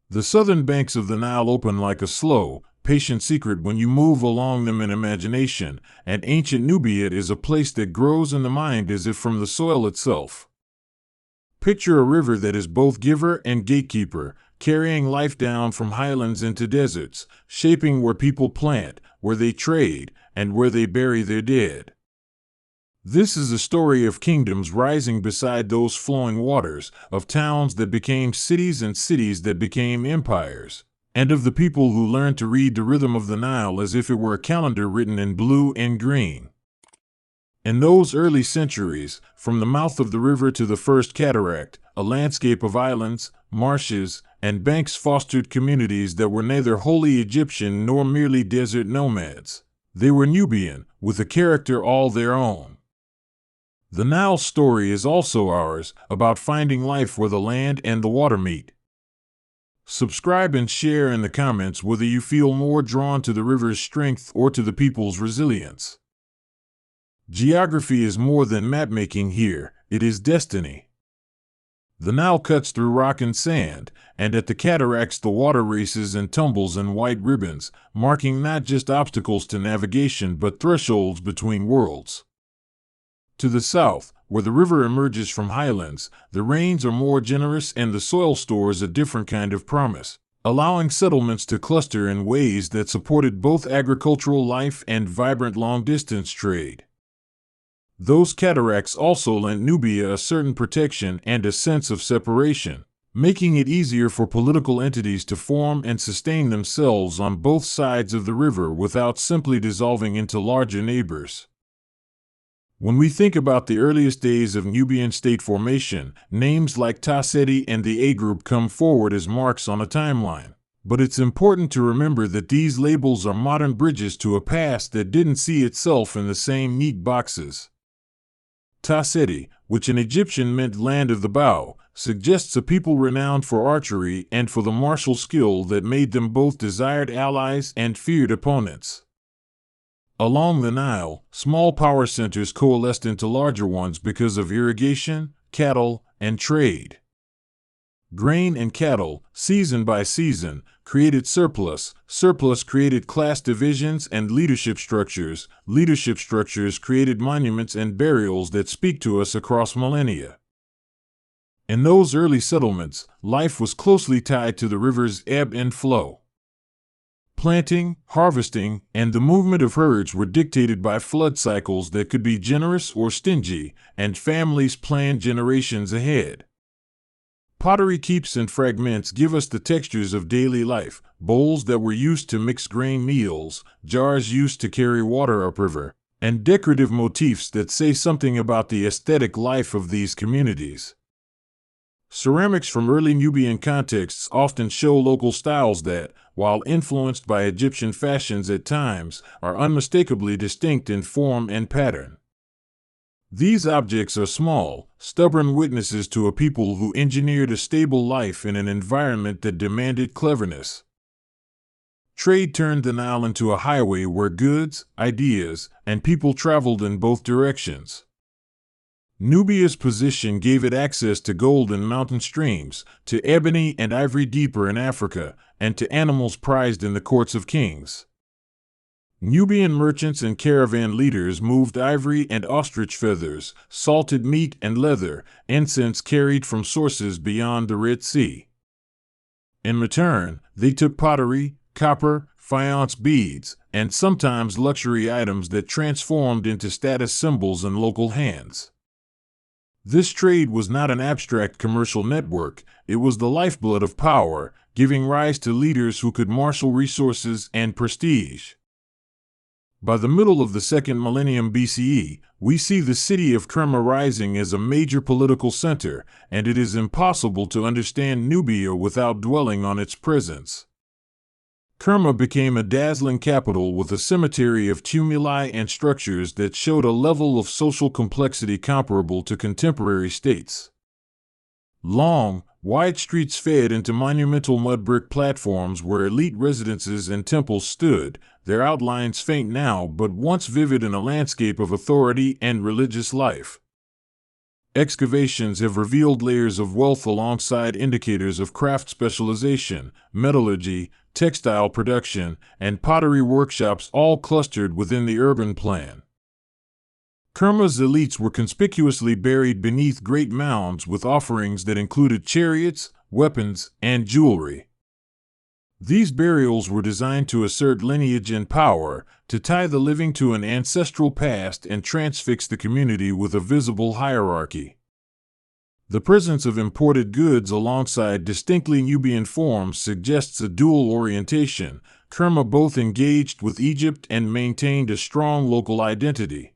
The southern banks of the Nile open like a slow, patient secret when you move along them in imagination, and ancient Nubia is a place that grows in the mind as if from the soil itself. Picture a river that is both giver and gatekeeper, carrying life down from highlands into deserts, shaping where people plant, where they trade, and where they bury their dead. This is a story of kingdoms rising beside those flowing waters, of towns that became cities and cities that became empires, and of the people who learned to read the rhythm of the Nile as if it were a calendar written in blue and green. In those early centuries, from the mouth of the river to the first cataract, a landscape of islands, marshes, and banks fostered communities that were neither wholly Egyptian nor merely desert nomads. They were Nubian, with a character all their own. The Nile story is also ours, about finding life where the land and the water meet. Subscribe and share in the comments whether you feel more drawn to the river's strength or to the people's resilience. Geography is more than mapmaking here, it is destiny. The Nile cuts through rock and sand, and at the cataracts the water races and tumbles in white ribbons, marking not just obstacles to navigation but thresholds between worlds. To the south, where the river emerges from highlands, the rains are more generous and the soil stores a different kind of promise, allowing settlements to cluster in ways that supported both agricultural life and vibrant long-distance trade. Those cataracts also lent Nubia a certain protection and a sense of separation, making it easier for political entities to form and sustain themselves on both sides of the river without simply dissolving into larger neighbors. When we think about the earliest days of Nubian state formation, names like Ta-Seti and the A group come forward as marks on a timeline. But it's important to remember that these labels are modern bridges to a past that didn't see itself in the same neat boxes. Ta-Seti, which in Egyptian meant land of the bow, suggests a people renowned for archery and for the martial skill that made them both desired allies and feared opponents. Along the Nile, small power centers coalesced into larger ones because of irrigation, cattle, and trade. Grain and cattle, season by season, created surplus, surplus created class divisions and leadership structures created monuments and burials that speak to us across millennia. In those early settlements, life was closely tied to the river's ebb and flow. Planting, harvesting, and the movement of herds were dictated by flood cycles that could be generous or stingy, and families planned generations ahead. Pottery keeps and fragments give us the textures of daily life, bowls that were used to mix grain meals, jars used to carry water upriver, and decorative motifs that say something about the aesthetic life of these communities. Ceramics from early Nubian contexts often show local styles that, while influenced by Egyptian fashions at times, are unmistakably distinct in form and pattern. These objects are small, stubborn witnesses to a people who engineered a stable life in an environment that demanded cleverness. Trade turned the Nile into a highway where goods, ideas, and people traveled in both directions. Nubia's position gave it access to gold in mountain streams, to ebony and ivory deeper in Africa, and to animals prized in the courts of kings. Nubian merchants and caravan leaders moved ivory and ostrich feathers, salted meat and leather, incense carried from sources beyond the Red Sea. In return, they took pottery, copper, faience beads, and sometimes luxury items that transformed into status symbols in local hands. This trade was not an abstract commercial network, it was the lifeblood of power, giving rise to leaders who could marshal resources and prestige. By the middle of the second millennium BCE, we see the city of Kerma rising as a major political center, and it is impossible to understand Nubia without dwelling on its presence. Kerma became a dazzling capital with a cemetery of tumuli and structures that showed a level of social complexity comparable to contemporary states. Long, wide streets fed into monumental mud brick platforms where elite residences and temples stood, their outlines faint now but once vivid in a landscape of authority and religious life. Excavations have revealed layers of wealth alongside indicators of craft specialization, metallurgy, textile production, and pottery workshops all clustered within the urban plan. Kerma's elites were conspicuously buried beneath great mounds with offerings that included chariots, weapons, and jewelry. These burials were designed to assert lineage and power, to tie the living to an ancestral past and transfix the community with a visible hierarchy. The presence of imported goods alongside distinctly Nubian forms suggests a dual orientation. Kerma both engaged with Egypt and maintained a strong local identity.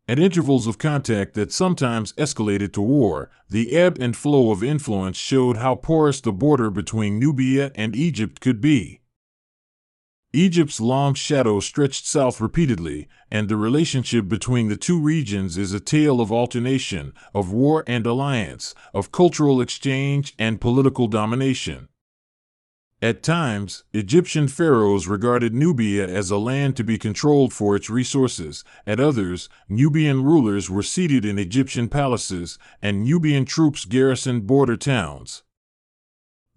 At intervals of contact that sometimes escalated to war, the ebb and flow of influence showed how porous the border between Nubia and Egypt could be. Egypt's long shadow stretched south repeatedly, and the relationship between the two regions is a tale of alternation, of war and alliance, of cultural exchange and political domination. At times, Egyptian pharaohs regarded Nubia as a land to be controlled for its resources. At others, Nubian rulers were seated in Egyptian palaces, and Nubian troops garrisoned border towns.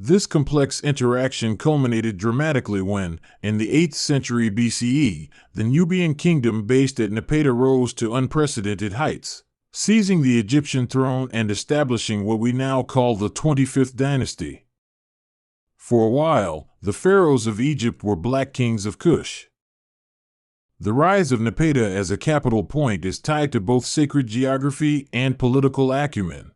This complex interaction culminated dramatically when, in the 8th century BCE, the Nubian kingdom based at Napata rose to unprecedented heights, seizing the Egyptian throne and establishing what we now call the 25th dynasty. For a while, the pharaohs of Egypt were black kings of Kush. The rise of Napata as a capital point is tied to both sacred geography and political acumen.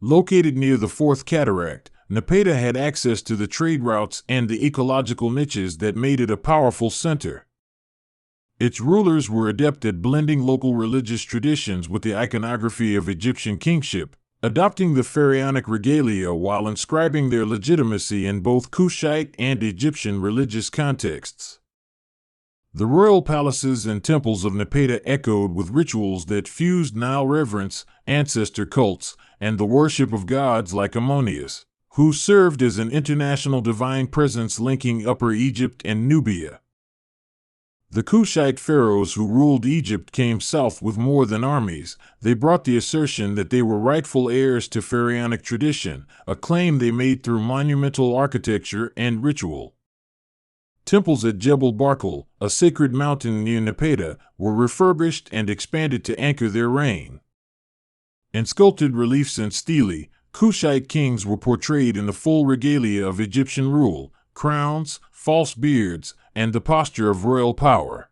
Located near the Fourth Cataract, Napata had access to the trade routes and the ecological niches that made it a powerful center. Its rulers were adept at blending local religious traditions with the iconography of Egyptian kingship, adopting the pharaonic regalia while inscribing their legitimacy in both Kushite and Egyptian religious contexts. The royal palaces and temples of Napata echoed with rituals that fused Nile reverence, ancestor cults, and the worship of gods like Ammonius, who served as an international divine presence linking Upper Egypt and Nubia. The Kushite pharaohs who ruled Egypt came south with more than armies. They brought the assertion that they were rightful heirs to pharaonic tradition, a claim they made through monumental architecture and ritual. Temples at Jebel Barkal, a sacred mountain near Napata, were refurbished and expanded to anchor their reign. In sculpted reliefs and stelae, Kushite kings were portrayed in the full regalia of Egyptian rule: crowns, false beards, and the posture of royal power.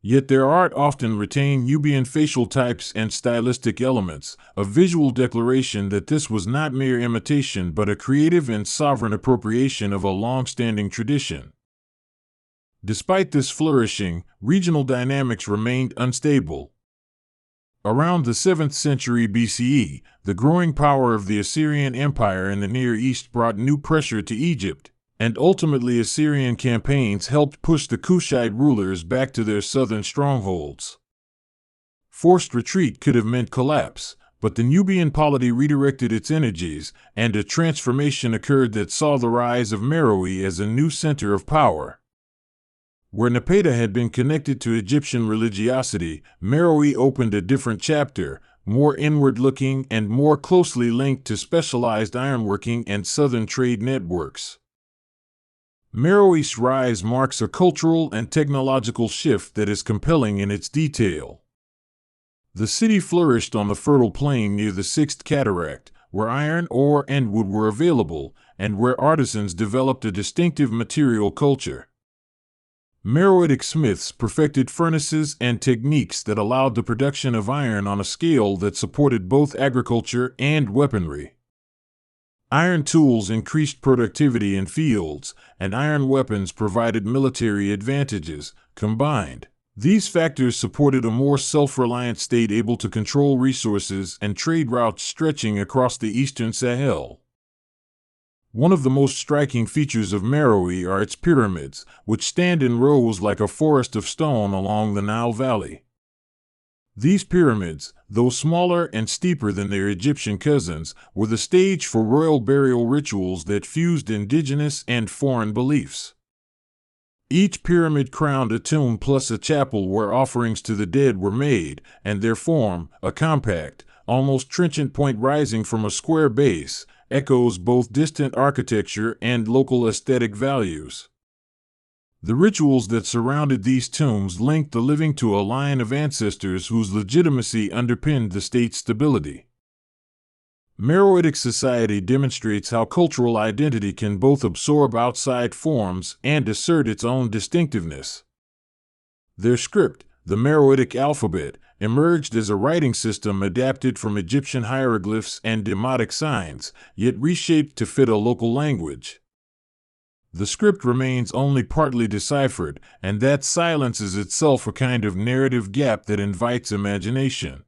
Yet their art often retained Nubian facial types and stylistic elements, a visual declaration that this was not mere imitation but a creative and sovereign appropriation of a long-standing tradition. Despite this flourishing, regional dynamics remained unstable. Around the 7th century BCE, the growing power of the Assyrian Empire in the Near East brought new pressure to Egypt, and ultimately Assyrian campaigns helped push the Kushite rulers back to their southern strongholds. Forced retreat could have meant collapse, but the Nubian polity redirected its energies, and a transformation occurred that saw the rise of Meroë as a new center of power. Where Napata had been connected to Egyptian religiosity, Meroë opened a different chapter, more inward-looking and more closely linked to specialized ironworking and southern trade networks. Meroë's rise marks a cultural and technological shift that is compelling in its detail. The city flourished on the fertile plain near the Sixth Cataract, where iron ore and wood were available, and where artisans developed a distinctive material culture. Meroitic smiths perfected furnaces and techniques that allowed the production of iron on a scale that supported both agriculture and weaponry. Iron tools increased productivity in fields, and iron weapons provided military advantages. Combined, these factors supported a more self-reliant state able to control resources and trade routes stretching across the eastern Sahel. One of the most striking features of Meroë are its pyramids, which stand in rows like a forest of stone along the Nile Valley. These pyramids, though smaller and steeper than their Egyptian cousins, were the stage for royal burial rituals that fused indigenous and foreign beliefs. Each pyramid crowned a tomb plus a chapel where offerings to the dead were made, and their form, a compact, almost trenchant point rising from a square base, echoes both distant architecture and local aesthetic values. The rituals that surrounded these tombs linked the living to a line of ancestors whose legitimacy underpinned the state's stability. Meroitic society demonstrates how cultural identity can both absorb outside forms and assert its own distinctiveness. Their script, the Meroitic alphabet, emerged as a writing system adapted from Egyptian hieroglyphs and demotic signs, yet reshaped to fit a local language. The script remains only partly deciphered, and that silence is itself a kind of narrative gap that invites imagination.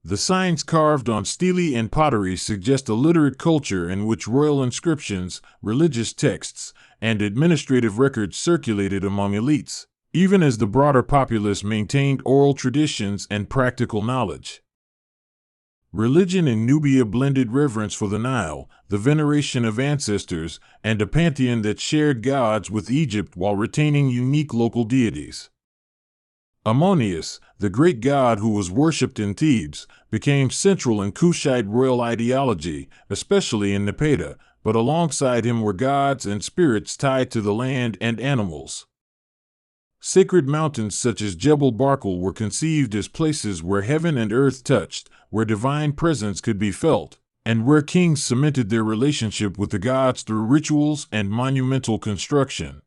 The signs carved on stele and pottery suggest a literate culture in which royal inscriptions, religious texts, and administrative records circulated among elites, even as the broader populace maintained oral traditions and practical knowledge. Religion in Nubia blended reverence for the Nile, the veneration of ancestors, and a pantheon that shared gods with Egypt while retaining unique local deities. Ammonius, the great god who was worshipped in Thebes, became central in Kushite royal ideology, especially in Napata, but alongside him were gods and spirits tied to the land and animals. Sacred mountains such as Jebel Barkal were conceived as places where heaven and earth touched, where divine presence could be felt, and where kings cemented their relationship with the gods through rituals and monumental construction.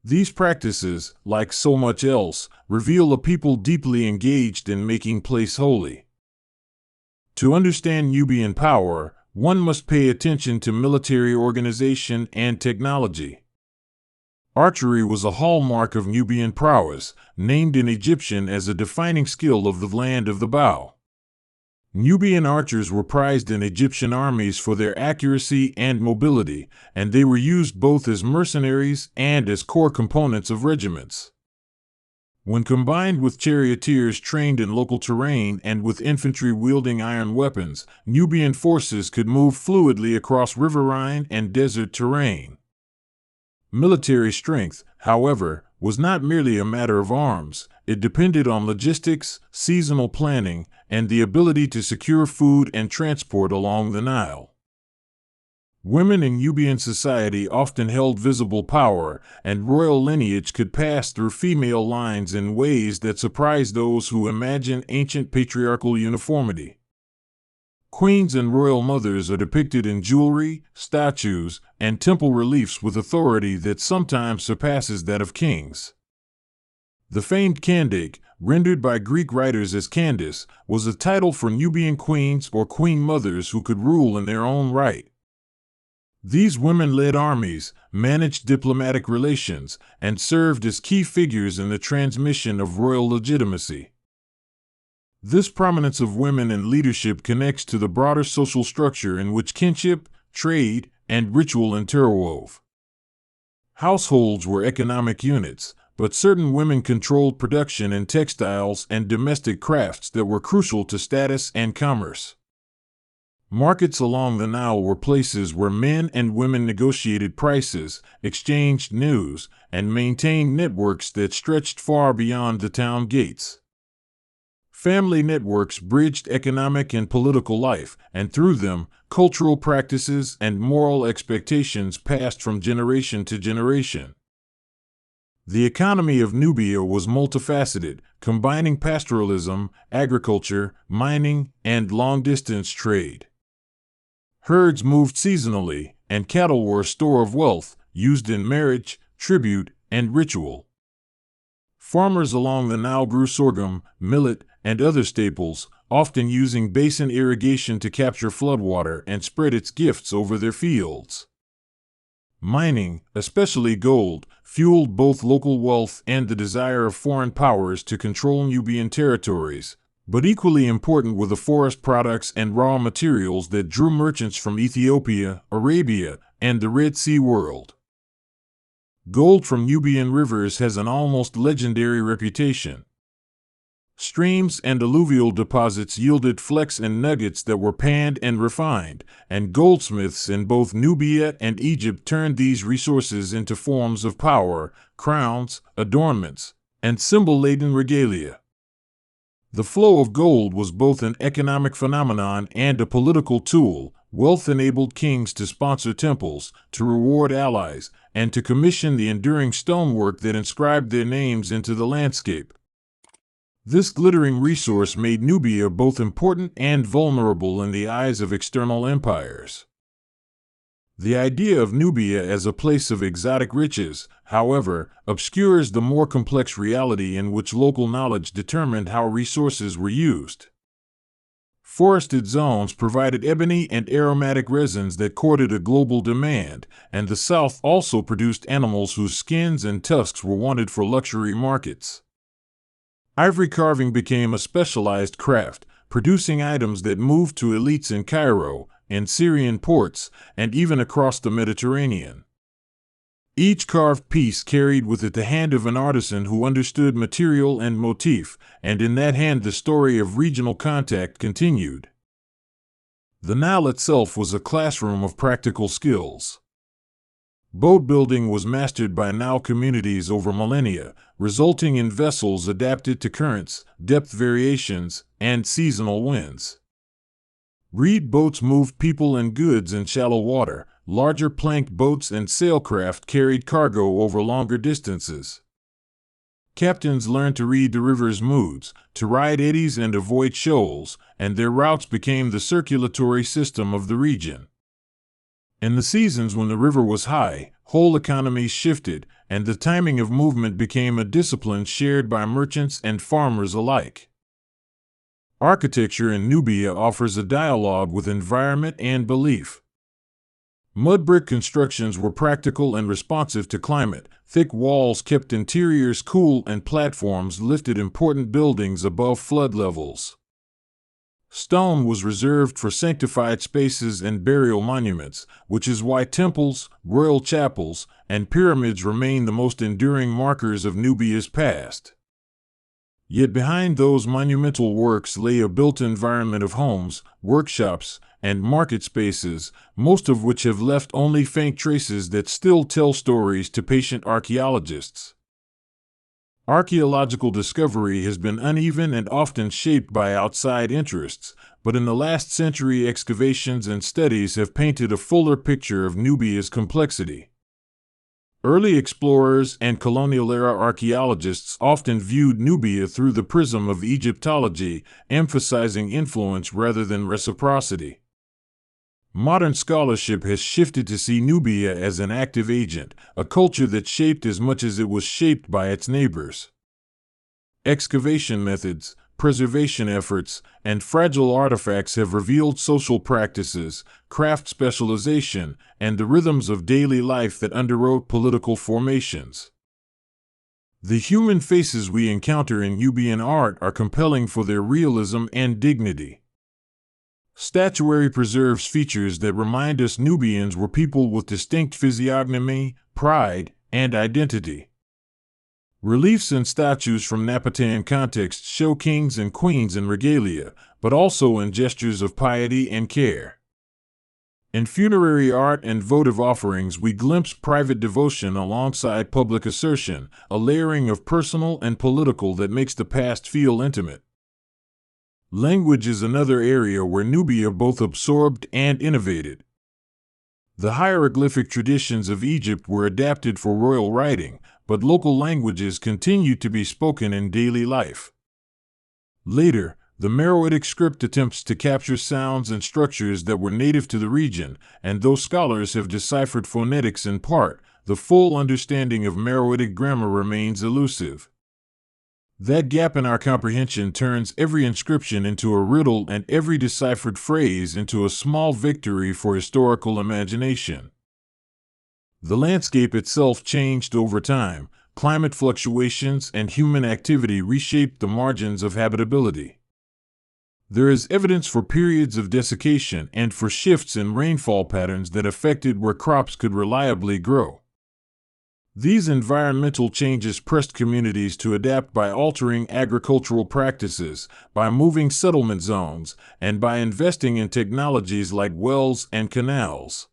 These practices, like so much else, reveal a people deeply engaged in making place holy. To understand Nubian power, one must pay attention to military organization and technology. Archery was a hallmark of Nubian prowess, named in Egyptian as a defining skill of the land of the bow. Nubian archers were prized in Egyptian armies for their accuracy and mobility, and they were used both as mercenaries and as core components of regiments. When combined with charioteers trained in local terrain and with infantry wielding iron weapons, Nubian forces could move fluidly across riverine and desert terrain. Military strength, however, was not merely a matter of arms. It depended on logistics, seasonal planning, and the ability to secure food and transport along the Nile. Women in Nubian society often held visible power, and royal lineage could pass through female lines in ways that surprised those who imagine ancient patriarchal uniformity. Queens and royal mothers are depicted in jewelry, statues, and temple reliefs with authority that sometimes surpasses that of kings. The famed Candake, rendered by Greek writers as Candace, was a title for Nubian queens or queen mothers who could rule in their own right. These women led armies, managed diplomatic relations, and served as key figures in the transmission of royal legitimacy. This prominence of women in leadership connects to the broader social structure in which kinship, trade, and ritual interwove. Households were economic units, but certain women controlled production in textiles and domestic crafts that were crucial to status and commerce. Markets along the Nile were places where men and women negotiated prices, exchanged news, and maintained networks that stretched far beyond the town gates. Family networks bridged economic and political life, and through them, cultural practices and moral expectations passed from generation to generation. The economy of Nubia was multifaceted, combining pastoralism, agriculture, mining, and long-distance trade. Herds moved seasonally, and cattle were a store of wealth, used in marriage, tribute, and ritual. Farmers along the Nile grew sorghum, millet, and other staples, often using basin irrigation to capture floodwater and spread its gifts over their fields. Mining, especially gold, fueled both local wealth and the desire of foreign powers to control Nubian territories, but equally important were the forest products and raw materials that drew merchants from Ethiopia, Arabia, and the Red Sea world. Gold from Nubian rivers has an almost legendary reputation. Streams and alluvial deposits yielded flecks and nuggets that were panned and refined, and goldsmiths in both Nubia and Egypt turned these resources into forms of power, crowns, adornments, and symbol-laden regalia. The flow of gold was both an economic phenomenon and a political tool. Wealth enabled kings to sponsor temples, to reward allies, and to commission the enduring stonework that inscribed their names into the landscape. This glittering resource made Nubia both important and vulnerable in the eyes of external empires. The idea of Nubia as a place of exotic riches, however, obscures the more complex reality in which local knowledge determined how resources were used. Forested zones provided ebony and aromatic resins that courted a global demand, and the south also produced animals whose skins and tusks were wanted for luxury markets. Ivory carving became a specialized craft, producing items that moved to elites in Cairo, in Syrian ports, and even across the Mediterranean. Each carved piece carried with it the hand of an artisan who understood material and motif, and in that hand the story of regional contact continued. The Nile itself was a classroom of practical skills. Boat building was mastered by Nile communities over millennia, resulting in vessels adapted to currents, depth variations, and seasonal winds. Reed boats moved people and goods in shallow water. Larger planked boats and sailcraft carried cargo over longer distances. Captains learned to read the river's moods, to ride eddies and avoid shoals, and their routes became the circulatory system of the region. In the seasons when the river was high, whole economies shifted, and the timing of movement became a discipline shared by merchants and farmers alike. Architecture in Nubia offers a dialogue with environment and belief. Mud brick constructions were practical and responsive to climate. Thick walls kept interiors cool and platforms lifted important buildings above flood levels. Stone was reserved for sanctified spaces and burial monuments, which is why temples, royal chapels, and pyramids remain the most enduring markers of Nubia's past. Yet behind those monumental works lay a built environment of homes, workshops, and market spaces, most of which have left only faint traces that still tell stories to patient archaeologists. Archaeological discovery has been uneven and often shaped by outside interests, but in the last century excavations and studies have painted a fuller picture of Nubia's complexity. Early explorers and colonial-era archaeologists often viewed Nubia through the prism of Egyptology, emphasizing influence rather than reciprocity. Modern scholarship has shifted to see Nubia as an active agent, a culture that shaped as much as it was shaped by its neighbors. Excavation methods, preservation efforts, and fragile artifacts have revealed social practices, craft specialization, and the rhythms of daily life that underwrote political formations. The human faces we encounter in Nubian art are compelling for their realism and dignity. Statuary preserves features that remind us Nubians were people with distinct physiognomy, pride, and identity. Reliefs and statues from Napatan contexts show kings and queens in regalia, but also in gestures of piety and care. In funerary art and votive offerings we glimpse private devotion alongside public assertion, a layering of personal and political that makes the past feel intimate. Language is another area where Nubia both absorbed and innovated. The hieroglyphic traditions of Egypt were adapted for royal writing, but local languages continued to be spoken in daily life. Later, the Meroitic script attempts to capture sounds and structures that were native to the region, and though scholars have deciphered phonetics in part, the full understanding of Meroitic grammar remains elusive. That gap in our comprehension turns every inscription into a riddle and every deciphered phrase into a small victory for historical imagination. The landscape itself changed over time. Climate fluctuations and human activity reshaped the margins of habitability. There is evidence for periods of desiccation and for shifts in rainfall patterns that affected where crops could reliably grow. These environmental changes pressed communities to adapt by altering agricultural practices, by moving settlement zones, and by investing in technologies like wells and canals.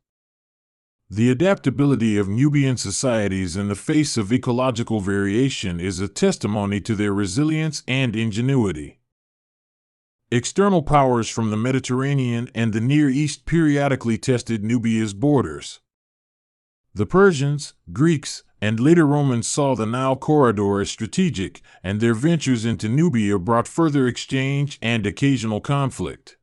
The adaptability of Nubian societies in the face of ecological variation is a testimony to their resilience and ingenuity. External powers from the Mediterranean and the Near East periodically tested Nubia's borders. The Persians, Greeks, and later Romans saw the Nile corridor as strategic, and their ventures into Nubia brought further exchange and occasional conflict.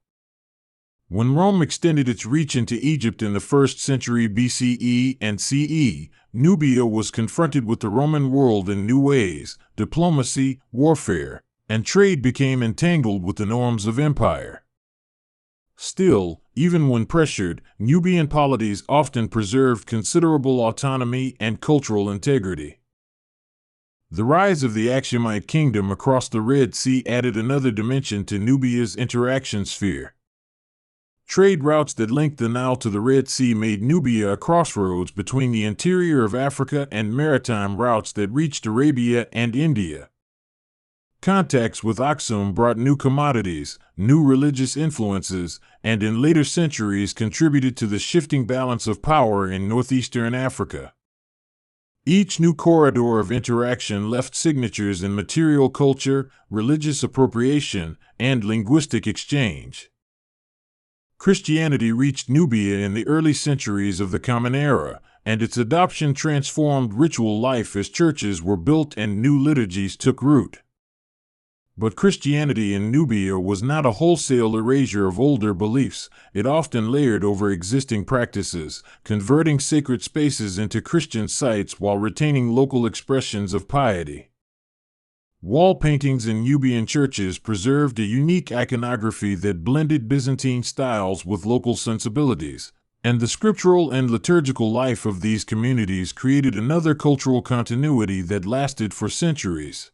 When Rome extended its reach into Egypt in the 1st century BCE and CE, Nubia was confronted with the Roman world in new ways. Diplomacy, warfare, and trade became entangled with the norms of empire. Still, even when pressured, Nubian polities often preserved considerable autonomy and cultural integrity. The rise of the Aksumite kingdom across the Red Sea added another dimension to Nubia's interaction sphere. Trade routes that linked the Nile to the Red Sea made Nubia a crossroads between the interior of Africa and maritime routes that reached Arabia and India. Contacts with Aksum brought new commodities, new religious influences, and in later centuries contributed to the shifting balance of power in northeastern Africa. Each new corridor of interaction left signatures in material culture, religious appropriation, and linguistic exchange. Christianity reached Nubia in the early centuries of the Common Era, and its adoption transformed ritual life as churches were built and new liturgies took root. But Christianity in Nubia was not a wholesale erasure of older beliefs. It often layered over existing practices, converting sacred spaces into Christian sites while retaining local expressions of piety. Wall paintings in Nubian churches preserved a unique iconography that blended Byzantine styles with local sensibilities, and the scriptural and liturgical life of these communities created another cultural continuity that lasted for centuries.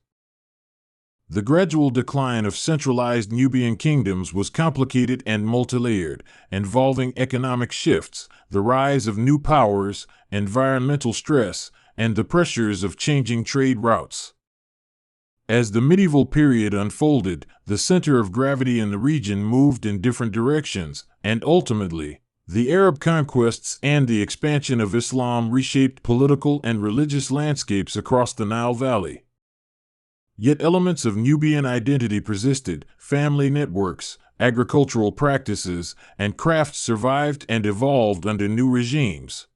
The gradual decline of centralized Nubian kingdoms was complicated and multilayered, involving economic shifts, the rise of new powers, environmental stress, and the pressures of changing trade routes. As the medieval period unfolded, the center of gravity in the region moved in different directions, and ultimately, the Arab conquests and the expansion of Islam reshaped political and religious landscapes across the Nile Valley. Yet elements of Nubian identity persisted. Family networks, agricultural practices, and crafts survived and evolved under new regimes.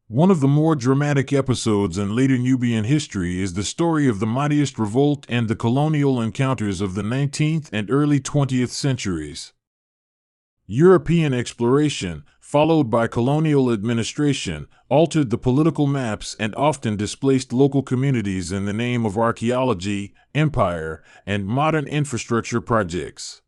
One of the more dramatic episodes in later Nubian history is the story of the Mahdist Revolt and the colonial encounters of the 19th and early 20th centuries. European exploration, followed by colonial administration, altered the political maps and often displaced local communities in the name of archaeology, empire, and modern infrastructure projects.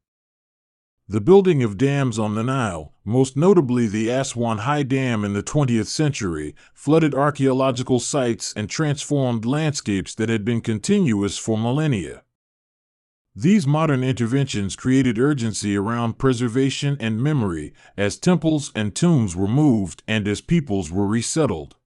The building of dams on the Nile, most notably the Aswan High Dam in the 20th century, flooded archaeological sites and transformed landscapes that had been continuous for millennia. These modern interventions created urgency around preservation and memory, as temples and tombs were moved and as peoples were resettled.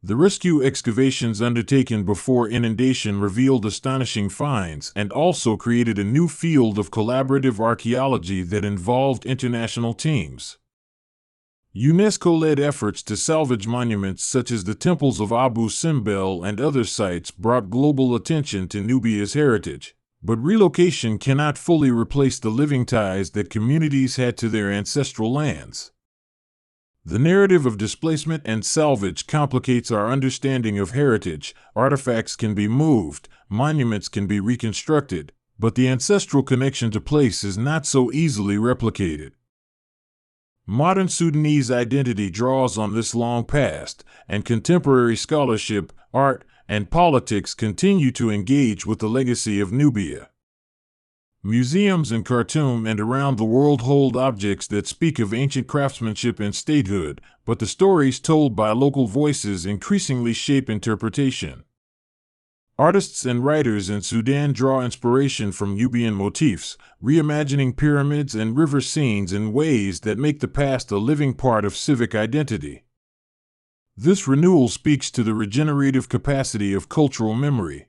The rescue excavations undertaken before inundation revealed astonishing finds and also created a new field of collaborative archaeology that involved international teams. UNESCO-led efforts to salvage monuments such as the temples of Abu Simbel and other sites brought global attention to Nubia's heritage, but relocation cannot fully replace the living ties that communities had to their ancestral lands. The narrative of displacement and salvage complicates our understanding of heritage. Artifacts can be moved, monuments can be reconstructed, but the ancestral connection to place is not so easily replicated. Modern Sudanese identity draws on this long past, and contemporary scholarship, art, and politics continue to engage with the legacy of Nubia. Museums in Khartoum and around the world hold objects that speak of ancient craftsmanship and statehood, but the stories told by local voices increasingly shape interpretation. Artists and writers in Sudan draw inspiration from Nubian motifs, reimagining pyramids and river scenes in ways that make the past a living part of civic identity. This renewal speaks to the regenerative capacity of cultural memory.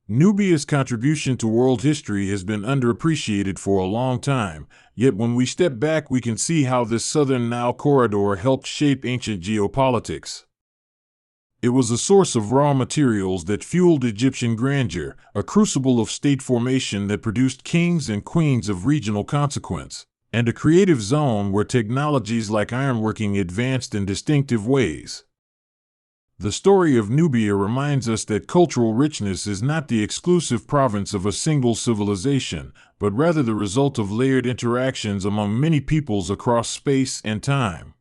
Nubia's contribution to world history has been underappreciated for a long time, yet when we step back we can see how this southern Nile corridor helped shape ancient geopolitics. It was a source of raw materials that fueled Egyptian grandeur, a crucible of state formation that produced kings and queens of regional consequence, and a creative zone where technologies like ironworking advanced in distinctive ways. The story of Nubia reminds us that cultural richness is not the exclusive province of a single civilization, but rather the result of layered interactions among many peoples across space and time.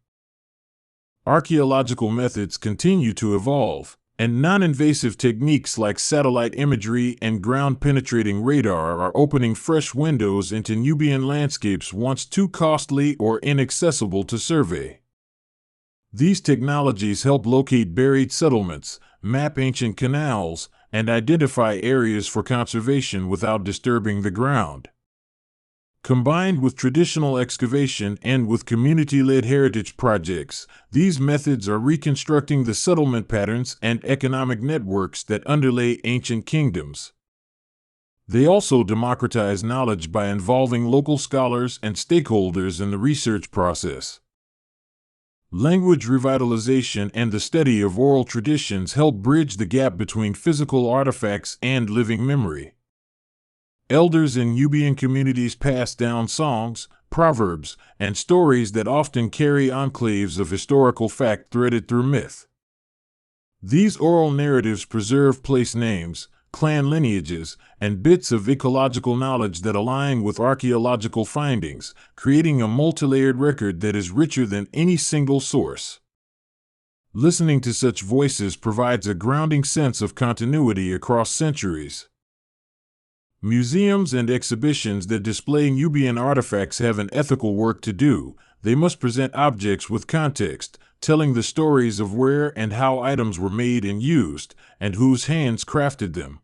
Archaeological methods continue to evolve, and non-invasive techniques like satellite imagery and ground-penetrating radar are opening fresh windows into Nubian landscapes once too costly or inaccessible to survey. These technologies help locate buried settlements, map ancient canals, and identify areas for conservation without disturbing the ground. Combined with traditional excavation and with community-led heritage projects, these methods are reconstructing the settlement patterns and economic networks that underlay ancient kingdoms. They also democratize knowledge by involving local scholars and stakeholders in the research process. Language revitalization and the study of oral traditions help bridge the gap between physical artifacts and living memory. Elders in Nubian communities pass down songs, proverbs, and stories that often carry enclaves of historical fact threaded through myth. These oral narratives preserve place names, clan lineages, and bits of ecological knowledge that align with archaeological findings, creating a multilayered record that is richer than any single source. Listening to such voices provides a grounding sense of continuity across centuries. Museums and exhibitions that display Nubian artifacts have an ethical work to do. They must present objects with context, telling the stories of where and how items were made and used, and whose hands crafted them.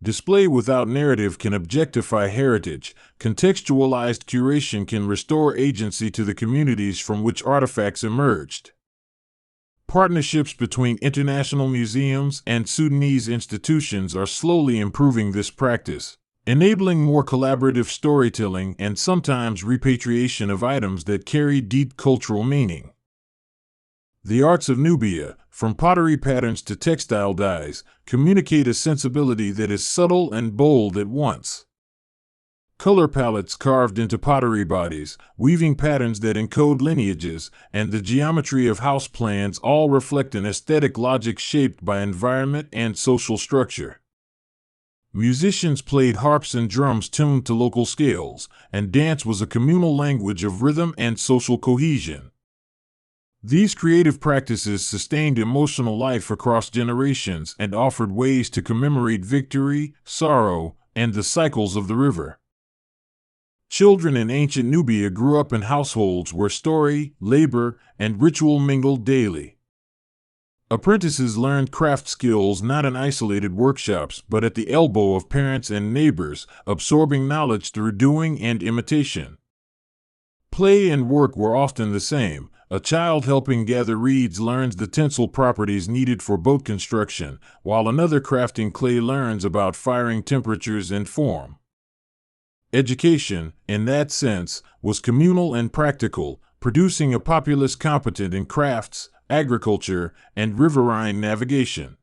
Display without narrative can objectify heritage. Contextualized curation can restore agency to the communities from which artifacts emerged. Partnerships between international museums and Sudanese institutions are slowly improving this practice, enabling more collaborative storytelling and sometimes repatriation of items that carry deep cultural meaning. The arts of Nubia, from pottery patterns to textile dyes, communicate a sensibility that is subtle and bold at once. Color palettes carved into pottery bodies, weaving patterns that encode lineages, and the geometry of house plans all reflect an aesthetic logic shaped by environment and social structure. Musicians played harps and drums tuned to local scales, and dance was a communal language of rhythm and social cohesion. These creative practices sustained emotional life across generations and offered ways to commemorate victory, sorrow, and the cycles of the river. Children in ancient Nubia grew up in households where story, labor, and ritual mingled daily. Apprentices learned craft skills not in isolated workshops but at the elbow of parents and neighbors, absorbing knowledge through doing and imitation. Play and work were often the same. A child helping gather reeds learns the tensile properties needed for boat construction, while another crafting clay learns about firing temperatures and form. Education, in that sense, was communal and practical, producing a populace competent in crafts, agriculture, and riverine navigation.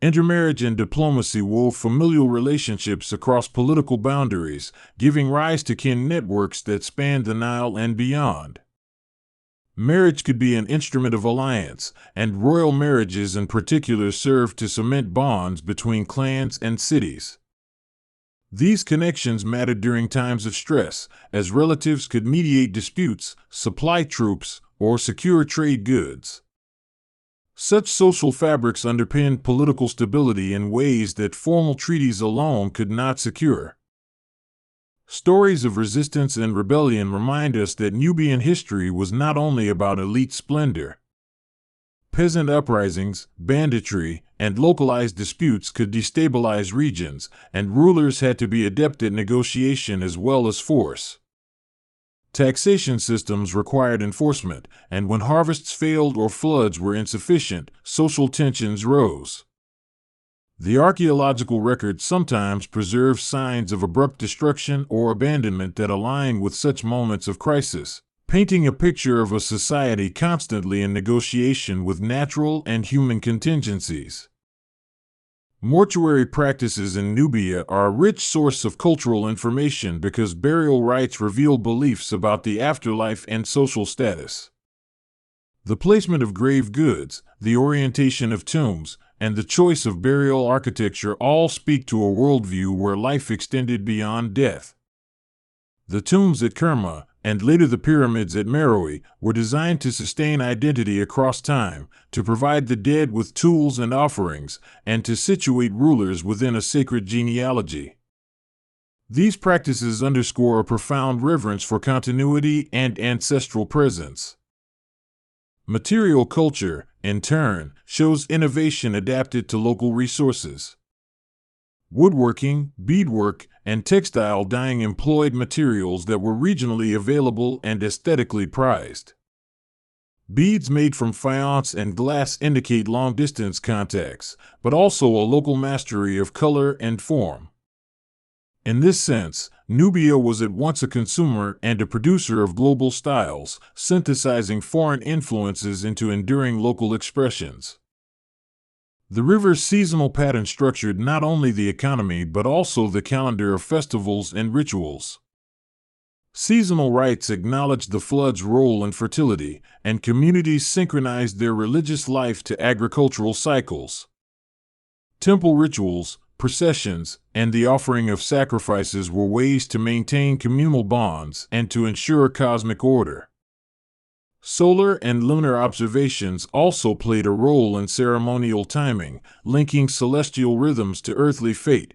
Intermarriage and diplomacy wove familial relationships across political boundaries, giving rise to kin networks that spanned the Nile and beyond. Marriage could be an instrument of alliance, and royal marriages in particular served to cement bonds between clans and cities. These connections mattered during times of stress, as relatives could mediate disputes, supply troops, or secure trade goods. Such social fabrics underpinned political stability in ways that formal treaties alone could not secure. Stories of resistance and rebellion remind us that Nubian history was not only about elite splendor. Peasant uprisings, banditry, and localized disputes could destabilize regions, and rulers had to be adept at negotiation as well as force. Taxation systems required enforcement, and when harvests failed or floods were insufficient, social tensions rose. The archaeological record sometimes preserves signs of abrupt destruction or abandonment that align with such moments of crisis, painting a picture of a society constantly in negotiation with natural and human contingencies. Mortuary practices in Nubia are a rich source of cultural information because burial rites reveal beliefs about the afterlife and social status. The placement of grave goods, the orientation of tombs, and the choice of burial architecture all speak to a worldview where life extended beyond death. The tombs at Kerma, and later the pyramids at Meroë, were designed to sustain identity across time, to provide the dead with tools and offerings, and to situate rulers within a sacred genealogy. These practices underscore a profound reverence for continuity and ancestral presence. Material culture, in turn, shows innovation adapted to local resources. Woodworking, beadwork, and textile dyeing employed materials that were regionally available and aesthetically prized. Beads made from faience and glass indicate long-distance contacts, but also a local mastery of color and form. In this sense, Nubia was at once a consumer and a producer of global styles, synthesizing foreign influences into enduring local expressions. The river's seasonal pattern structured not only the economy but also the calendar of festivals and rituals. Seasonal rites acknowledged the flood's role in fertility, and communities synchronized their religious life to agricultural cycles. Temple rituals, processions, and the offering of sacrifices were ways to maintain communal bonds and to ensure cosmic order. Solar and lunar observations also played a role in ceremonial timing, linking celestial rhythms to earthly fate.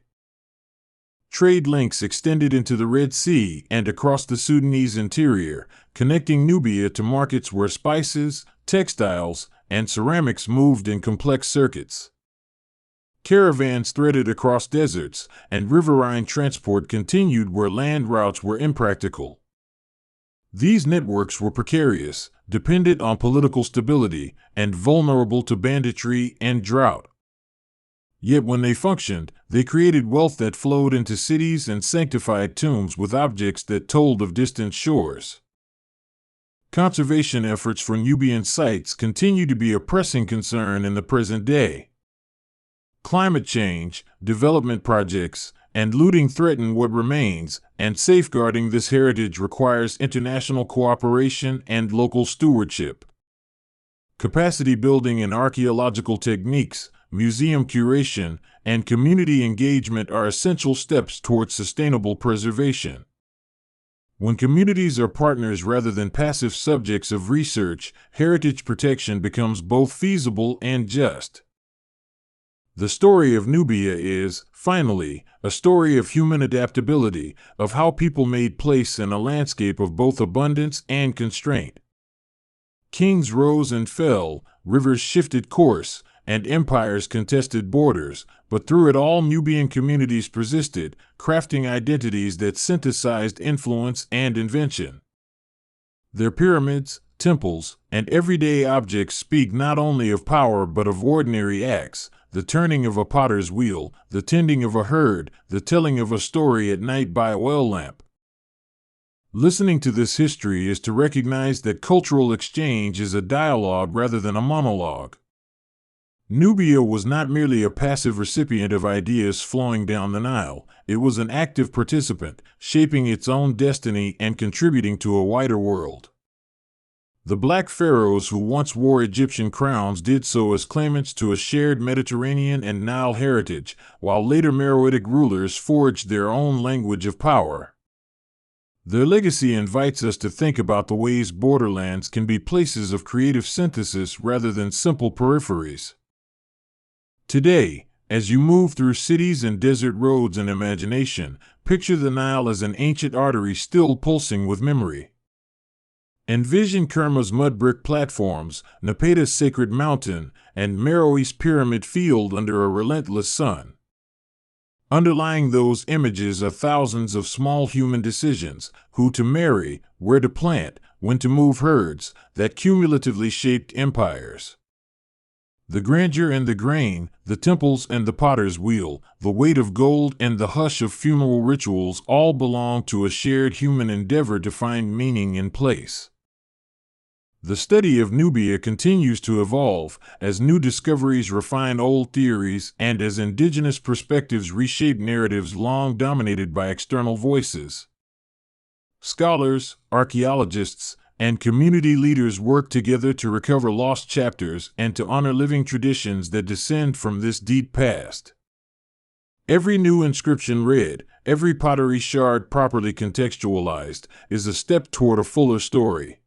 Trade links extended into the Red Sea and across the Sudanese interior, connecting Nubia to markets where spices, textiles, and ceramics moved in complex circuits. Caravans threaded across deserts, and riverine transport continued where land routes were impractical. These networks were precarious, dependent on political stability, and vulnerable to banditry and drought. Yet when they functioned, they created wealth that flowed into cities and sanctified tombs with objects that told of distant shores. Conservation efforts for Nubian sites continue to be a pressing concern in the present day. Climate change, development projects, and looting threaten what remains, and safeguarding this heritage requires international cooperation and local stewardship. Capacity building and archaeological techniques, museum curation, and community engagement are essential steps towards sustainable preservation. When communities are partners rather than passive subjects of research, heritage protection becomes both feasible and just. The story of Nubia is, finally, a story of human adaptability, of how people made place in a landscape of both abundance and constraint. Kings rose and fell, rivers shifted course, and empires contested borders, but through it all Nubian communities persisted, crafting identities that synthesized influence and invention. Their pyramids, temples, and everyday objects speak not only of power but of ordinary acts, the turning of a potter's wheel, the tending of a herd, the telling of a story at night by a well lamp. Listening to this history is to recognize that cultural exchange is a dialogue rather than a monologue. Nubia was not merely a passive recipient of ideas flowing down the Nile, it was an active participant, shaping its own destiny and contributing to a wider world. The Black Pharaohs who once wore Egyptian crowns did so as claimants to a shared Mediterranean and Nile heritage, while later Meroitic rulers forged their own language of power. Their legacy invites us to think about the ways borderlands can be places of creative synthesis rather than simple peripheries. Today, as you move through cities and desert roads in imagination, picture the Nile as an ancient artery still pulsing with memory. Envision Kerma's mud brick platforms, Napata's sacred mountain, and Meroë's pyramid field under a relentless sun. Underlying those images are thousands of small human decisions: who to marry, where to plant, when to move herds, that cumulatively shaped empires. The grandeur and the grain, the temples and the potter's wheel, the weight of gold and the hush of funeral rituals all belong to a shared human endeavor to find meaning in place. The study of Nubia continues to evolve as new discoveries refine old theories and as indigenous perspectives reshape narratives long dominated by external voices. Scholars, archaeologists, and community leaders work together to recover lost chapters and to honor living traditions that descend from this deep past. Every new inscription read, every pottery shard properly contextualized, is a step toward a fuller story.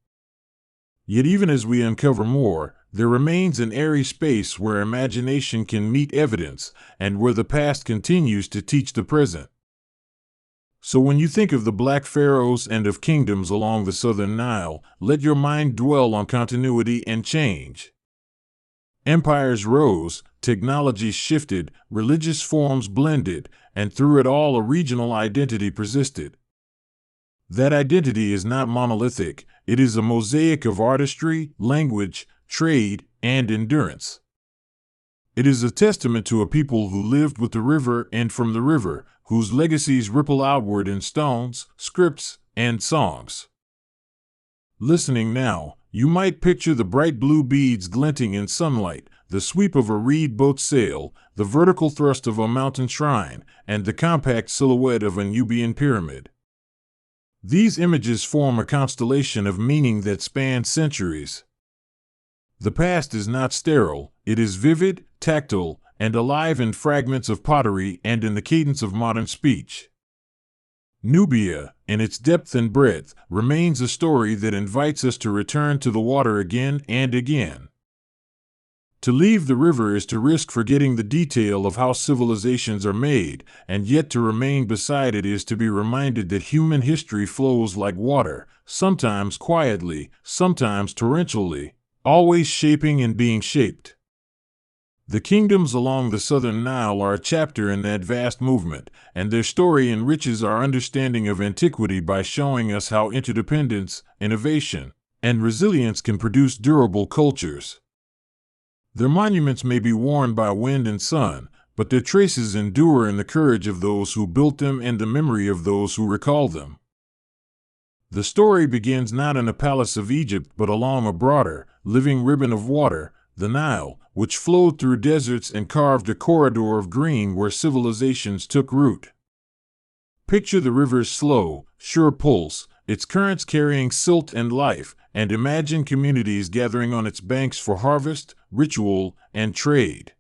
Yet even as we uncover more, there remains an airy space where imagination can meet evidence and where the past continues to teach the present. So when you think of the Black Pharaohs and of kingdoms along the southern Nile, let your mind dwell on continuity and change. Empires rose, technologies shifted, religious forms blended, and through it all a regional identity persisted. That identity is not monolithic, it is a mosaic of artistry, language, trade, and endurance. It is a testament to a people who lived with the river and from the river, whose legacies ripple outward in stones, scripts, and songs. Listening now, you might picture the bright blue beads glinting in sunlight, the sweep of a reed boat's sail, the vertical thrust of a mountain shrine, and the compact silhouette of a Nubian pyramid. These images form a constellation of meaning that spans centuries. The past is not sterile, it is vivid, tactile, and alive in fragments of pottery and in the cadence of modern speech. Nubia, in its depth and breadth, remains a story that invites us to return to the water again and again. To leave the river is to risk forgetting the detail of how civilizations are made, and yet to remain beside it is to be reminded that human history flows like water, sometimes quietly, sometimes torrentially, always shaping and being shaped. The kingdoms along the southern Nile are a chapter in that vast movement, and their story enriches our understanding of antiquity by showing us how interdependence, innovation, and resilience can produce durable cultures. Their monuments may be worn by wind and sun, but their traces endure in the courage of those who built them and the memory of those who recall them. The story begins not in the palace of Egypt but along a broader, living ribbon of water, the Nile, which flowed through deserts and carved a corridor of green where civilizations took root. Picture the river's slow, sure pulse, its currents carrying silt and life, and imagine communities gathering on its banks for harvest, ritual, and trade.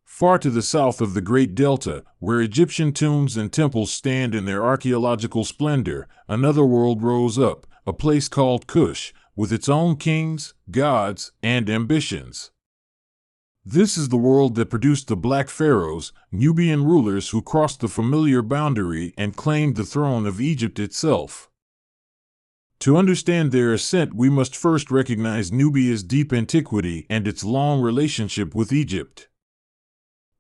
Far to the south of the Great Delta, where Egyptian tombs and temples stand in their archaeological splendor, another world rose up, a place called Kush, with its own kings, gods, and ambitions. This is the world that produced the Black Pharaohs, Nubian rulers who crossed the familiar boundary and claimed the throne of Egypt itself. To understand their ascent, we must first recognize Nubia's deep antiquity and its long relationship with Egypt.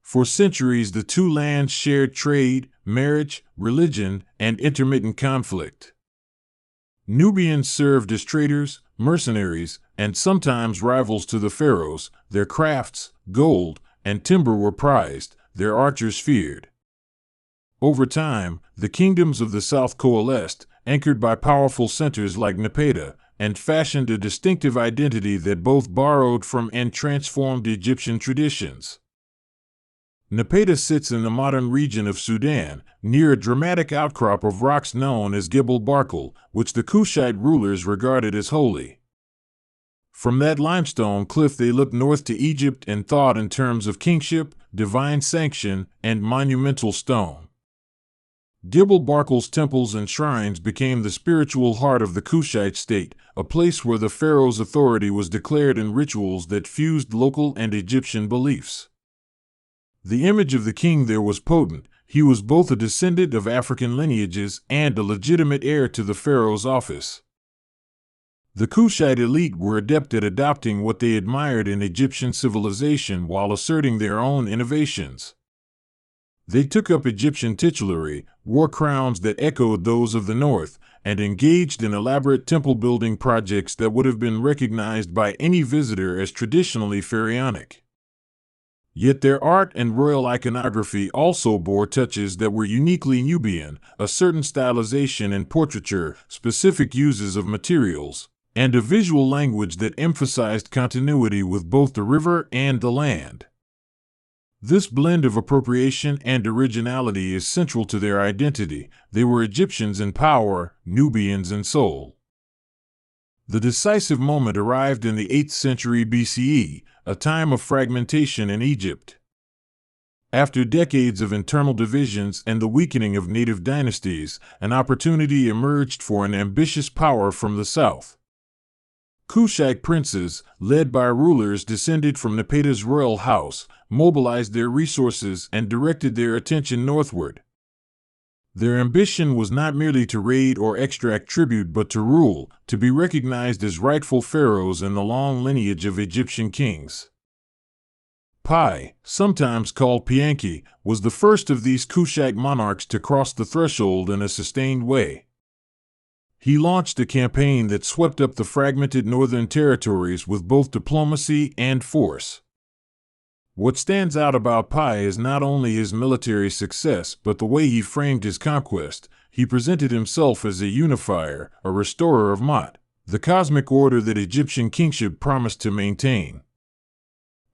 For centuries, the two lands shared trade, marriage, religion, and intermittent conflict. Nubians served as traders, mercenaries, and sometimes rivals to the pharaohs. Their crafts, gold, and timber were prized, their archers feared. Over time, the kingdoms of the south coalesced, anchored by powerful centers like Napata, and fashioned a distinctive identity that both borrowed from and transformed Egyptian traditions. Napata sits in the modern region of Sudan, near a dramatic outcrop of rocks known as Gebel Barkal, which the Kushite rulers regarded as holy. From that limestone cliff they looked north to Egypt and thought in terms of kingship, divine sanction, and monumental stone. Gebel Barkal's temples and shrines became the spiritual heart of the Kushite state, a place where the pharaoh's authority was declared in rituals that fused local and Egyptian beliefs. The image of the king there was potent. He was both a descendant of African lineages and a legitimate heir to the pharaoh's office. The Kushite elite were adept at adopting what they admired in Egyptian civilization while asserting their own innovations. They took up Egyptian titulary, wore crowns that echoed those of the north, and engaged in elaborate temple-building projects that would have been recognized by any visitor as traditionally pharaonic. Yet their art and royal iconography also bore touches that were uniquely Nubian, a certain stylization and portraiture, specific uses of materials, and a visual language that emphasized continuity with both the river and the land. This blend of appropriation and originality is central to their identity. They were Egyptians in power, Nubians in soul. The decisive moment arrived in the 8th century BCE, a time of fragmentation in Egypt. After decades of internal divisions and the weakening of native dynasties, an opportunity emerged for an ambitious power from the south. Kushite princes, led by rulers descended from Napata's royal house, mobilized their resources and directed their attention northward. Their ambition was not merely to raid or extract tribute but to rule, to be recognized as rightful pharaohs in the long lineage of Egyptian kings. Pi, sometimes called Pianki, was the first of these Kushite monarchs to cross the threshold in a sustained way. He launched a campaign that swept up the fragmented northern territories with both diplomacy and force. What stands out about Pi is not only his military success, but the way he framed his conquest. He presented himself as a unifier, a restorer of Ma'at, the cosmic order that Egyptian kingship promised to maintain.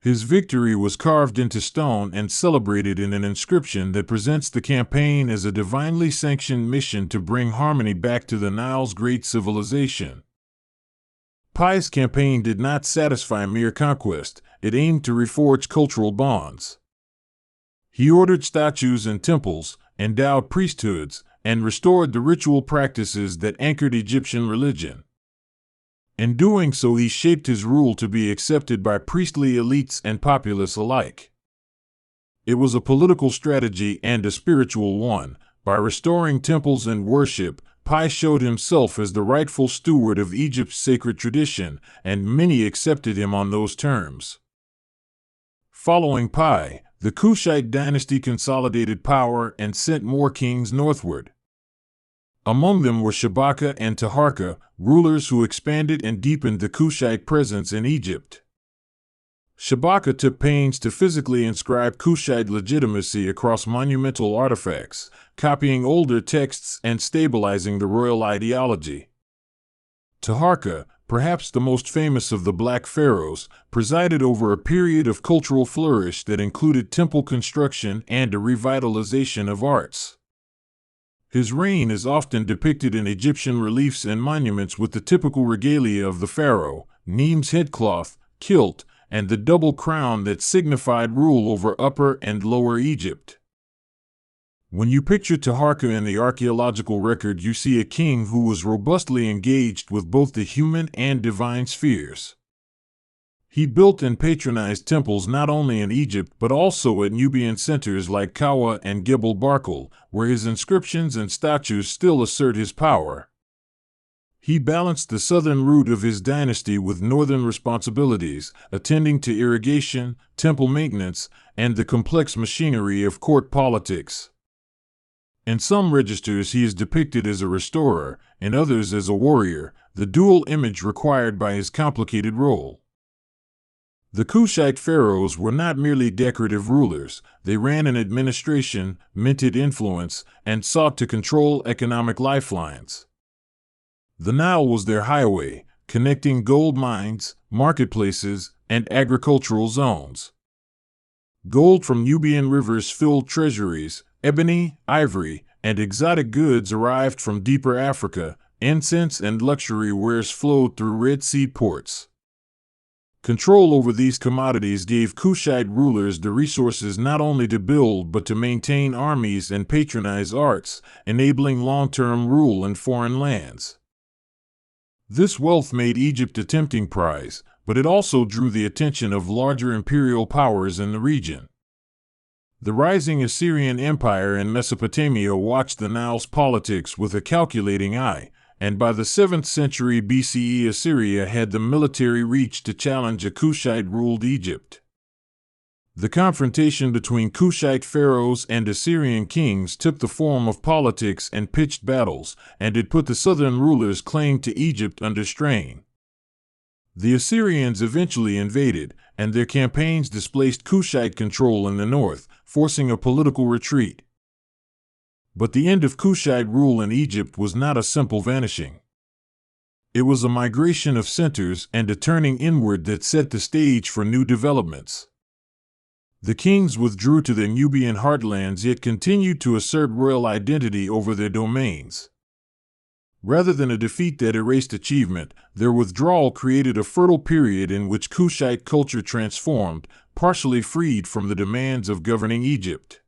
His victory was carved into stone and celebrated in an inscription that presents the campaign as a divinely sanctioned mission to bring harmony back to the Nile's great civilization. Pi's campaign did not satisfy mere conquest, it aimed to reforge cultural bonds. He ordered statues and temples, endowed priesthoods, and restored the ritual practices that anchored Egyptian religion. In doing so, he shaped his rule to be accepted by priestly elites and populace alike. It was a political strategy and a spiritual one. By restoring temples and worship, Pi showed himself as the rightful steward of Egypt's sacred tradition, and many accepted him on those terms. Following Pi, the Kushite dynasty consolidated power and sent more kings northward. Among them were Shabaka and Taharka, rulers who expanded and deepened the Kushite presence in Egypt. Shabaka took pains to physically inscribe Kushite legitimacy across monumental artifacts, copying older texts and stabilizing the royal ideology. Taharka, perhaps the most famous of the Black Pharaohs, presided over a period of cultural flourish that included temple construction and a revitalization of arts. His reign is often depicted in Egyptian reliefs and monuments with the typical regalia of the pharaoh, Neem's headcloth, kilt, and the double crown that signified rule over Upper and Lower Egypt. When you picture Taharka in the archaeological record, you see a king who was robustly engaged with both the human and divine spheres. He built and patronized temples not only in Egypt but also at Nubian centers like Kawa and Gebel Barkal, where his inscriptions and statues still assert his power. He balanced the southern root of his dynasty with northern responsibilities, attending to irrigation, temple maintenance, and the complex machinery of court politics. In some registers he is depicted as a restorer, in others as a warrior, the dual image required by his complicated role. The Kushite pharaohs were not merely decorative rulers, they ran an administration, minted influence, and sought to control economic lifelines. The Nile was their highway, connecting gold mines, marketplaces, and agricultural zones. Gold from Nubian rivers filled treasuries, ebony, ivory, and exotic goods arrived from deeper Africa, incense and luxury wares flowed through Red Sea ports. Control over these commodities gave Kushite rulers the resources not only to build but to maintain armies and patronize arts, enabling long-term rule in foreign lands. This wealth made Egypt a tempting prize, but it also drew the attention of larger imperial powers in the region. The rising Assyrian Empire in Mesopotamia watched the Nile's politics with a calculating eye, and by the 7th century BCE Assyria had the military reach to challenge a Kushite-ruled Egypt. The confrontation between Kushite pharaohs and Assyrian kings took the form of politics and pitched battles, and it put the southern rulers' claim to Egypt under strain. The Assyrians eventually invaded, and their campaigns displaced Kushite control in the north, forcing a political retreat. But the end of Kushite rule in Egypt was not a simple vanishing. It was a migration of centers and a turning inward that set the stage for new developments. The kings withdrew to their Nubian heartlands yet continued to assert royal identity over their domains. Rather than a defeat that erased achievement, their withdrawal created a fertile period in which Kushite culture transformed, partially freed from the demands of governing Egypt.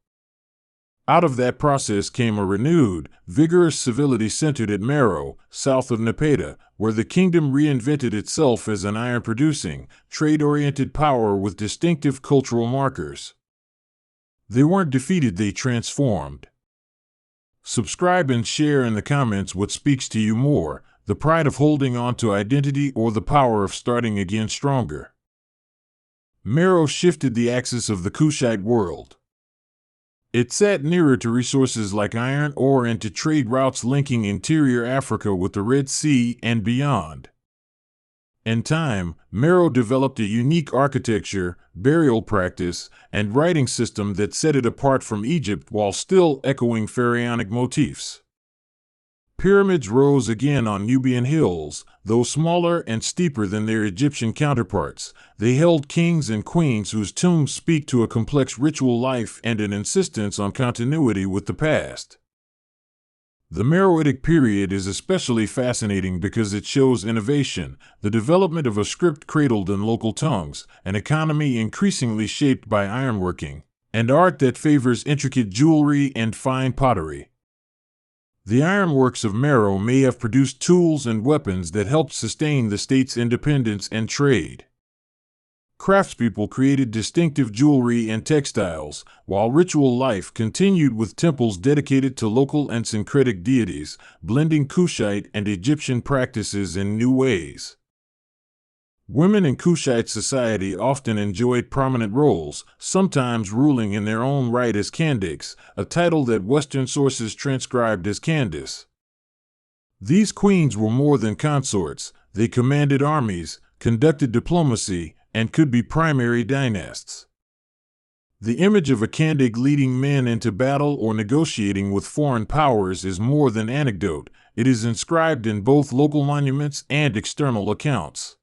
Out of that process came a renewed, vigorous civility centered at Meroë, south of Napata, where the kingdom reinvented itself as an iron-producing, trade-oriented power with distinctive cultural markers. They weren't defeated, they transformed. Subscribe and share in the comments what speaks to you more, the pride of holding on to identity or the power of starting again stronger. Meroë shifted the axis of the Kushite world. It sat nearer to resources like iron ore and to trade routes linking interior Africa with the Red Sea and beyond. In time, Meroë developed a unique architecture, burial practice, and writing system that set it apart from Egypt while still echoing pharaonic motifs. Pyramids rose again on Nubian hills, though smaller and steeper than their Egyptian counterparts. They held kings and queens whose tombs speak to a complex ritual life and an insistence on continuity with the past. The Meroitic period is especially fascinating because it shows innovation, the development of a script cradled in local tongues, an economy increasingly shaped by ironworking, and art that favors intricate jewelry and fine pottery. The ironworks of Meroë may have produced tools and weapons that helped sustain the state's independence and trade. Craftspeople created distinctive jewelry and textiles, while ritual life continued with temples dedicated to local and syncretic deities, blending Kushite and Egyptian practices in new ways. Women in Kushite society often enjoyed prominent roles, sometimes ruling in their own right as Candaces, a title that Western sources transcribed as Candace. These queens were more than consorts; they commanded armies, conducted diplomacy, and could be primary dynasts. The image of a Candace leading men into battle or negotiating with foreign powers is more than anecdote; it is inscribed in both local monuments and external accounts.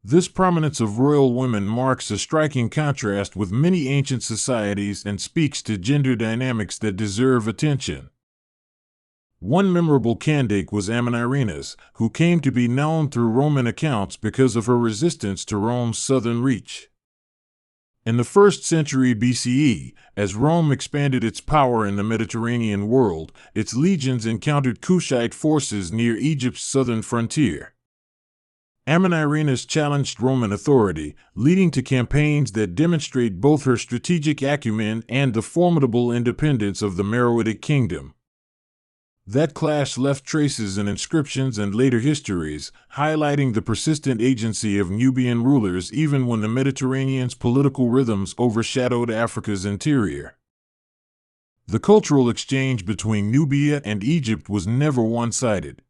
This prominence of royal women marks a striking contrast with many ancient societies and speaks to gender dynamics that deserve attention. One memorable Candace was Amanirenas, who came to be known through Roman accounts because of her resistance to Rome's southern reach. In the 1st century BCE, as Rome expanded its power in the Mediterranean world, its legions encountered Kushite forces near Egypt's southern frontier. Amanirenas challenged Roman authority, leading to campaigns that demonstrate both her strategic acumen and the formidable independence of the Meroitic kingdom. That clash left traces in inscriptions and later histories, highlighting the persistent agency of Nubian rulers even when the Mediterranean's political rhythms overshadowed Africa's interior. The cultural exchange between Nubia and Egypt was never one-sided.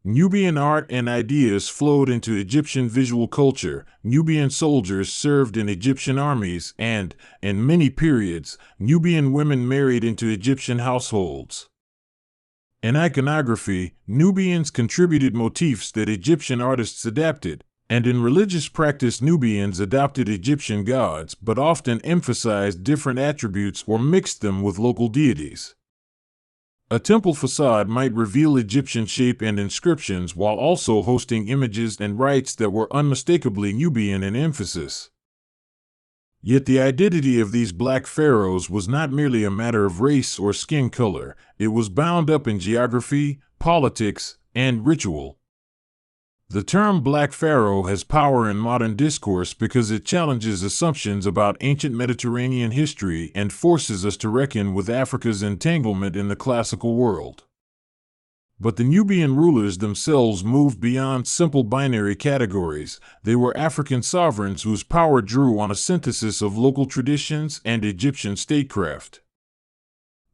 Nubian art and ideas flowed into Egyptian visual culture, Nubian soldiers served in Egyptian armies, and, in many periods, Nubian women married into Egyptian households. In iconography, Nubians contributed motifs that Egyptian artists adapted, and in religious practice Nubians adopted Egyptian gods but often emphasized different attributes or mixed them with local deities. A temple facade might reveal Egyptian shape and inscriptions while also hosting images and rites that were unmistakably Nubian in emphasis. Yet the identity of these Black Pharaohs was not merely a matter of race or skin color; it was bound up in geography, politics, and ritual. The term Black Pharaoh has power in modern discourse because it challenges assumptions about ancient Mediterranean history and forces us to reckon with Africa's entanglement in the classical world. But the Nubian rulers themselves moved beyond simple binary categories. They were African sovereigns whose power drew on a synthesis of local traditions and Egyptian statecraft.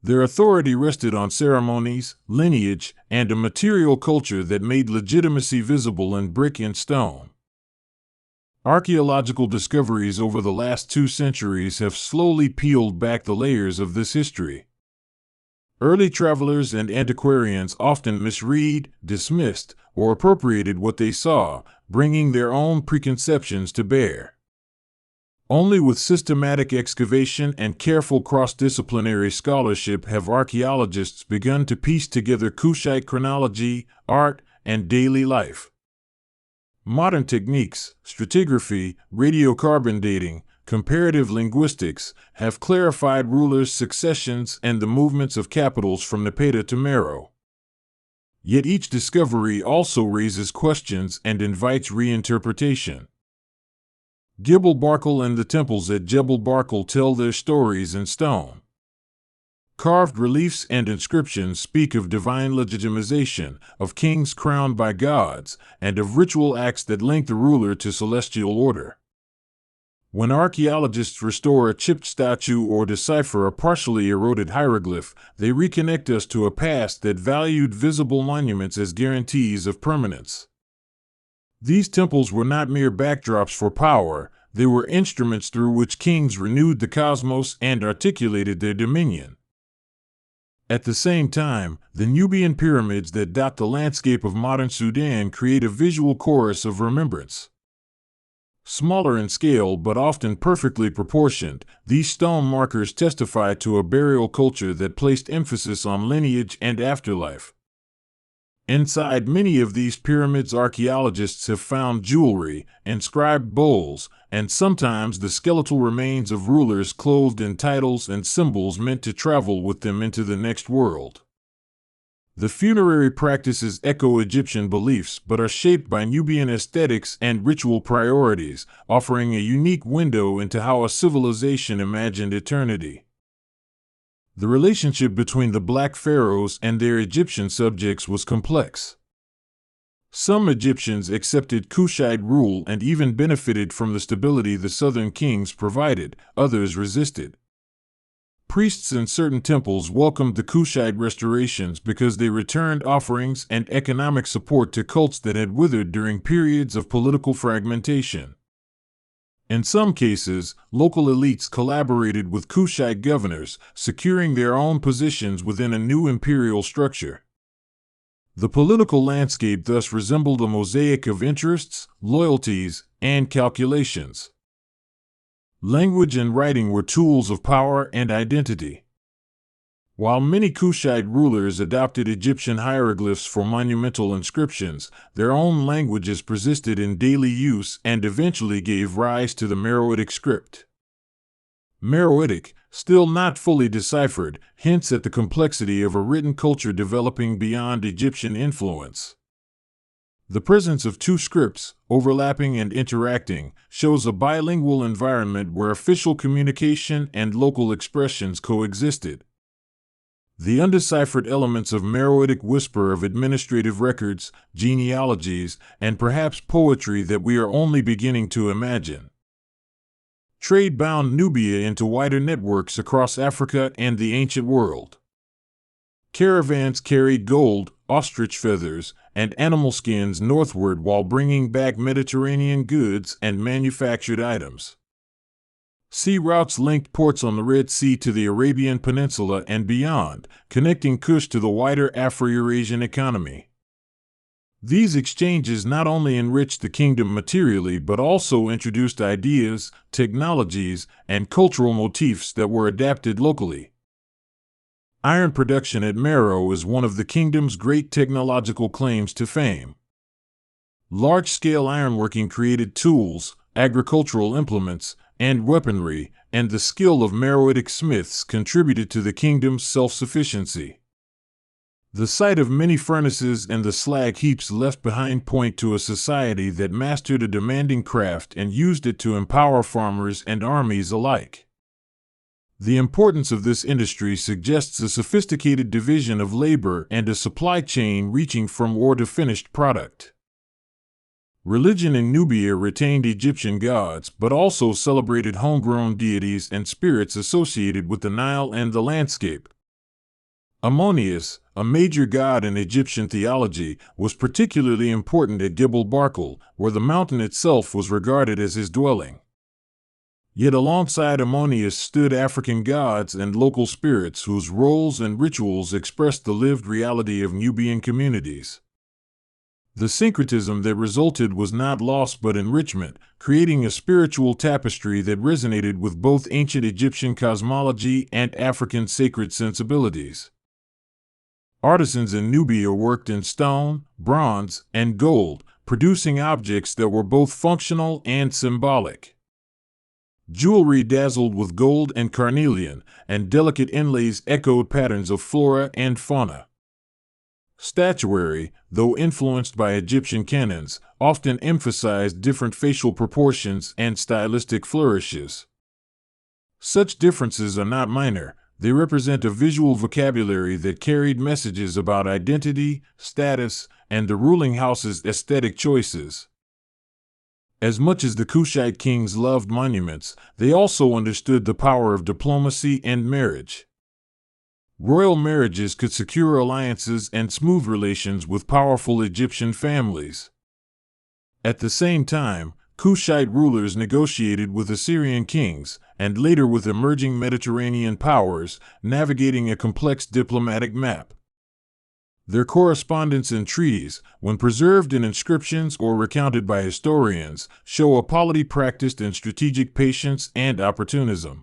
Their authority rested on ceremonies, lineage, and a material culture that made legitimacy visible in brick and stone. Archaeological discoveries over the last 2 centuries have slowly peeled back the layers of this history. Early travelers and antiquarians often misread, dismissed, or appropriated what they saw, bringing their own preconceptions to bear. Only with systematic excavation and careful cross-disciplinary scholarship have archaeologists begun to piece together Kushite chronology, art, and daily life. Modern techniques, stratigraphy, radiocarbon dating, comparative linguistics, have clarified rulers' successions and the movements of capitals from Napata to Meroë. Yet each discovery also raises questions and invites reinterpretation. Gebel Barkal and the temples at Jebel Barkal tell their stories in stone. Carved reliefs and inscriptions speak of divine legitimization, of kings crowned by gods, and of ritual acts that link the ruler to celestial order. When archaeologists restore a chipped statue or decipher a partially eroded hieroglyph, they reconnect us to a past that valued visible monuments as guarantees of permanence. These temples were not mere backdrops for power, they were instruments through which kings renewed the cosmos and articulated their dominion. At the same time, the Nubian pyramids that dot the landscape of modern Sudan create a visual chorus of remembrance. Smaller in scale but often perfectly proportioned, these stone markers testify to a burial culture that placed emphasis on lineage and afterlife. Inside many of these pyramids, archaeologists have found jewelry, inscribed bowls, and sometimes the skeletal remains of rulers clothed in titles and symbols meant to travel with them into the next world. The funerary practices echo Egyptian beliefs but are shaped by Nubian aesthetics and ritual priorities, offering a unique window into how a civilization imagined eternity. The relationship between the Black Pharaohs and their Egyptian subjects was complex. Some Egyptians accepted Kushite rule and even benefited from the stability the southern kings provided, others resisted. Priests in certain temples welcomed the Kushite restorations because they returned offerings and economic support to cults that had withered during periods of political fragmentation. In some cases, local elites collaborated with Kushite governors, securing their own positions within a new imperial structure. The political landscape thus resembled a mosaic of interests, loyalties, and calculations. Language and writing were tools of power and identity. While many Kushite rulers adopted Egyptian hieroglyphs for monumental inscriptions, their own languages persisted in daily use and eventually gave rise to the Meroitic script. Meroitic, still not fully deciphered, hints at the complexity of a written culture developing beyond Egyptian influence. The presence of 2 scripts, overlapping and interacting, shows a bilingual environment where official communication and local expressions coexisted. The undeciphered elements of Meroitic whisper of administrative records, genealogies, and perhaps poetry that we are only beginning to imagine. Trade bound Nubia into wider networks across Africa and the ancient world. Caravans carried gold, ostrich feathers, and animal skins northward while bringing back Mediterranean goods and manufactured items. Sea routes linked ports on the Red Sea to the Arabian Peninsula and beyond, connecting Kush to the wider Afro-Eurasian economy. These exchanges not only enriched the kingdom materially but also introduced ideas, technologies, and cultural motifs that were adapted locally. Iron production at Meroë is one of the kingdom's great technological claims to fame. Large-scale ironworking created tools, agricultural implements, and weaponry, and the skill of Meroitic smiths contributed to the kingdom's self-sufficiency. The sight of many furnaces and the slag heaps left behind point to a society that mastered a demanding craft and used it to empower farmers and armies alike. The importance of this industry suggests a sophisticated division of labor and a supply chain reaching from ore to finished product. Religion in Nubia retained Egyptian gods, but also celebrated homegrown deities and spirits associated with the Nile and the landscape. Ammonius, a major god in Egyptian theology, was particularly important at Gebel Barkal, where the mountain itself was regarded as his dwelling. Yet alongside Ammonius stood African gods and local spirits whose roles and rituals expressed the lived reality of Nubian communities. The syncretism that resulted was not loss but enrichment, creating a spiritual tapestry that resonated with both ancient Egyptian cosmology and African sacred sensibilities. Artisans in Nubia worked in stone, bronze, and gold, producing objects that were both functional and symbolic. Jewelry dazzled with gold and carnelian, and delicate inlays echoed patterns of flora and fauna. Statuary, though influenced by Egyptian canons, often emphasized different facial proportions and stylistic flourishes. Such differences are not minor. They represent a visual vocabulary that carried messages about identity, status, and the ruling house's aesthetic choices. As much as the Kushite kings loved monuments, they also understood the power of diplomacy and marriage. Royal marriages could secure alliances and smooth relations with powerful Egyptian families. At the same time, Kushite rulers negotiated with Assyrian kings, and later with emerging Mediterranean powers, navigating a complex diplomatic map. Their correspondence and treaties, when preserved in inscriptions or recounted by historians, show a polity practiced in strategic patience and opportunism.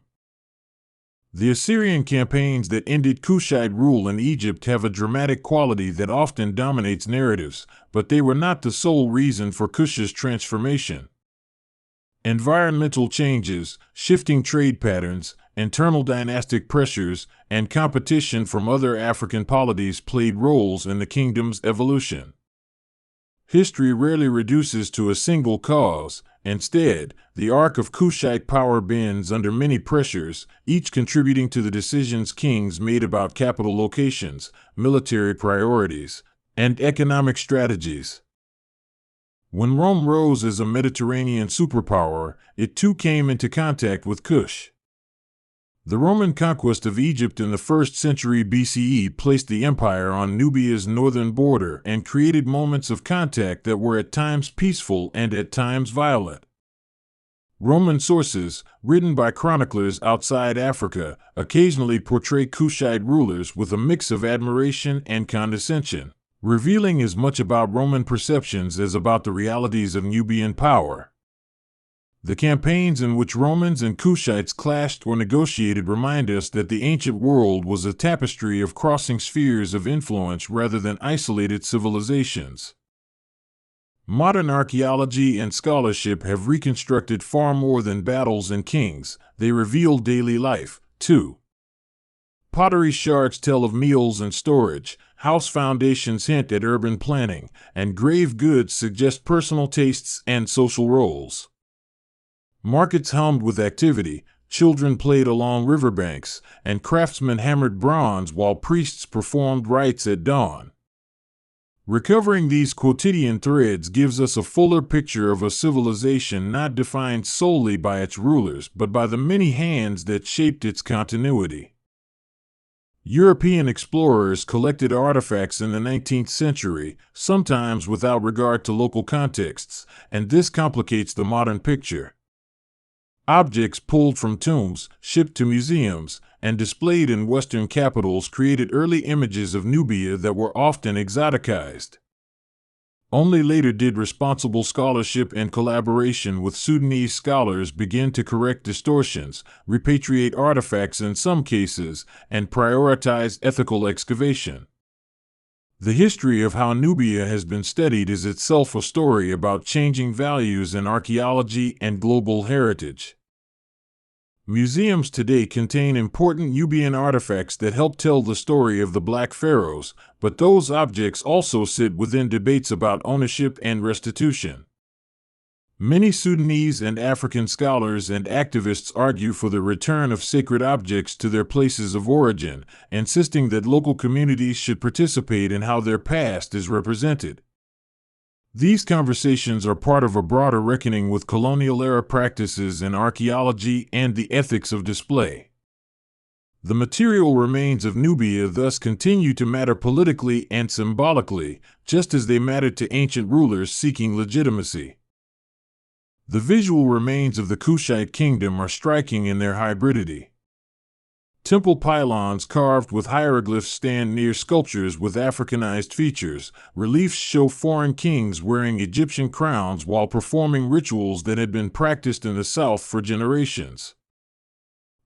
The Assyrian campaigns that ended Kushite rule in Egypt have a dramatic quality that often dominates narratives, but they were not the sole reason for Kush's transformation. Environmental changes, shifting trade patterns, internal dynastic pressures, and competition from other African polities played roles in the kingdom's evolution. History rarely reduces to a single cause. Instead, the arc of Kushite power bends under many pressures, each contributing to the decisions kings made about capital locations, military priorities, and economic strategies. When Rome rose as a Mediterranean superpower, it too came into contact with Kush. The Roman conquest of Egypt in the 1st century BCE placed the empire on Nubia's northern border and created moments of contact that were at times peaceful and at times violent. Roman sources, written by chroniclers outside Africa, occasionally portray Kushite rulers with a mix of admiration and condescension, revealing as much about Roman perceptions as about the realities of Nubian power. The campaigns in which Romans and Kushites clashed or negotiated remind us that the ancient world was a tapestry of crossing spheres of influence rather than isolated civilizations. Modern archaeology and scholarship have reconstructed far more than battles and kings. They reveal daily life, too. Pottery shards tell of meals and storage, house foundations hint at urban planning, and grave goods suggest personal tastes and social roles. Markets hummed with activity, children played along riverbanks, and craftsmen hammered bronze while priests performed rites at dawn. Recovering these quotidian threads gives us a fuller picture of a civilization not defined solely by its rulers but by the many hands that shaped its continuity. European explorers collected artifacts in the 19th century, sometimes without regard to local contexts, and this complicates the modern picture. Objects pulled from tombs, shipped to museums, and displayed in Western capitals created early images of Nubia that were often exoticized. Only later did responsible scholarship and collaboration with Sudanese scholars begin to correct distortions, repatriate artifacts in some cases, and prioritize ethical excavation. The history of how Nubia has been studied is itself a story about changing values in archaeology and global heritage. Museums today contain important Nubian artifacts that help tell the story of the Black Pharaohs, but those objects also sit within debates about ownership and restitution. Many Sudanese and African scholars and activists argue for the return of sacred objects to their places of origin, insisting that local communities should participate in how their past is represented. These conversations are part of a broader reckoning with colonial-era practices in archaeology and the ethics of display. The material remains of Nubia thus continue to matter politically and symbolically, just as they mattered to ancient rulers seeking legitimacy. The visual remains of the Kushite kingdom are striking in their hybridity. Temple pylons carved with hieroglyphs stand near sculptures with Africanized features. Reliefs show foreign kings wearing Egyptian crowns while performing rituals that had been practiced in the South for generations.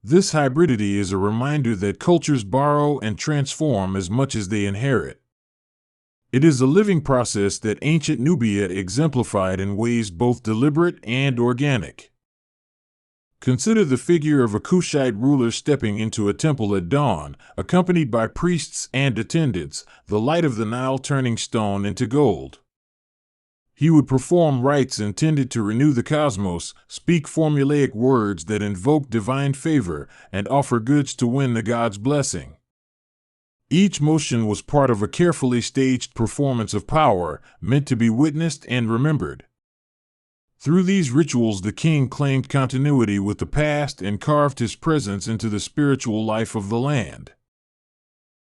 This hybridity is a reminder that cultures borrow and transform as much as they inherit. It is a living process that ancient Nubia exemplified in ways both deliberate and organic. Consider the figure of a Kushite ruler stepping into a temple at dawn, accompanied by priests and attendants, the light of the Nile turning stone into gold. He would perform rites intended to renew the cosmos, speak formulaic words that invoke divine favor, and offer goods to win the god's blessing. Each motion was part of a carefully staged performance of power, meant to be witnessed and remembered. Through these rituals, the king claimed continuity with the past and carved his presence into the spiritual life of the land.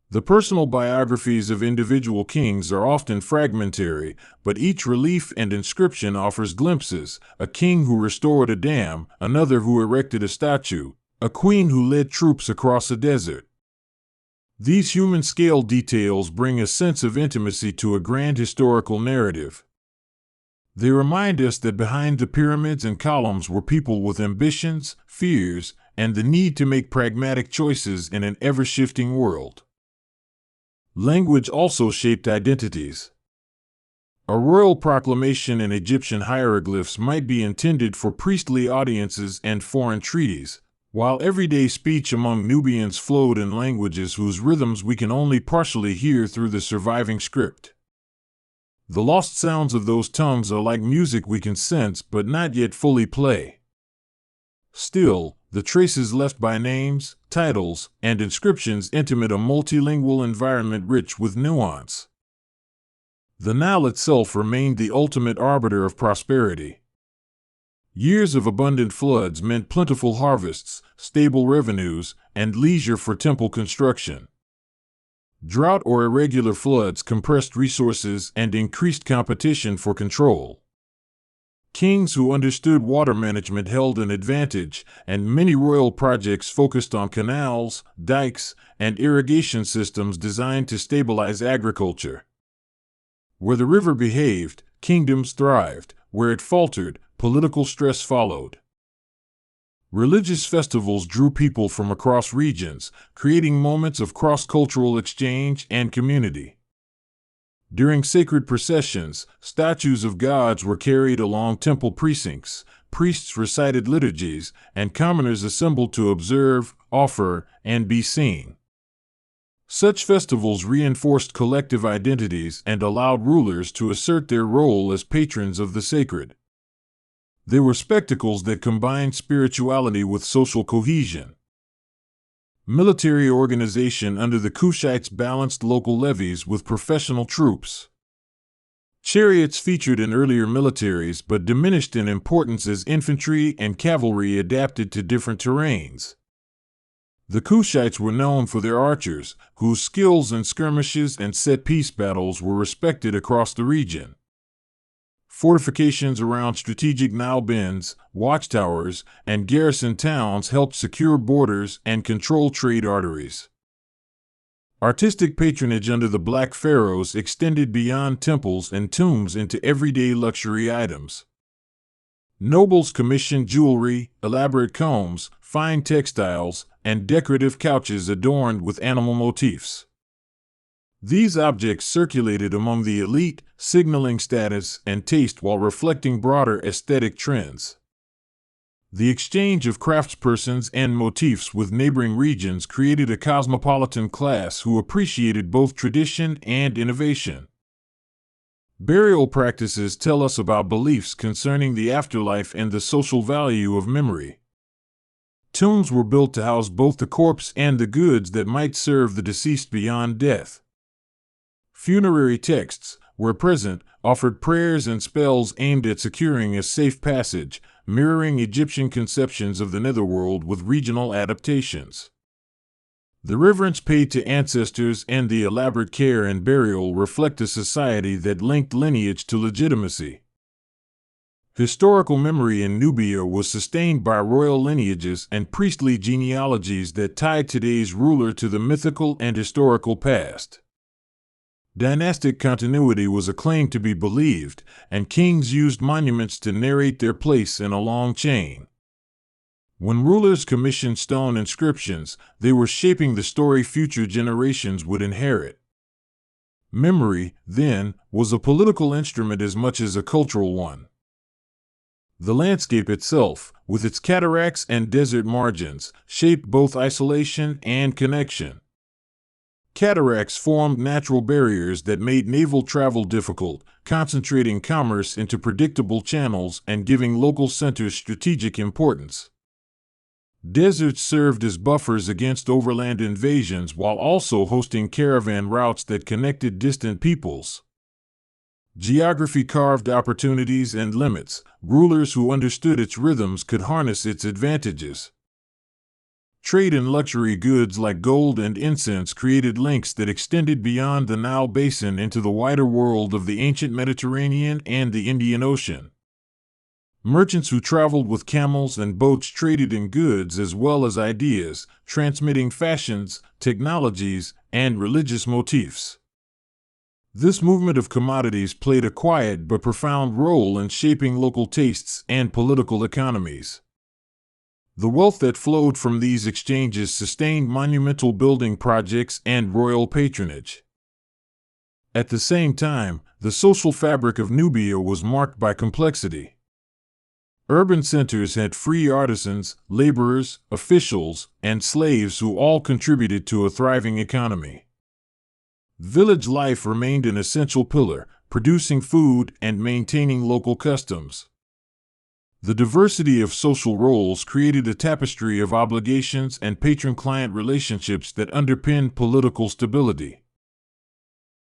The personal biographies of individual kings are often fragmentary, but each relief and inscription offers glimpses: a king who restored a dam, another who erected a statue, a queen who led troops across a desert. These human-scale details bring a sense of intimacy to a grand historical narrative. They remind us that behind the pyramids and columns were people with ambitions, fears, and the need to make pragmatic choices in an ever-shifting world. Language also shaped identities. A royal proclamation in Egyptian hieroglyphs might be intended for priestly audiences and foreign treaties, while everyday speech among Nubians flowed in languages whose rhythms we can only partially hear through the surviving script. The lost sounds of those tongues are like music we can sense but not yet fully play. Still, the traces left by names, titles, and inscriptions intimate a multilingual environment rich with nuance. The Nile itself remained the ultimate arbiter of prosperity. Years of abundant floods meant plentiful harvests, stable revenues, and leisure for temple construction. Drought or irregular floods compressed resources and increased competition for control. Kings who understood water management held an advantage, and many royal projects focused on canals, dikes, and irrigation systems designed to stabilize agriculture. Where the river behaved, kingdoms thrived. Where it faltered, political stress followed. Religious festivals drew people from across regions, creating moments of cross-cultural exchange and community. During sacred processions, statues of gods were carried along temple precincts, priests recited liturgies, and commoners assembled to observe, offer, and be seen. Such festivals reinforced collective identities and allowed rulers to assert their role as patrons of the sacred. They were spectacles that combined spirituality with social cohesion. Military organization under the Kushites balanced local levies with professional troops. Chariots featured in earlier militaries but diminished in importance as infantry and cavalry adapted to different terrains. The Kushites were known for their archers, whose skills in skirmishes and set-piece battles were respected across the region. Fortifications around strategic Nile bends, watchtowers, and garrison towns helped secure borders and control trade arteries. Artistic patronage under the Black Pharaohs extended beyond temples and tombs into everyday luxury items. Nobles commissioned jewelry, elaborate combs, fine textiles, and decorative couches adorned with animal motifs. These objects circulated among the elite, signaling status and taste while reflecting broader aesthetic trends. The exchange of craftspersons and motifs with neighboring regions created a cosmopolitan class who appreciated both tradition and innovation. Burial practices tell us about beliefs concerning the afterlife and the social value of memory. Tombs were built to house both the corpse and the goods that might serve the deceased beyond death. Funerary texts, where present, offered prayers and spells aimed at securing a safe passage, mirroring Egyptian conceptions of the netherworld with regional adaptations. The reverence paid to ancestors and the elaborate care and burial reflect a society that linked lineage to legitimacy. Historical memory in Nubia was sustained by royal lineages and priestly genealogies that tied today's ruler to the mythical and historical past. Dynastic continuity was a claim to be believed, and kings used monuments to narrate their place in a long chain. When rulers commissioned stone inscriptions, they were shaping the story future generations would inherit. Memory, then, was a political instrument as much as a cultural one. The landscape itself, with its cataracts and desert margins, shaped both isolation and connection. Cataracts formed natural barriers that made naval travel difficult, concentrating commerce into predictable channels and giving local centers strategic importance. Deserts served as buffers against overland invasions while also hosting caravan routes that connected distant peoples. Geography carved opportunities and limits. Rulers who understood its rhythms could harness its advantages. Trade in luxury goods like gold and incense created links that extended beyond the Nile basin into the wider world of the ancient Mediterranean and the Indian Ocean. Merchants who traveled with camels and boats traded in goods as well as ideas, transmitting fashions, technologies, and religious motifs. This movement of commodities played a quiet but profound role in shaping local tastes and political economies. The wealth that flowed from these exchanges sustained monumental building projects and royal patronage. At the same time, the social fabric of Nubia was marked by complexity. Urban centers had free artisans, laborers, officials, and slaves who all contributed to a thriving economy. Village life remained an essential pillar, producing food and maintaining local customs. The diversity of social roles created a tapestry of obligations and patron-client relationships that underpinned political stability.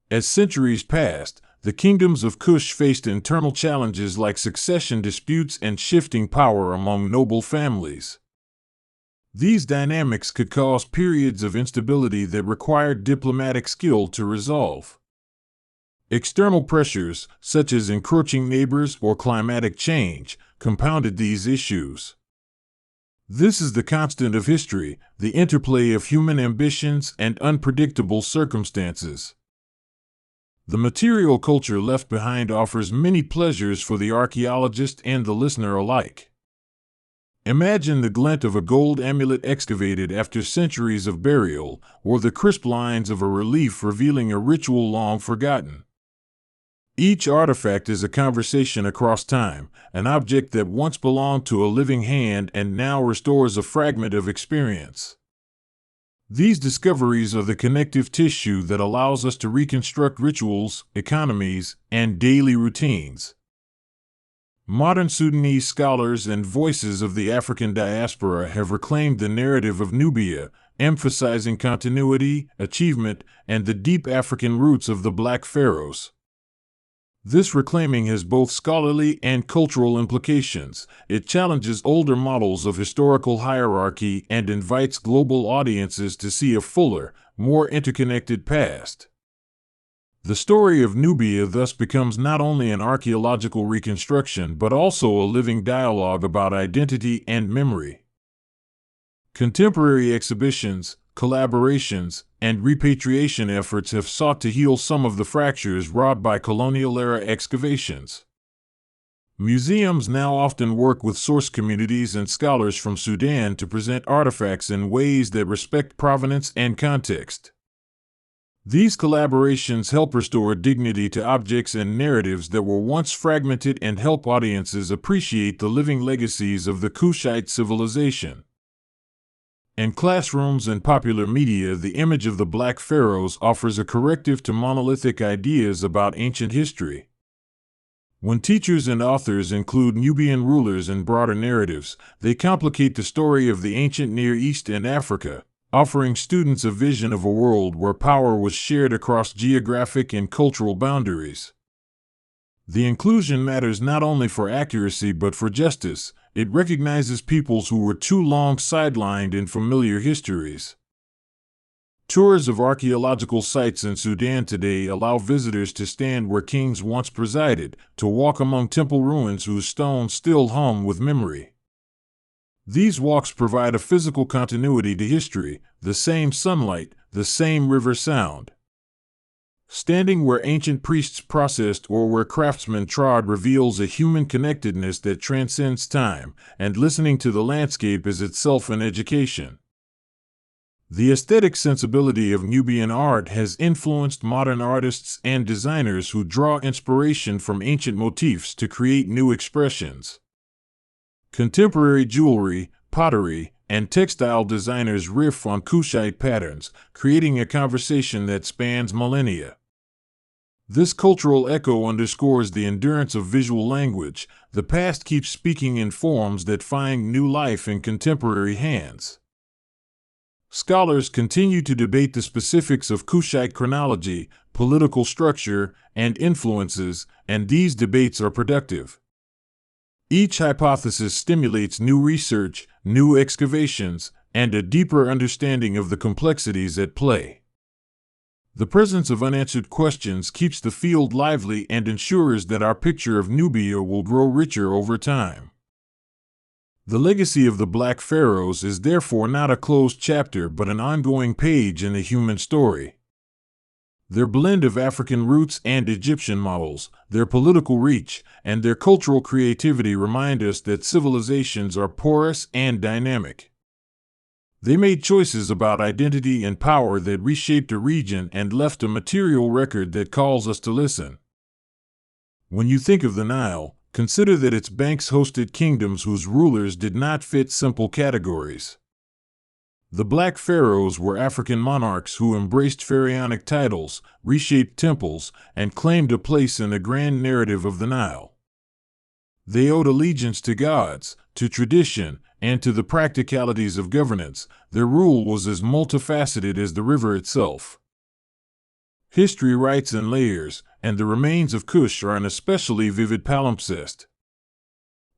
As centuries passed, the kingdoms of Kush faced internal challenges like succession disputes and shifting power among noble families. These dynamics could cause periods of instability that required diplomatic skill to resolve. External pressures, such as encroaching neighbors or climatic change, compounded these issues. This is the constant of history, the interplay of human ambitions and unpredictable circumstances. The material culture left behind offers many pleasures for the archaeologist and the listener alike. Imagine the glint of a gold amulet excavated after centuries of burial, or the crisp lines of a relief revealing a ritual long forgotten. Each artifact is a conversation across time, an object that once belonged to a living hand and now restores a fragment of experience. These discoveries are the connective tissue that allows us to reconstruct rituals, economies, and daily routines. Modern Sudanese scholars and voices of the African diaspora have reclaimed the narrative of Nubia, emphasizing continuity, achievement, and the deep African roots of the Black Pharaohs. This reclaiming has both scholarly and cultural implications. It challenges older models of historical hierarchy and invites global audiences to see a fuller, more interconnected past. The story of Nubia thus becomes not only an archaeological reconstruction but also a living dialogue about identity and memory. Contemporary exhibitions, collaborations, and repatriation efforts have sought to heal some of the fractures wrought by colonial-era excavations. Museums now often work with source communities and scholars from Sudan to present artifacts in ways that respect provenance and context. These collaborations help restore dignity to objects and narratives that were once fragmented and help audiences appreciate the living legacies of the Kushite civilization. In classrooms and popular media, the image of the Black Pharaohs offers a corrective to monolithic ideas about ancient history. When teachers and authors include Nubian rulers in broader narratives, they complicate the story of the ancient Near East and Africa, offering students a vision of a world where power was shared across geographic and cultural boundaries. The inclusion matters not only for accuracy but for justice. It recognizes peoples who were too long sidelined in familiar histories. Tours of archaeological sites in Sudan today allow visitors to stand where kings once presided, to walk among temple ruins whose stones still hum with memory. These walks provide a physical continuity to history, the same sunlight, the same river sound. Standing where ancient priests processed or where craftsmen trod reveals a human connectedness that transcends time, and listening to the landscape is itself an education. The aesthetic sensibility of Nubian art has influenced modern artists and designers who draw inspiration from ancient motifs to create new expressions. Contemporary jewelry, pottery, and textile designers riff on Kushite patterns, creating a conversation that spans millennia. This cultural echo underscores the endurance of visual language. The past keeps speaking in forms that find new life in contemporary hands. Scholars continue to debate the specifics of Kushite chronology, political structure, and influences, and these debates are productive. Each hypothesis stimulates new research, new excavations, and a deeper understanding of the complexities at play. The presence of unanswered questions keeps the field lively and ensures that our picture of Nubia will grow richer over time. The legacy of the Black Pharaohs is therefore not a closed chapter but an ongoing page in the human story. Their blend of African roots and Egyptian models, their political reach, and their cultural creativity remind us that civilizations are porous and dynamic. They made choices about identity and power that reshaped a region and left a material record that calls us to listen. When you think of the Nile, consider that its banks hosted kingdoms whose rulers did not fit simple categories. The Black Pharaohs were African monarchs who embraced pharaonic titles, reshaped temples, and claimed a place in the grand narrative of the Nile. They owed allegiance to gods, to tradition, and to the practicalities of governance. Their rule was as multifaceted as the river itself. History writes in layers, and the remains of Kush are an especially vivid palimpsest.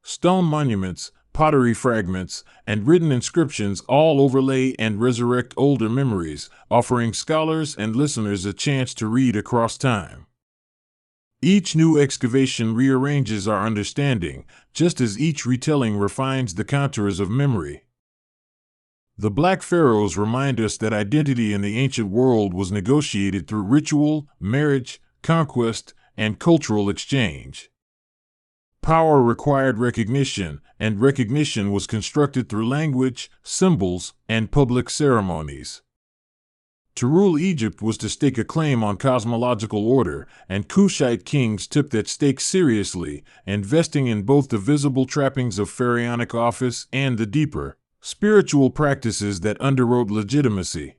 Stone monuments, pottery fragments, and written inscriptions all overlay and resurrect older memories, offering scholars and listeners a chance to read across time. Each new excavation rearranges our understanding, just as each retelling refines the contours of memory. The Black Pharaohs remind us that identity in the ancient world was negotiated through ritual, marriage, conquest, and cultural exchange. Power required recognition, and recognition was constructed through language, symbols, and public ceremonies. To rule Egypt was to stake a claim on cosmological order, and Kushite kings took that stake seriously, investing in both the visible trappings of pharaonic office and the deeper, spiritual practices that underwrote legitimacy.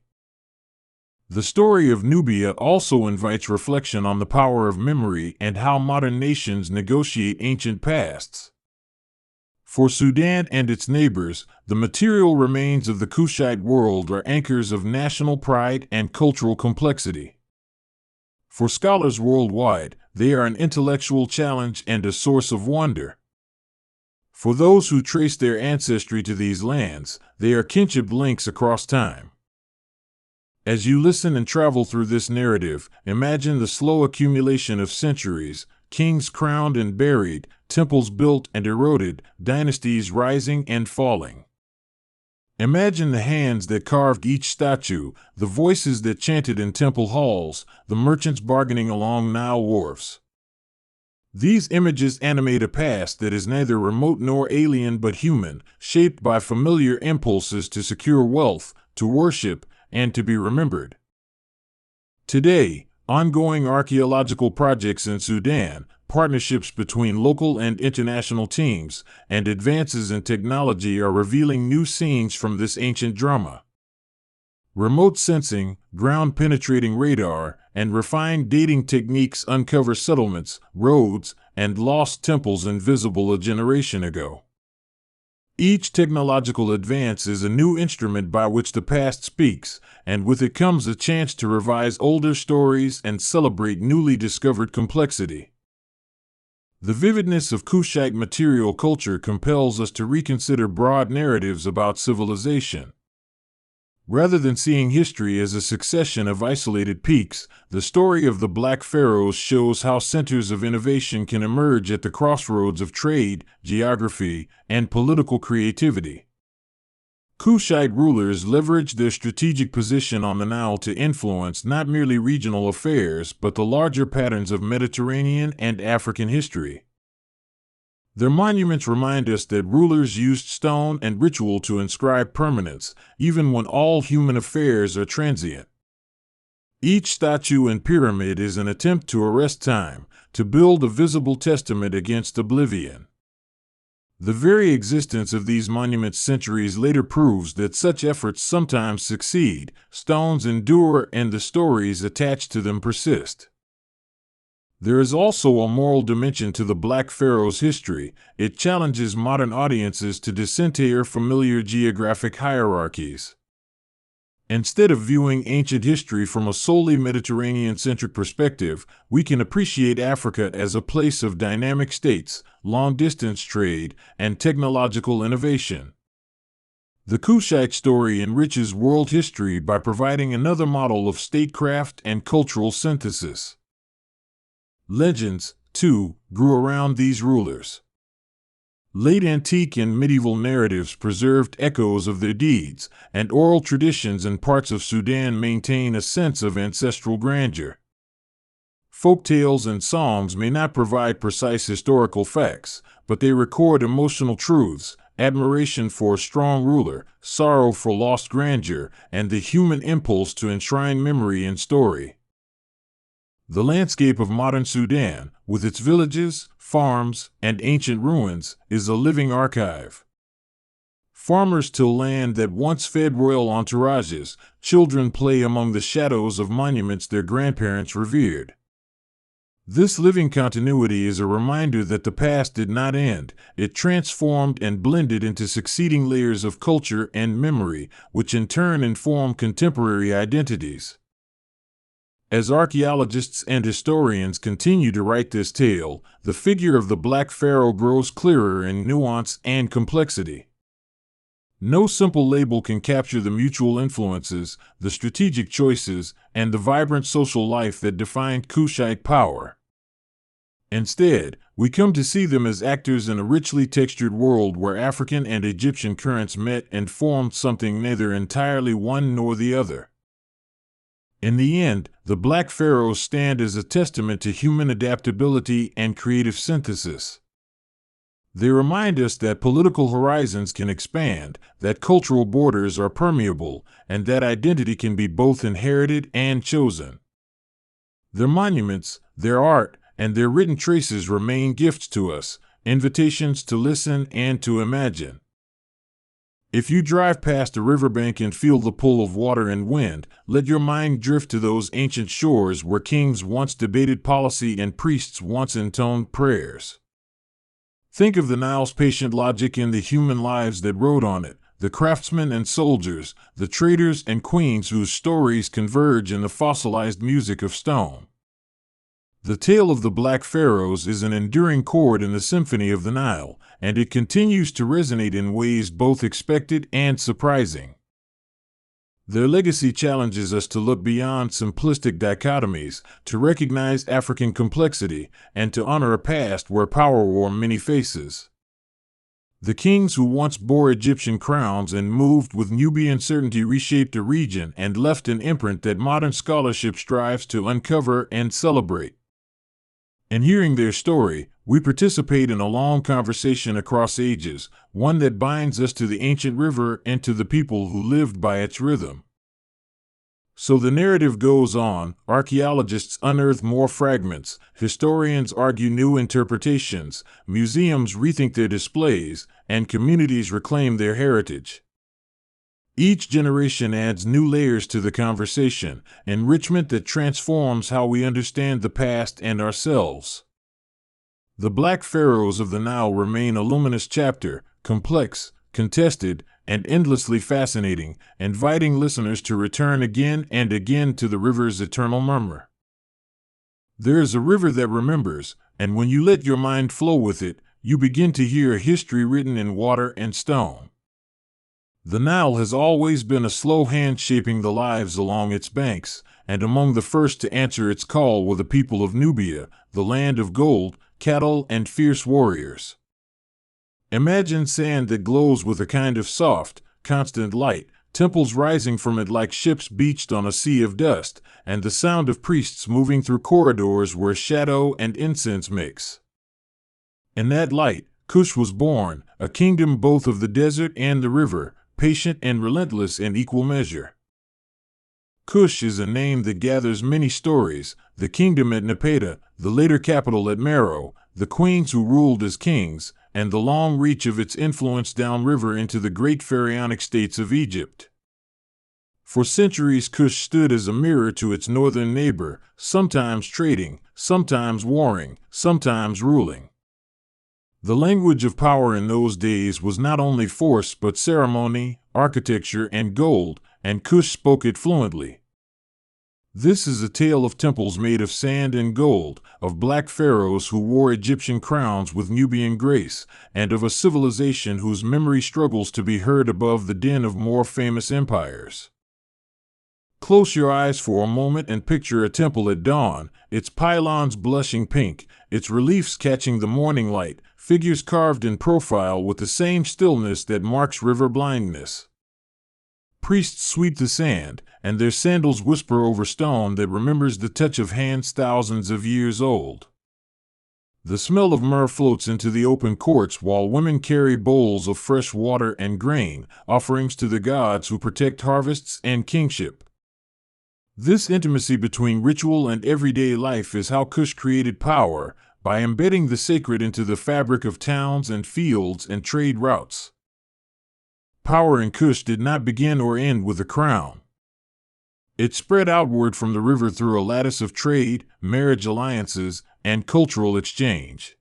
The story of Nubia also invites reflection on the power of memory and how modern nations negotiate ancient pasts. For Sudan and its neighbors, the material remains of the Kushite world are anchors of national pride and cultural complexity. For scholars worldwide, they are an intellectual challenge and a source of wonder. For those who trace their ancestry to these lands, they are kinship links across time. As you listen and travel through this narrative, imagine the slow accumulation of centuries, kings crowned and buried, temples built and eroded, dynasties rising and falling. Imagine the hands that carved each statue, the voices that chanted in temple halls, the merchants bargaining along Nile wharfs. These images animate a past that is neither remote nor alien but human, shaped by familiar impulses to secure wealth, to worship, and to be remembered. Today, ongoing archaeological projects in Sudan, partnerships between local and international teams, and advances in technology are revealing new scenes from this ancient drama. Remote sensing, ground-penetrating radar, and refined dating techniques uncover settlements, roads, and lost temples invisible a generation ago. Each technological advance is a new instrument by which the past speaks, and with it comes a chance to revise older stories and celebrate newly discovered complexity. The vividness of Kushite material culture compels us to reconsider broad narratives about civilization. Rather than seeing history as a succession of isolated peaks, the story of the Black Pharaohs shows how centers of innovation can emerge at the crossroads of trade, geography, and political creativity. Kushite rulers leveraged their strategic position on the Nile to influence not merely regional affairs but the larger patterns of Mediterranean and African history. Their monuments remind us that rulers used stone and ritual to inscribe permanence, even when all human affairs are transient. Each statue and pyramid is an attempt to arrest time, to build a visible testament against oblivion. The very existence of these monuments centuries later proves that such efforts sometimes succeed, stones endure, and the stories attached to them persist. There is also a moral dimension to the Black Pharaohs' history. It challenges modern audiences to disinter familiar geographic hierarchies. Instead of viewing ancient history from a solely Mediterranean-centric perspective, we can appreciate Africa as a place of dynamic states, long-distance trade, and technological innovation. The Kushite story enriches world history by providing another model of statecraft and cultural synthesis. Legends, too, grew around these rulers. Late antique and medieval narratives preserved echoes of their deeds, and oral traditions in parts of Sudan maintain a sense of ancestral grandeur. Folk tales and songs may not provide precise historical facts, but they record emotional truths, admiration for a strong ruler, sorrow for lost grandeur, and the human impulse to enshrine memory in story. The landscape of modern Sudan, with its villages, farms, and ancient ruins, is a living archive. Farmers till land that once fed royal entourages, children play among the shadows of monuments their grandparents revered. This living continuity is a reminder that the past did not end, it transformed and blended into succeeding layers of culture and memory, which in turn inform contemporary identities. As archaeologists and historians continue to write this tale, the figure of the Black Pharaoh grows clearer in nuance and complexity. No simple label can capture the mutual influences, the strategic choices, and the vibrant social life that defined Kushite power. Instead, we come to see them as actors in a richly textured world where African and Egyptian currents met and formed something neither entirely one nor the other. In the end, the Black Pharaohs stand as a testament to human adaptability and creative synthesis. They remind us that political horizons can expand, that cultural borders are permeable, and that identity can be both inherited and chosen. Their monuments, their art, and their written traces remain gifts to us, invitations to listen and to imagine. If you drive past a riverbank and feel the pull of water and wind, let your mind drift to those ancient shores where kings once debated policy and priests once intoned prayers. Think of the Nile's patient logic and the human lives that rode on it, the craftsmen and soldiers, the traders and queens whose stories converge in the fossilized music of stone. The tale of the Black Pharaohs is an enduring chord in the symphony of the Nile, and it continues to resonate in ways both expected and surprising. Their legacy challenges us to look beyond simplistic dichotomies, to recognize African complexity, and to honor a past where power wore many faces. The kings who once bore Egyptian crowns and moved with Nubian certainty reshaped a region and left an imprint that modern scholarship strives to uncover and celebrate. In hearing their story, we participate in a long conversation across ages, one that binds us to the ancient river and to the people who lived by its rhythm. So the narrative goes on, archaeologists unearth more fragments, historians argue new interpretations, museums rethink their displays, and communities reclaim their heritage. Each generation adds new layers to the conversation, enrichment that transforms how we understand the past and ourselves. The Black Pharaohs of the Nile remain a luminous chapter, complex, contested, and endlessly fascinating, inviting listeners to return again and again to the river's eternal murmur. There is a river that remembers, and when you let your mind flow with it, you begin to hear a history written in water and stone. The Nile has always been a slow hand shaping the lives along its banks, and among the first to answer its call were the people of Nubia, the land of gold, cattle, and fierce warriors. Imagine sand that glows with a kind of soft, constant light, temples rising from it like ships beached on a sea of dust, and the sound of priests moving through corridors where shadow and incense mix. In that light, Kush was born, a kingdom both of the desert and the river, patient and relentless in equal measure. Kush is a name that gathers many stories: the kingdom at Napata, the later capital at Meroë, the queens who ruled as kings, and the long reach of its influence downriver into the great pharaonic states of Egypt. For centuries, Kush stood as a mirror to its northern neighbor, sometimes trading, sometimes warring, sometimes ruling. The language of power in those days was not only force but ceremony, architecture, and gold, and Kush spoke it fluently. This is a tale of temples made of sand and gold, of black pharaohs who wore Egyptian crowns with Nubian grace, and of a civilization whose memory struggles to be heard above the din of more famous empires. Close your eyes for a moment and picture a temple at dawn, its pylons blushing pink, its reliefs catching the morning light, figures carved in profile with the same stillness that marks river blindness. Priests sweep the sand, and their sandals whisper over stone that remembers the touch of hands thousands of years old. The smell of myrrh floats into the open courts while women carry bowls of fresh water and grain, offerings to the gods who protect harvests and kingship. This intimacy between ritual and everyday life is how Kush created power, by embedding the sacred into the fabric of towns and fields and trade routes. Power in Kush did not begin or end with the crown. It spread outward from the river through a lattice of trade, marriage alliances, and cultural exchange.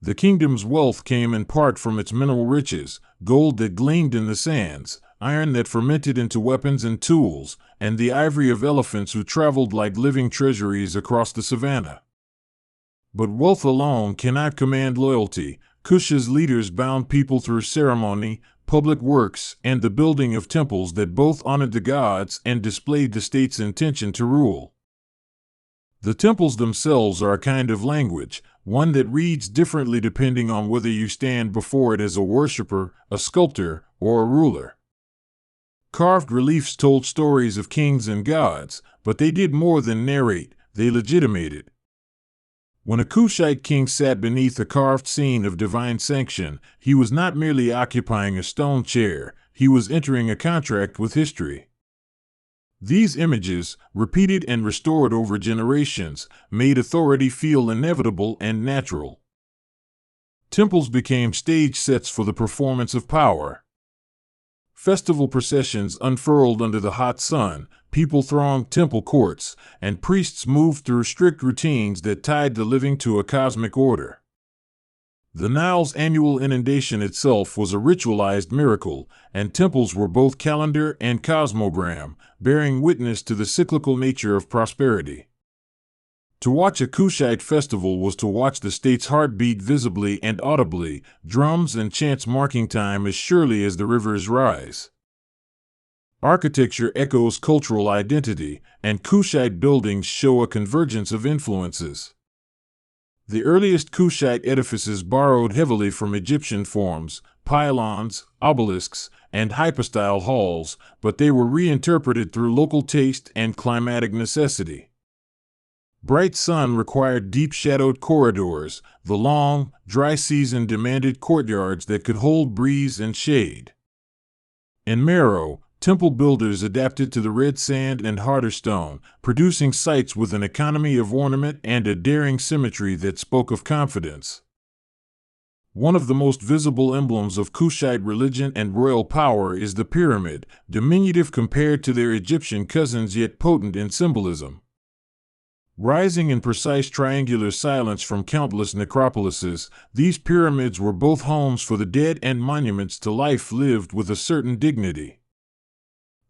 The kingdom's wealth came in part from its mineral riches: gold that gleamed in the sands, iron that fermented into weapons and tools, and the ivory of elephants who traveled like living treasuries across the savannah. But wealth alone cannot command loyalty. Kush's leaders bound people through ceremony, public works, and the building of temples that both honored the gods and displayed the state's intention to rule. The temples themselves are a kind of language, one that reads differently depending on whether you stand before it as a worshiper, a sculptor, or a ruler. Carved reliefs told stories of kings and gods, but they did more than narrate, they legitimated. When a Kushite king sat beneath a carved scene of divine sanction, he was not merely occupying a stone chair, he was entering a contract with history. These images, repeated and restored over generations, made authority feel inevitable and natural. Temples became stage sets for the performance of power. Festival processions unfurled under the hot sun, people thronged temple courts, and priests moved through strict routines that tied the living to a cosmic order. The Nile's annual inundation itself was a ritualized miracle, and temples were both calendar and cosmogram, bearing witness to the cyclical nature of prosperity. To watch a Kushite festival was to watch the state's heart beat visibly and audibly, drums and chants marking time as surely as the river's rise. Architecture echoes cultural identity, and Kushite buildings show a convergence of influences. The earliest Kushite edifices borrowed heavily from Egyptian forms, pylons, obelisks, and hypostyle halls, but they were reinterpreted through local taste and climatic necessity. Bright sun required deep-shadowed corridors, the long, dry season demanded courtyards that could hold breeze and shade. In Meroë, temple builders adapted to the red sand and harder stone, producing sites with an economy of ornament and a daring symmetry that spoke of confidence. One of the most visible emblems of Kushite religion and royal power is the pyramid, diminutive compared to their Egyptian cousins yet potent in symbolism. Rising in precise triangular silence from countless necropolises, these pyramids were both homes for the dead and monuments to life lived with a certain dignity.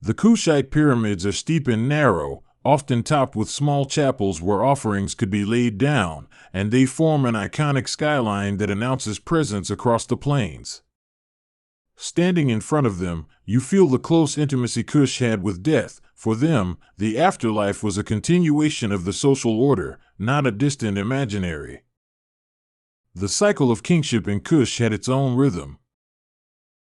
The Kushite pyramids are steep and narrow, often topped with small chapels where offerings could be laid down, and they form an iconic skyline that announces presence across the plains. Standing in front of them, you feel the close intimacy Kush had with death. For them, the afterlife was a continuation of the social order, not a distant imaginary. The cycle of kingship in Kush had its own rhythm.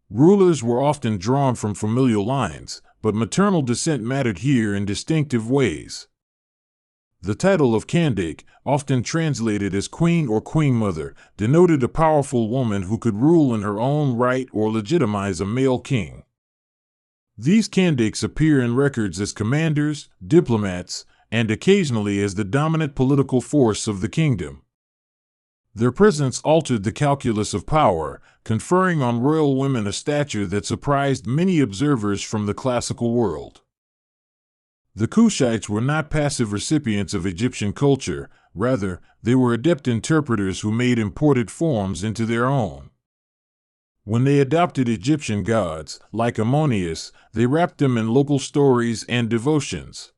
Rulers were often drawn from familial lines, but maternal descent mattered here in distinctive ways. The title of Kandake, often translated as queen or queen mother, denoted a powerful woman who could rule in her own right or legitimize a male king. These Kandakes appear in records as commanders, diplomats, and occasionally as the dominant political force of the kingdom. Their presence altered the calculus of power, conferring on royal women a stature that surprised many observers from the classical world. The Kushites were not passive recipients of Egyptian culture, rather, they were adept interpreters who made imported forms into their own. When they adopted Egyptian gods, like Ammonius, they wrapped them in local stories and devotions.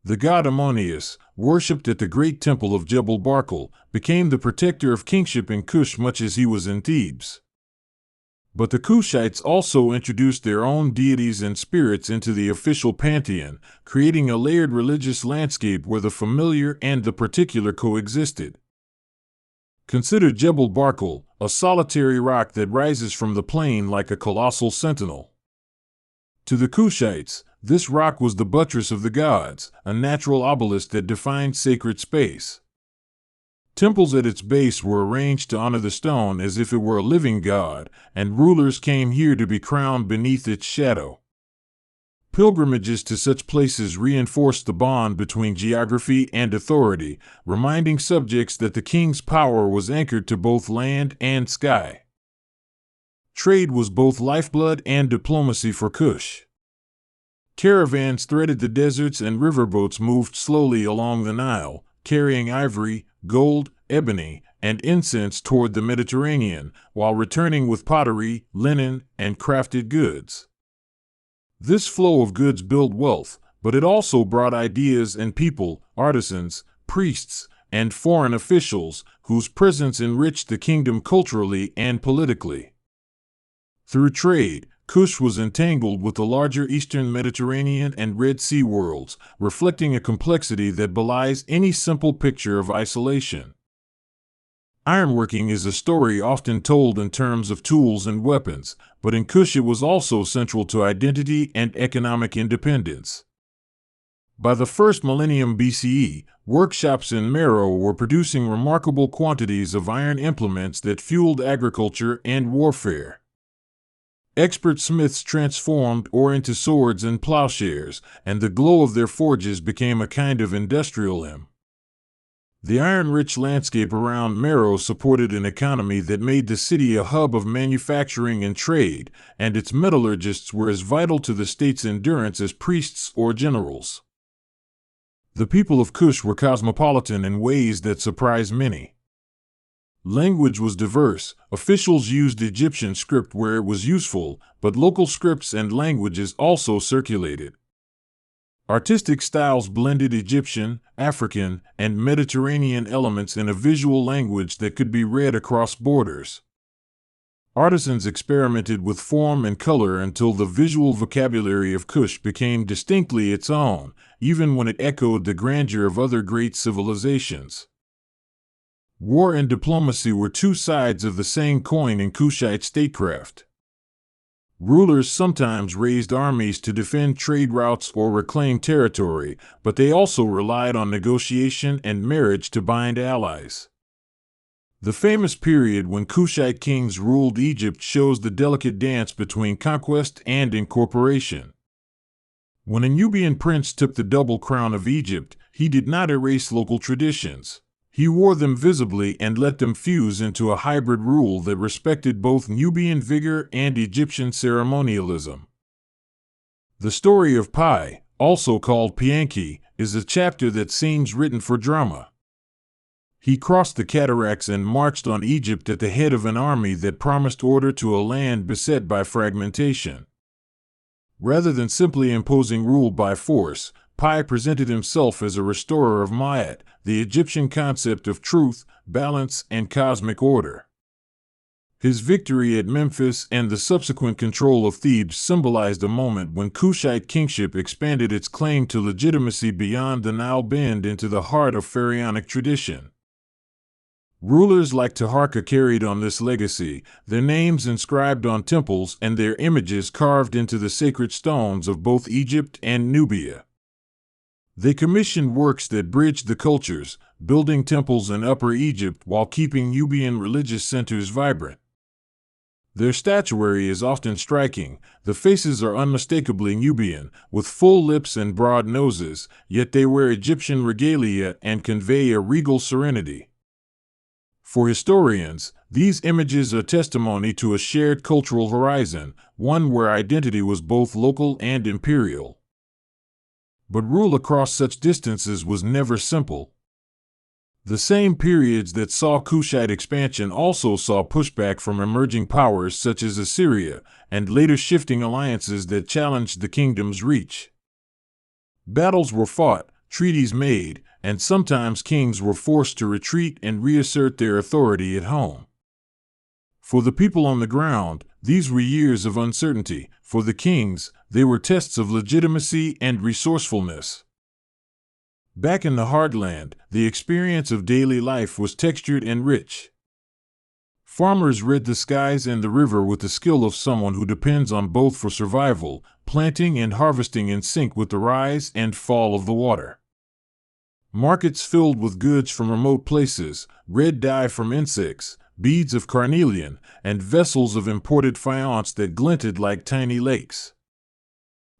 The god Ammonius, worshipped at the great temple of Jebel Barkal, became the protector of kingship in Kush much as he was in Thebes. But the Kushites also introduced their own deities and spirits into the official pantheon, creating a layered religious landscape where the familiar and the particular coexisted. Consider Jebel Barkal, a solitary rock that rises from the plain like a colossal sentinel. To the Kushites, this rock was the buttress of the gods, a natural obelisk that defined sacred space. Temples at its base were arranged to honor the stone as if it were a living god, and rulers came here to be crowned beneath its shadow. Pilgrimages to such places reinforced the bond between geography and authority, reminding subjects that the king's power was anchored to both land and sky. Trade was both lifeblood and diplomacy for Kush. Caravans threaded the deserts and riverboats moved slowly along the Nile, carrying ivory, gold, ebony, and incense toward the Mediterranean, while returning with pottery, linen, and crafted goods. This flow of goods built wealth, but it also brought ideas and people, artisans, priests, and foreign officials, whose presence enriched the kingdom culturally and politically. Through trade, Kush was entangled with the larger Eastern Mediterranean and Red Sea worlds, reflecting a complexity that belies any simple picture of isolation. Ironworking is a story often told in terms of tools and weapons, but in Kush it was also central to identity and economic independence. By the first millennium BCE, workshops in Meroë were producing remarkable quantities of iron implements that fueled agriculture and warfare. Expert smiths transformed ore into swords and plowshares, and the glow of their forges became a kind of industrial hymn. The iron-rich landscape around Meroë supported an economy that made the city a hub of manufacturing and trade, and its metallurgists were as vital to the state's endurance as priests or generals. The people of Kush were cosmopolitan in ways that surprised many. Language was diverse. Officials used Egyptian script where it was useful, but local scripts and languages also circulated. Artistic styles blended Egyptian, African, and Mediterranean elements in a visual language that could be read across borders. Artisans experimented with form and color until the visual vocabulary of Kush became distinctly its own, even when it echoed the grandeur of other great civilizations. War and diplomacy were two sides of the same coin in Kushite statecraft. Rulers sometimes raised armies to defend trade routes or reclaim territory, but they also relied on negotiation and marriage to bind allies. The famous period when Kushite kings ruled Egypt shows the delicate dance between conquest and incorporation. When a Nubian prince took the double crown of Egypt, he did not erase local traditions. He wore them visibly and let them fuse into a hybrid rule that respected both Nubian vigor and Egyptian ceremonialism. The story of Pi, also called Pianki, is a chapter that seems written for drama. He crossed the cataracts and marched on Egypt at the head of an army that promised order to a land beset by fragmentation. Rather than simply imposing rule by force, Pi presented himself as a restorer of Ma'at, the Egyptian concept of truth, balance, and cosmic order. His victory at Memphis and the subsequent control of Thebes symbolized a moment when Kushite kingship expanded its claim to legitimacy beyond the Nile bend into the heart of pharaonic tradition. Rulers like Taharqa carried on this legacy, their names inscribed on temples and their images carved into the sacred stones of both Egypt and Nubia. They commissioned works that bridged the cultures, building temples in Upper Egypt while keeping Nubian religious centers vibrant. Their statuary is often striking. The faces are unmistakably Nubian, with full lips and broad noses, yet they wear Egyptian regalia and convey a regal serenity. For historians, these images are testimony to a shared cultural horizon, one where identity was both local and imperial. But rule across such distances was never simple. The same periods that saw Kushite expansion also saw pushback from emerging powers such as Assyria, and later shifting alliances that challenged the kingdom's reach. Battles were fought, treaties made, and sometimes kings were forced to retreat and reassert their authority at home. For the people on the ground, these were years of uncertainty. For the kings, they were tests of legitimacy and resourcefulness. Back in the heartland, the experience of daily life was textured and rich. Farmers read the skies and the river with the skill of someone who depends on both for survival, planting and harvesting in sync with the rise and fall of the water. Markets filled with goods from remote places, red dye from insects, beads of carnelian, and vessels of imported faience that glinted like tiny lakes.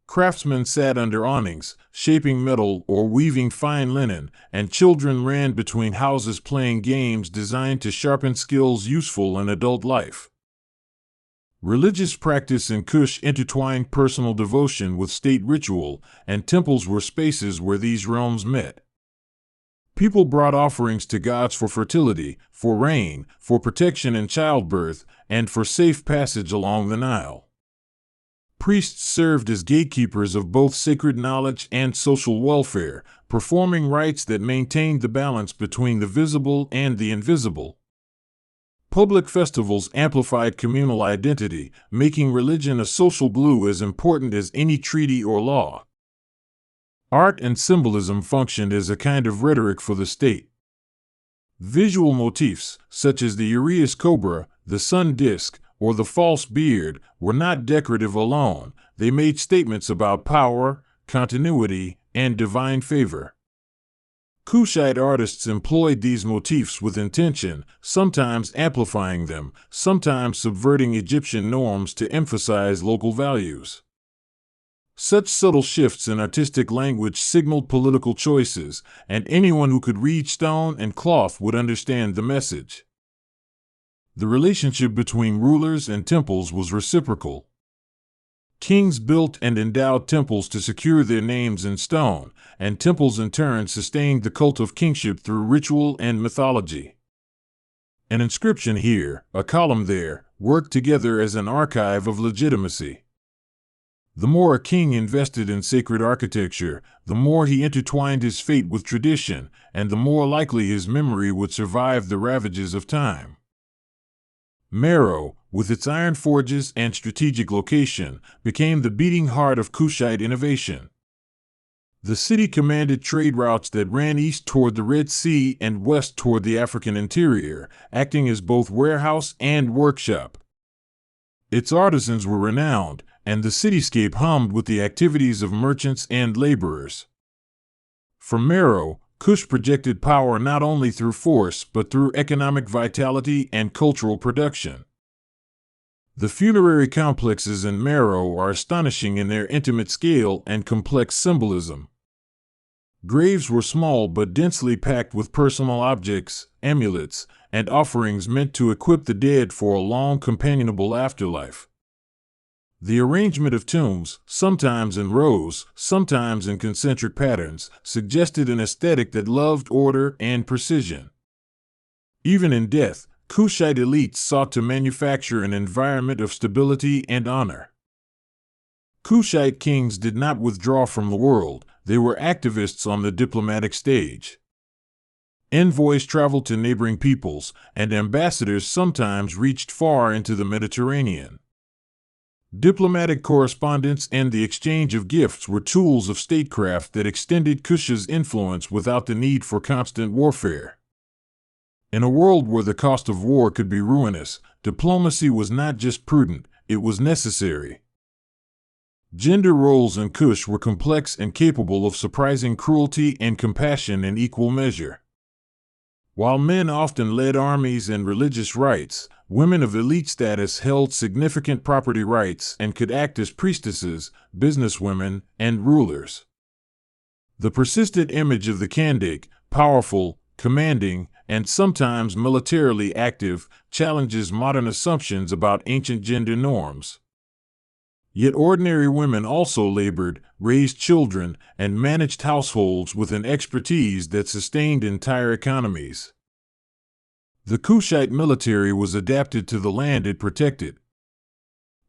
Craftsmen sat under awnings, shaping metal or weaving fine linen, and children ran between houses playing games designed to sharpen skills useful in adult life. Religious practice in Kush intertwined personal devotion with state ritual, and temples were spaces where these realms met. People brought offerings to gods for fertility, for rain, for protection in childbirth, and for safe passage along the Nile. Priests served as gatekeepers of both sacred knowledge and social welfare, performing rites that maintained the balance between the visible and the invisible. Public festivals amplified communal identity, making religion a social glue as important as any treaty or law. Art and symbolism functioned as a kind of rhetoric for the state. Visual motifs, such as the uraeus cobra, the sun disk, or the false beard, were not decorative alone. They made statements about power, continuity, and divine favor. Kushite artists employed these motifs with intention, sometimes amplifying them, sometimes subverting Egyptian norms to emphasize local values. Such subtle shifts in artistic language signaled political choices, and anyone who could read stone and cloth would understand the message. The relationship between rulers and temples was reciprocal. Kings built and endowed temples to secure their names in stone, and temples in turn sustained the cult of kingship through ritual and mythology. An inscription here, a column there, worked together as an archive of legitimacy. The more a king invested in sacred architecture, the more he intertwined his fate with tradition, and the more likely his memory would survive the ravages of time. Meroë, with its iron forges and strategic location, became the beating heart of Kushite innovation. The city commanded trade routes that ran east toward the Red Sea and west toward the African interior, acting as both warehouse and workshop. Its artisans were renowned, and the cityscape hummed with the activities of merchants and laborers. From Meroë, Kush projected power not only through force but through economic vitality and cultural production. The funerary complexes in Meroë are astonishing in their intimate scale and complex symbolism. Graves were small but densely packed with personal objects, amulets, and offerings meant to equip the dead for a long companionable afterlife. The arrangement of tombs, sometimes in rows, sometimes in concentric patterns, suggested an aesthetic that loved order and precision. Even in death, Kushite elites sought to manufacture an environment of stability and honor. Kushite kings did not withdraw from the world, they were activists on the diplomatic stage. Envoys traveled to neighboring peoples, and ambassadors sometimes reached far into the Mediterranean. Diplomatic correspondence and the exchange of gifts were tools of statecraft that extended Kush's influence without the need for constant warfare. In a world where the cost of war could be ruinous, diplomacy was not just prudent, it was necessary. Gender roles in Kush were complex and capable of surprising cruelty and compassion in equal measure. While men often led armies and religious rites, women of elite status held significant property rights and could act as priestesses, businesswomen, and rulers. The persistent image of the Kandake, powerful, commanding, and sometimes militarily active, challenges modern assumptions about ancient gender norms. Yet ordinary women also labored, raised children, and managed households with an expertise that sustained entire economies. The Kushite military was adapted to the land it protected.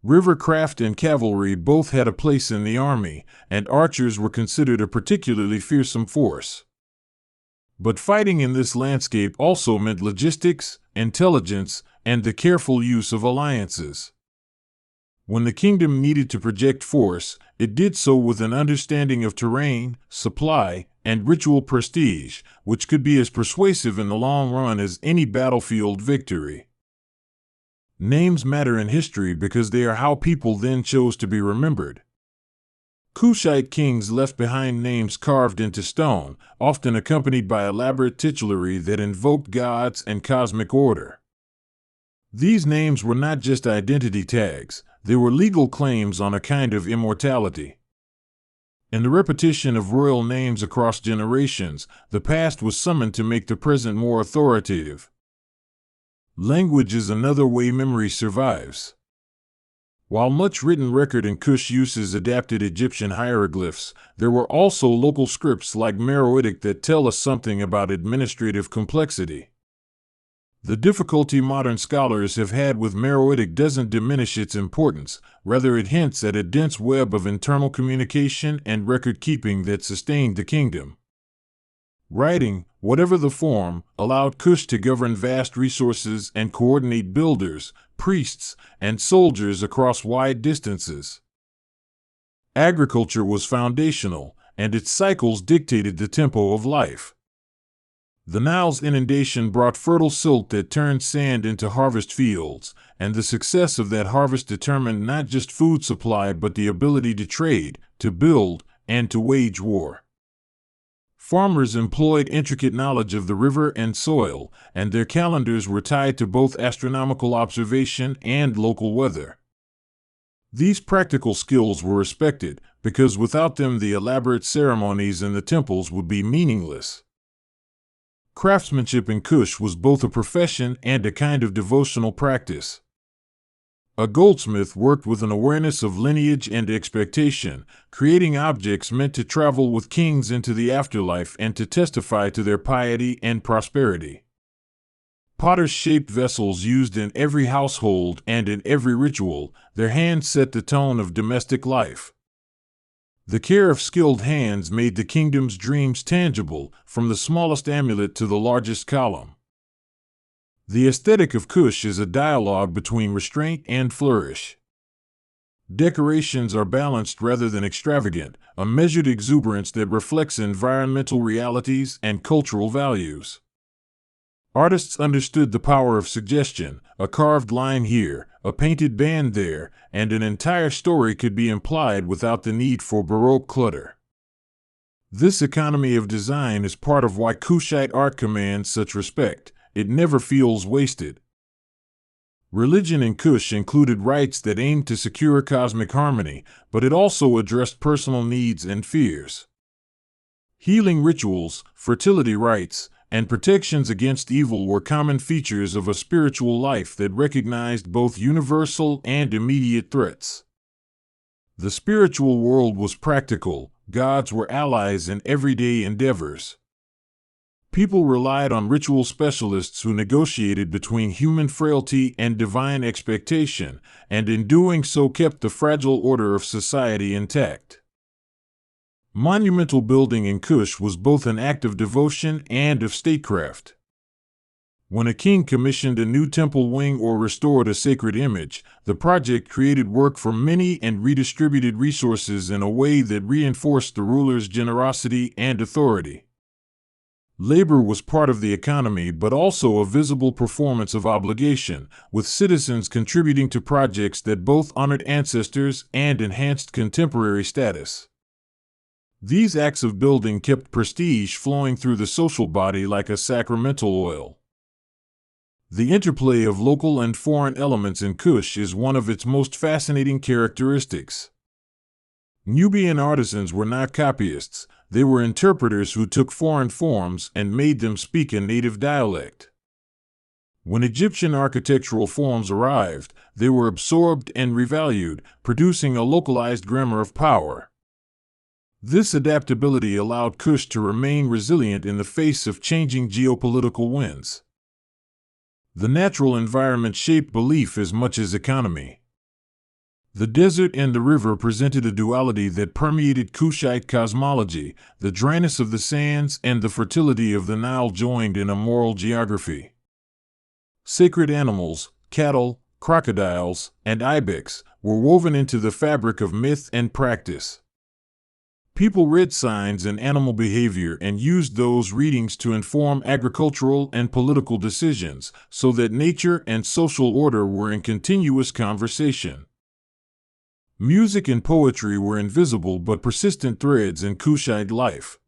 River craft and cavalry both had a place in the army, and archers were considered a particularly fearsome force. But fighting in this landscape also meant logistics, intelligence, and the careful use of alliances. When the kingdom needed to project force, it did so with an understanding of terrain, supply, and ritual prestige, which could be as persuasive in the long run as any battlefield victory. Names matter in history because they are how people then chose to be remembered. Kushite kings left behind names carved into stone, often accompanied by elaborate titulary that invoked gods and cosmic order. These names were not just identity tags, they were legal claims on a kind of immortality. In the repetition of royal names across generations, the past was summoned to make the present more authoritative. Language is another way memory survives. While much written record in Kush uses adapted Egyptian hieroglyphs, there were also local scripts like Meroitic that tell us something about administrative complexity. The difficulty modern scholars have had with Meroitic doesn't diminish its importance, rather it hints at a dense web of internal communication and record-keeping that sustained the kingdom. Writing, whatever the form, allowed Kush to govern vast resources and coordinate builders, priests, and soldiers across wide distances. Agriculture was foundational, and its cycles dictated the tempo of life. The Nile's inundation brought fertile silt that turned sand into harvest fields, and the success of that harvest determined not just food supply but the ability to trade, to build, and to wage war. Farmers employed intricate knowledge of the river and soil, and their calendars were tied to both astronomical observation and local weather. These practical skills were respected, because without them the elaborate ceremonies in the temples would be meaningless. Craftsmanship in Kush was both a profession and a kind of devotional practice. A goldsmith worked with an awareness of lineage and expectation, creating objects meant to travel with kings into the afterlife and to testify to their piety and prosperity. Potters shaped vessels used in every household and in every ritual, their hands set the tone of domestic life. The care of skilled hands made the kingdom's dreams tangible, from the smallest amulet to the largest column. The aesthetic of Kush is a dialogue between restraint and flourish. Decorations are balanced rather than extravagant, a measured exuberance that reflects environmental realities and cultural values. Artists understood the power of suggestion. A carved line here, a painted band there, and an entire story could be implied without the need for Baroque clutter. This economy of design is part of why Kushite art commands such respect. It never feels wasted. Religion in Kush included rites that aimed to secure cosmic harmony, but it also addressed personal needs and fears. Healing rituals, fertility rites, and protections against evil were common features of a spiritual life that recognized both universal and immediate threats. The spiritual world was practical. Gods were allies in everyday endeavors. People relied on ritual specialists who negotiated between human frailty and divine expectation, and in doing so kept the fragile order of society intact. Monumental building in Kush was both an act of devotion and of statecraft. When a king commissioned a new temple wing or restored a sacred image, the project created work for many and redistributed resources in a way that reinforced the ruler's generosity and authority. Labor was part of the economy but also a visible performance of obligation, with citizens contributing to projects that both honored ancestors and enhanced contemporary status. These acts of building kept prestige flowing through the social body like a sacramental oil. The interplay of local and foreign elements in Kush is one of its most fascinating characteristics. Nubian artisans were not copyists, they were interpreters who took foreign forms and made them speak a native dialect. When Egyptian architectural forms arrived, they were absorbed and revalued, producing a localized grammar of power. This adaptability allowed Kush to remain resilient in the face of changing geopolitical winds. The natural environment shaped belief as much as economy. The desert and the river presented a duality that permeated Kushite cosmology, the dryness of the sands and the fertility of the Nile joined in a moral geography. Sacred animals, cattle, crocodiles, and ibex, were woven into the fabric of myth and practice. People read signs in animal behavior and used those readings to inform agricultural and political decisions, so that nature and social order were in continuous conversation. Music and poetry were invisible but persistent threads in Kushite life.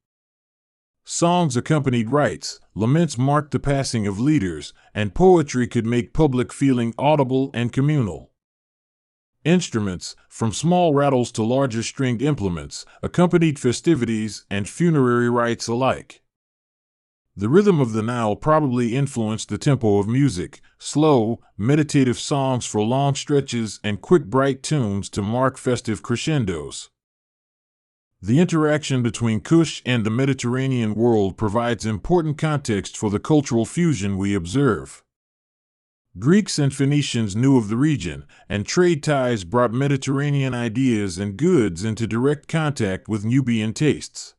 Songs accompanied rites, laments marked the passing of leaders, and poetry could make public feeling audible and communal. Instruments, from small rattles to larger stringed implements, accompanied festivities and funerary rites alike. The rhythm of the Nile probably influenced the tempo of music, slow, meditative songs for long stretches and quick bright tunes to mark festive crescendos. The interaction between Kush and the Mediterranean world provides important context for the cultural fusion we observe. Greeks and Phoenicians knew of the region, and trade ties brought Mediterranean ideas and goods into direct contact with Nubian tastes.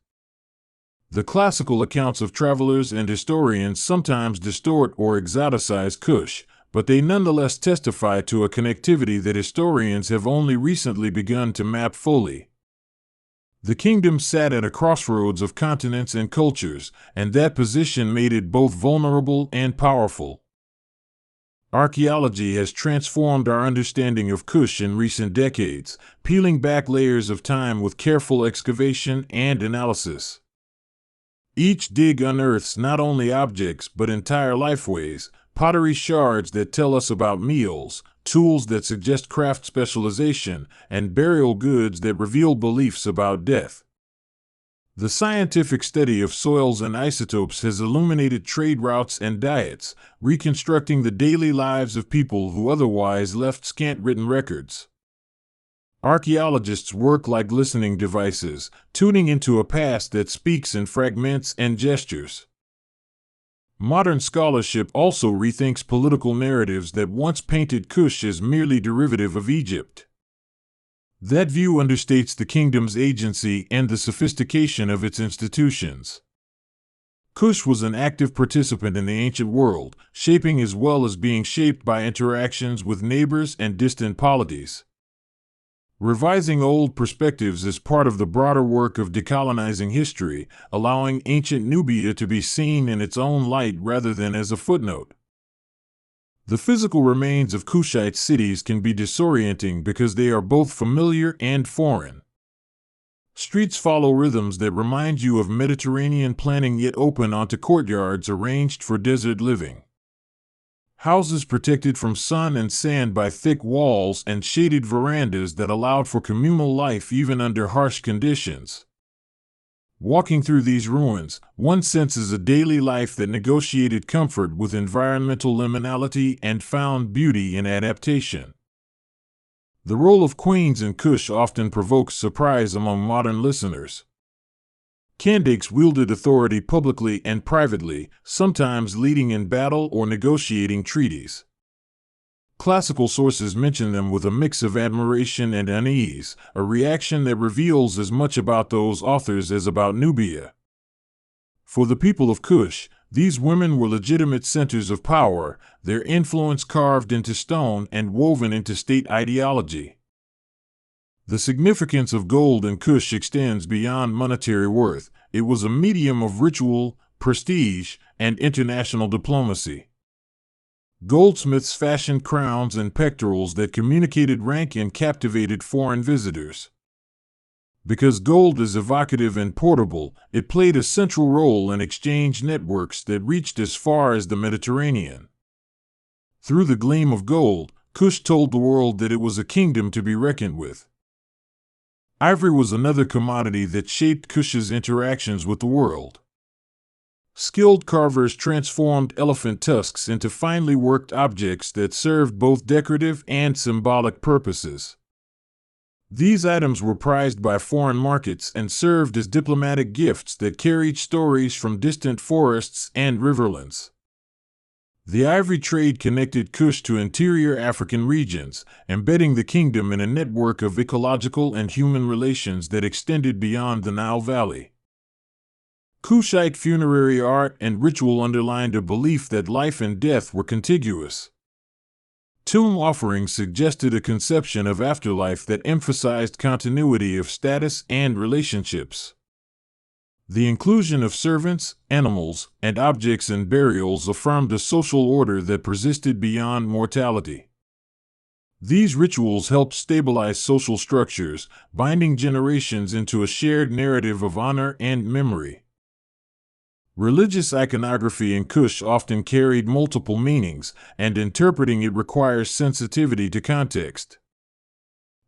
The classical accounts of travelers and historians sometimes distort or exoticize Kush, but they nonetheless testify to a connectivity that historians have only recently begun to map fully. The kingdom sat at a crossroads of continents and cultures, and that position made it both vulnerable and powerful. Archaeology has transformed our understanding of Kush in recent decades, peeling back layers of time with careful excavation and analysis. Each dig unearths not only objects but entire lifeways, pottery shards that tell us about meals, tools that suggest craft specialization, and burial goods that reveal beliefs about death. The scientific study of soils and isotopes has illuminated trade routes and diets, reconstructing the daily lives of people who otherwise left scant written records. Archaeologists work like listening devices, tuning into a past that speaks in fragments and gestures. Modern scholarship also rethinks political narratives that once painted Kush as merely derivative of Egypt. That view understates the kingdom's agency and the sophistication of its institutions. Kush was an active participant in the ancient world, shaping as well as being shaped by interactions with neighbors and distant polities. Revising old perspectives is part of the broader work of decolonizing history, allowing ancient Nubia to be seen in its own light rather than as a footnote. The physical remains of Kushite cities can be disorienting because they are both familiar and foreign. Streets follow rhythms that remind you of Mediterranean planning yet open onto courtyards arranged for desert living. Houses protected from sun and sand by thick walls and shaded verandas that allowed for communal life even under harsh conditions. Walking through these ruins, one senses a daily life that negotiated comfort with environmental liminality and found beauty in adaptation. The role of queens in Kush often provokes surprise among modern listeners. Candaces wielded authority publicly and privately, sometimes leading in battle or negotiating treaties. Classical sources mention them with a mix of admiration and unease, a reaction that reveals as much about those authors as about Nubia. For the people of Kush, these women were legitimate centers of power, their influence carved into stone and woven into state ideology. The significance of gold in Kush extends beyond monetary worth. It was a medium of ritual, prestige, and international diplomacy. Goldsmiths fashioned crowns and pectorals that communicated rank and captivated foreign visitors. Because gold is evocative and portable, it played a central role in exchange networks that reached as far as the Mediterranean. Through the gleam of gold, Kush told the world that it was a kingdom to be reckoned with. Ivory was another commodity that shaped Kush's interactions with the world. Skilled carvers transformed elephant tusks into finely worked objects that served both decorative and symbolic purposes. These items were prized by foreign markets and served as diplomatic gifts that carried stories from distant forests and riverlands. The ivory trade connected Kush to interior African regions, embedding the kingdom in a network of ecological and human relations that extended beyond the Nile Valley. Kushite funerary art and ritual underlined a belief that life and death were contiguous. Tomb offerings suggested a conception of afterlife that emphasized continuity of status and relationships. The inclusion of servants, animals, and objects in burials affirmed a social order that persisted beyond mortality. These rituals helped stabilize social structures, binding generations into a shared narrative of honor and memory. Religious iconography in Kush often carried multiple meanings, and interpreting it requires sensitivity to context.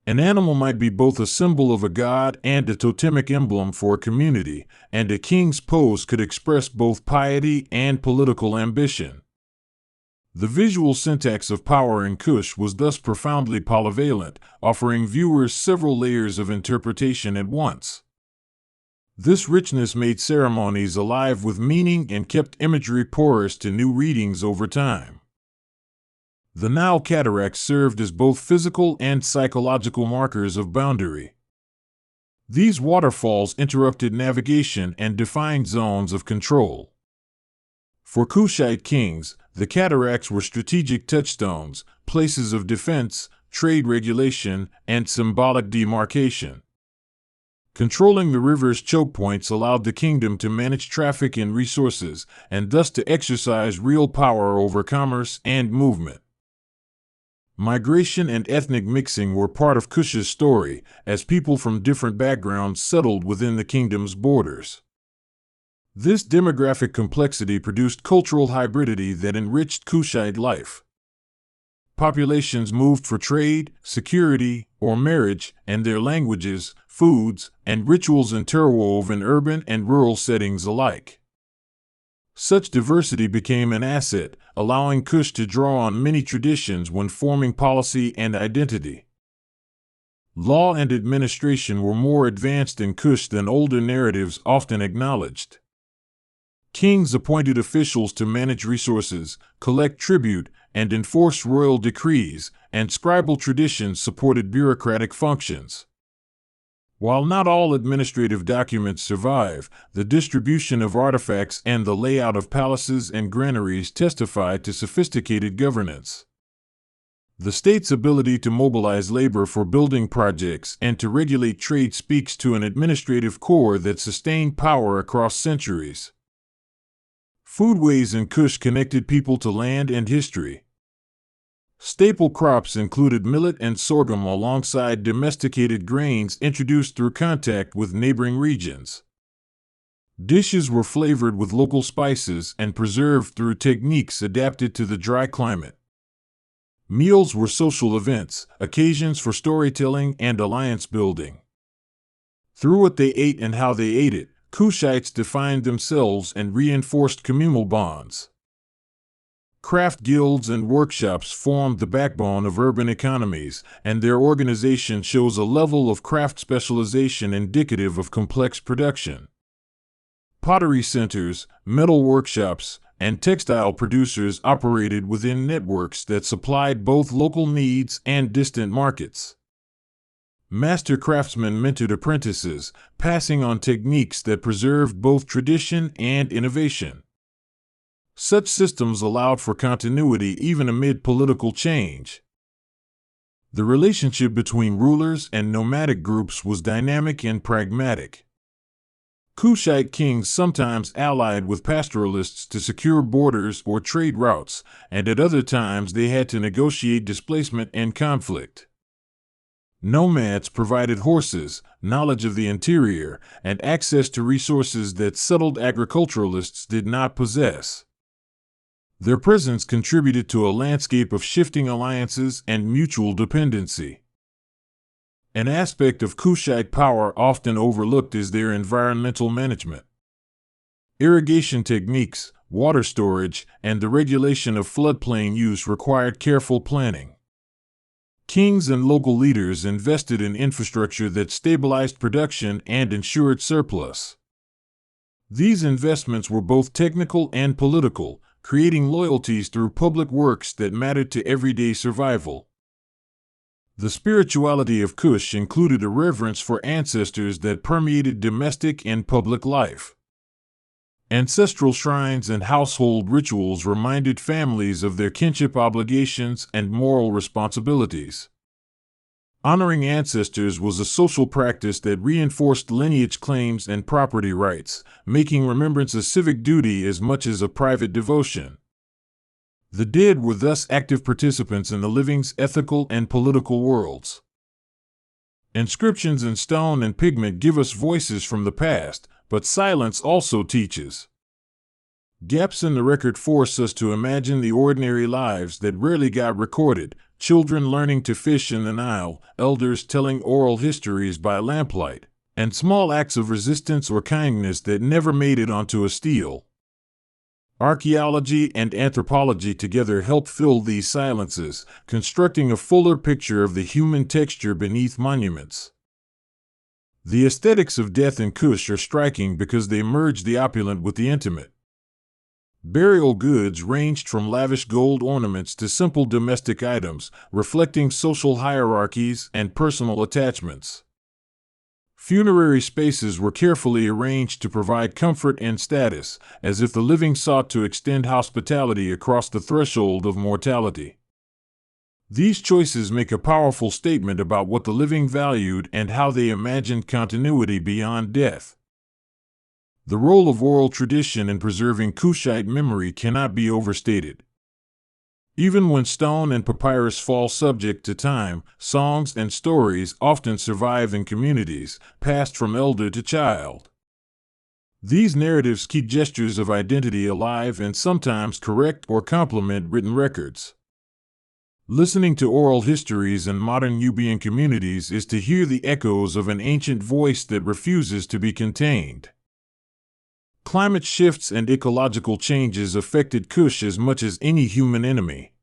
An animal might be both a symbol of a god and a totemic emblem for a community, and a king's pose could express both piety and political ambition. The visual syntax of power in Kush was thus profoundly polyvalent, offering viewers several layers of interpretation at once. This richness made ceremonies alive with meaning and kept imagery porous to new readings over time. The Nile cataracts served as both physical and psychological markers of boundary. These waterfalls interrupted navigation and defined zones of control. For Kushite kings, the cataracts were strategic touchstones, places of defense, trade regulation, and symbolic demarcation. Controlling the river's choke points allowed the kingdom to manage traffic and resources, and thus to exercise real power over commerce and movement. Migration and ethnic mixing were part of Kush's story, as people from different backgrounds settled within the kingdom's borders. This demographic complexity produced cultural hybridity that enriched Kushite life. Populations moved for trade, security, or marriage, and their languages, foods, and rituals interwove in urban and rural settings alike. Such diversity became an asset, allowing Kush to draw on many traditions when forming policy and identity. Law and administration were more advanced in Kush than older narratives often acknowledged. Kings appointed officials to manage resources, collect tribute, and enforce royal decrees, and scribal traditions supported bureaucratic functions. While not all administrative documents survive, the distribution of artifacts and the layout of palaces and granaries testified to sophisticated governance. The state's ability to mobilize labor for building projects and to regulate trade speaks to an administrative core that sustained power across centuries. Foodways in Kush connected people to land and history. Staple crops included millet and sorghum alongside domesticated grains introduced through contact with neighboring regions. Dishes were flavored with local spices and preserved through techniques adapted to the dry climate. Meals were social events, occasions for storytelling and alliance building. Through what they ate and how they ate it, Kushites defined themselves and reinforced communal bonds. Craft guilds and workshops formed the backbone of urban economies, and their organization shows a level of craft specialization indicative of complex production. Pottery centers, metal workshops, and textile producers operated within networks that supplied both local needs and distant markets. Master craftsmen mentored apprentices, passing on techniques that preserved both tradition and innovation. Such systems allowed for continuity even amid political change. The relationship between rulers and nomadic groups was dynamic and pragmatic. Kushite kings sometimes allied with pastoralists to secure borders or trade routes, and at other times they had to negotiate displacement and conflict. Nomads provided horses, knowledge of the interior, and access to resources that settled agriculturalists did not possess. Their presence contributed to a landscape of shifting alliances and mutual dependency. An aspect of Kushite power often overlooked is their environmental management. Irrigation techniques, water storage, and the regulation of floodplain use required careful planning. Kings and local leaders invested in infrastructure that stabilized production and ensured surplus. These investments were both technical and political, creating loyalties through public works that mattered to everyday survival. The spirituality of Kush included a reverence for ancestors that permeated domestic and public life. Ancestral shrines and household rituals reminded families of their kinship obligations and moral responsibilities. Honoring ancestors was a social practice that reinforced lineage claims and property rights, making remembrance a civic duty as much as a private devotion. The dead were thus active participants in the living's ethical and political worlds. Inscriptions in stone and pigment give us voices from the past, but silence also teaches. Gaps in the record force us to imagine the ordinary lives that rarely got recorded, children learning to fish in the Nile, elders telling oral histories by lamplight, and small acts of resistance or kindness that never made it onto a stele. Archaeology and anthropology together help fill these silences, constructing a fuller picture of the human texture beneath monuments. The aesthetics of death in Kush are striking because they merge the opulent with the intimate. Burial goods ranged from lavish gold ornaments to simple domestic items, reflecting social hierarchies and personal attachments. Funerary spaces were carefully arranged to provide comfort and status, as if the living sought to extend hospitality across the threshold of mortality. These choices make a powerful statement about what the living valued and how they imagined continuity beyond death. The role of oral tradition in preserving Kushite memory cannot be overstated. Even when stone and papyrus fall subject to time, songs and stories often survive in communities, passed from elder to child. These narratives keep gestures of identity alive and sometimes correct or complement written records. Listening to oral histories in modern Nubian communities is to hear the echoes of an ancient voice that refuses to be contained. Climate shifts and ecological changes affected Kush as much as any human enemy.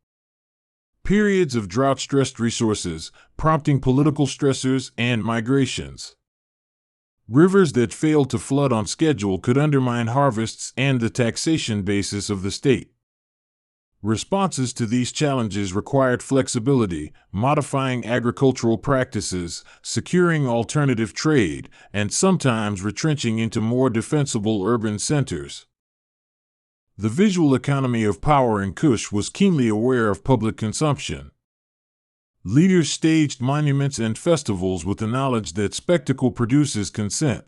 Periods of drought stressed resources, prompting political stressors and migrations. Rivers that failed to flood on schedule could undermine harvests and the taxation basis of the state. Responses to these challenges required flexibility, modifying agricultural practices, securing alternative trade, and sometimes retrenching into more defensible urban centers. The visual economy of power in Kush was keenly aware of public consumption. Leaders staged monuments and festivals with the knowledge that spectacle produces consent.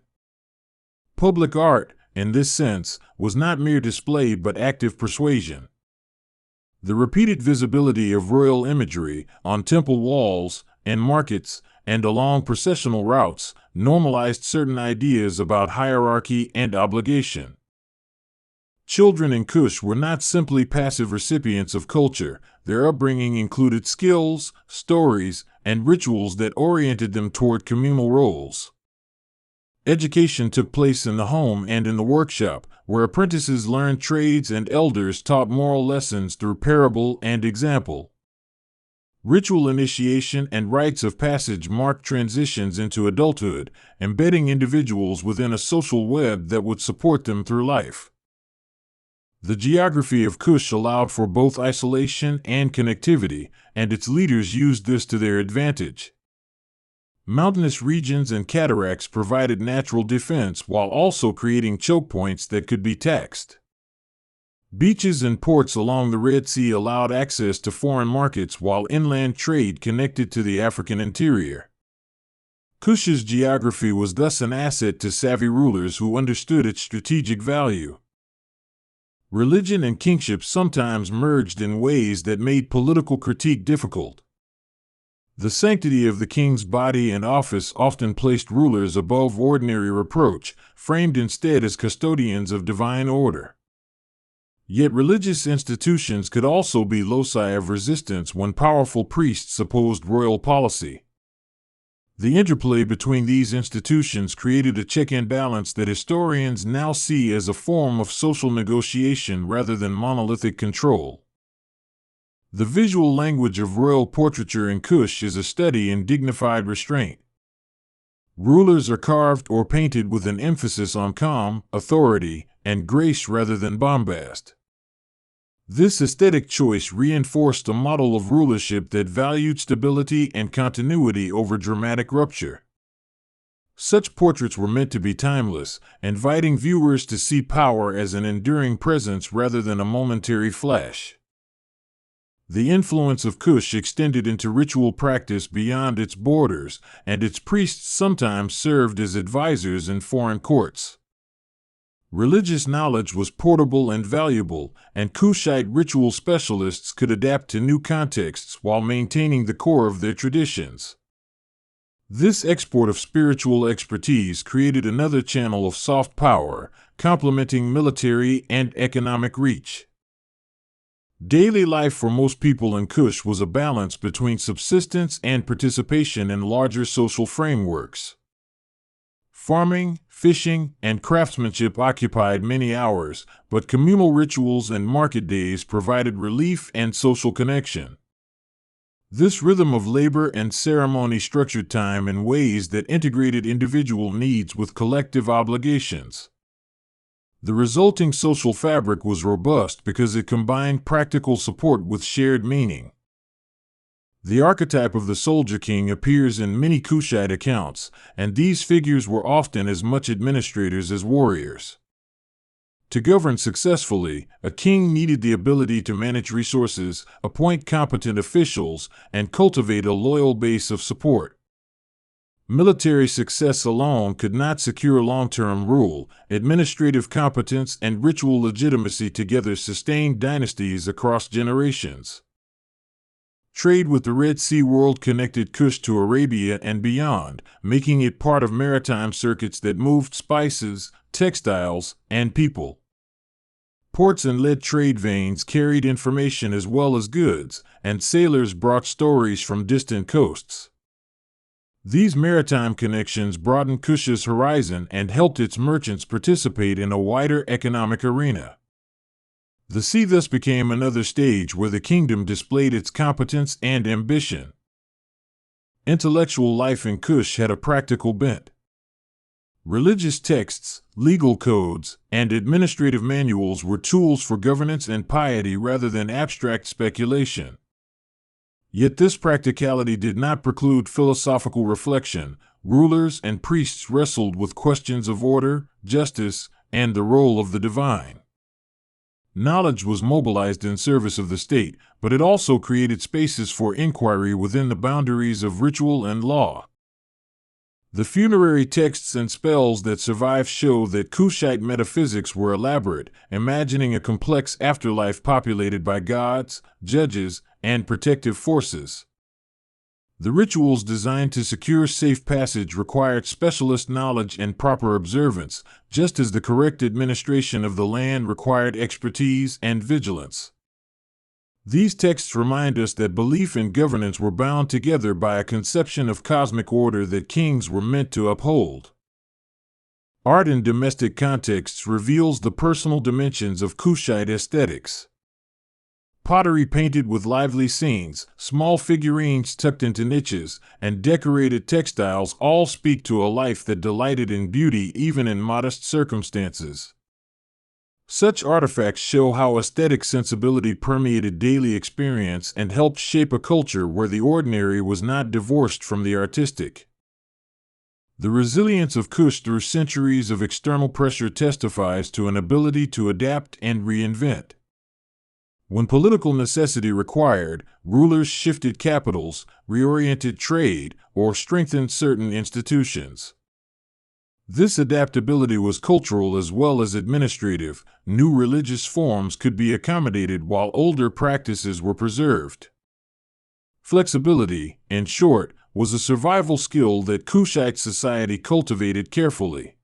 Public art, in this sense, was not mere display but active persuasion. The repeated visibility of royal imagery on temple walls, in markets, and along processional routes normalized certain ideas about hierarchy and obligation. Children in Kush were not simply passive recipients of culture. Their upbringing included skills, stories, and rituals that oriented them toward communal roles. Education took place in the home and in the workshop, where apprentices learned trades and elders taught moral lessons through parable and example. Ritual initiation and rites of passage marked transitions into adulthood, embedding individuals within a social web that would support them through life. The geography of Kush allowed for both isolation and connectivity, and its leaders used this to their advantage. Mountainous regions and cataracts provided natural defense while also creating choke points that could be taxed. Beaches and ports along the Red Sea allowed access to foreign markets while inland trade connected to the African interior. Kush's geography was thus an asset to savvy rulers who understood its strategic value. Religion and kingship sometimes merged in ways that made political critique difficult. The sanctity of the king's body and office often placed rulers above ordinary reproach, framed instead as custodians of divine order. Yet religious institutions could also be loci of resistance when powerful priests opposed royal policy. The interplay between these institutions created a check and balance that historians now see as a form of social negotiation rather than monolithic control. The visual language of royal portraiture in Kush is a study in dignified restraint. Rulers are carved or painted with an emphasis on calm, authority, and grace rather than bombast. This aesthetic choice reinforced a model of rulership that valued stability and continuity over dramatic rupture. Such portraits were meant to be timeless, inviting viewers to see power as an enduring presence rather than a momentary flash. The influence of Kush extended into ritual practice beyond its borders, and its priests sometimes served as advisors in foreign courts. Religious knowledge was portable and valuable, and Kushite ritual specialists could adapt to new contexts while maintaining the core of their traditions. This export of spiritual expertise created another channel of soft power, complementing military and economic reach. Daily life for most people in Kush was a balance between subsistence and participation in larger social frameworks. Farming, fishing, and craftsmanship occupied many hours, but communal rituals and market days provided relief and social connection. This rhythm of labor and ceremony structured time in ways that integrated individual needs with collective obligations. The resulting social fabric was robust because it combined practical support with shared meaning. The archetype of the soldier king appears in many Kushite accounts, and these figures were often as much administrators as warriors. To govern successfully, a king needed the ability to manage resources, appoint competent officials, and cultivate a loyal base of support. Military success alone could not secure long-term rule. Administrative competence and ritual legitimacy together sustained dynasties across generations. Trade with the Red Sea world connected Kush to Arabia and beyond, making it part of maritime circuits that moved spices, textiles, and people. Ports and lead trade veins carried information as well as goods, and sailors brought stories from distant coasts. These maritime connections broadened Kush's horizon and helped its merchants participate in a wider economic arena. The sea thus became another stage where the kingdom displayed its competence and ambition. Intellectual life in Kush had a practical bent. Religious texts, legal codes, and administrative manuals were tools for governance and piety rather than abstract speculation. Yet this practicality did not preclude philosophical reflection. Rulers and priests wrestled with questions of order, justice, and the role of the divine. Knowledge was mobilized in service of the state, but it also created spaces for inquiry within the boundaries of ritual and law. The funerary texts and spells that survive show that Kushite metaphysics were elaborate, imagining a complex afterlife populated by gods, judges, and protective forces. The rituals designed to secure safe passage required specialist knowledge and proper observance, just as the correct administration of the land required expertise and vigilance. These texts remind us that belief and governance were bound together by a conception of cosmic order that kings were meant to uphold. Art in domestic contexts reveals the personal dimensions of Kushite aesthetics. Pottery painted with lively scenes, small figurines tucked into niches, and decorated textiles all speak to a life that delighted in beauty even in modest circumstances. Such artifacts show how aesthetic sensibility permeated daily experience and helped shape a culture where the ordinary was not divorced from the artistic. The resilience of Kush through centuries of external pressure testifies to an ability to adapt and reinvent. When political necessity required, rulers shifted capitals, reoriented trade, or strengthened certain institutions. This adaptability was cultural as well as administrative. New religious forms could be accommodated while older practices were preserved. Flexibility, in short, was a survival skill that Kushite society cultivated carefully.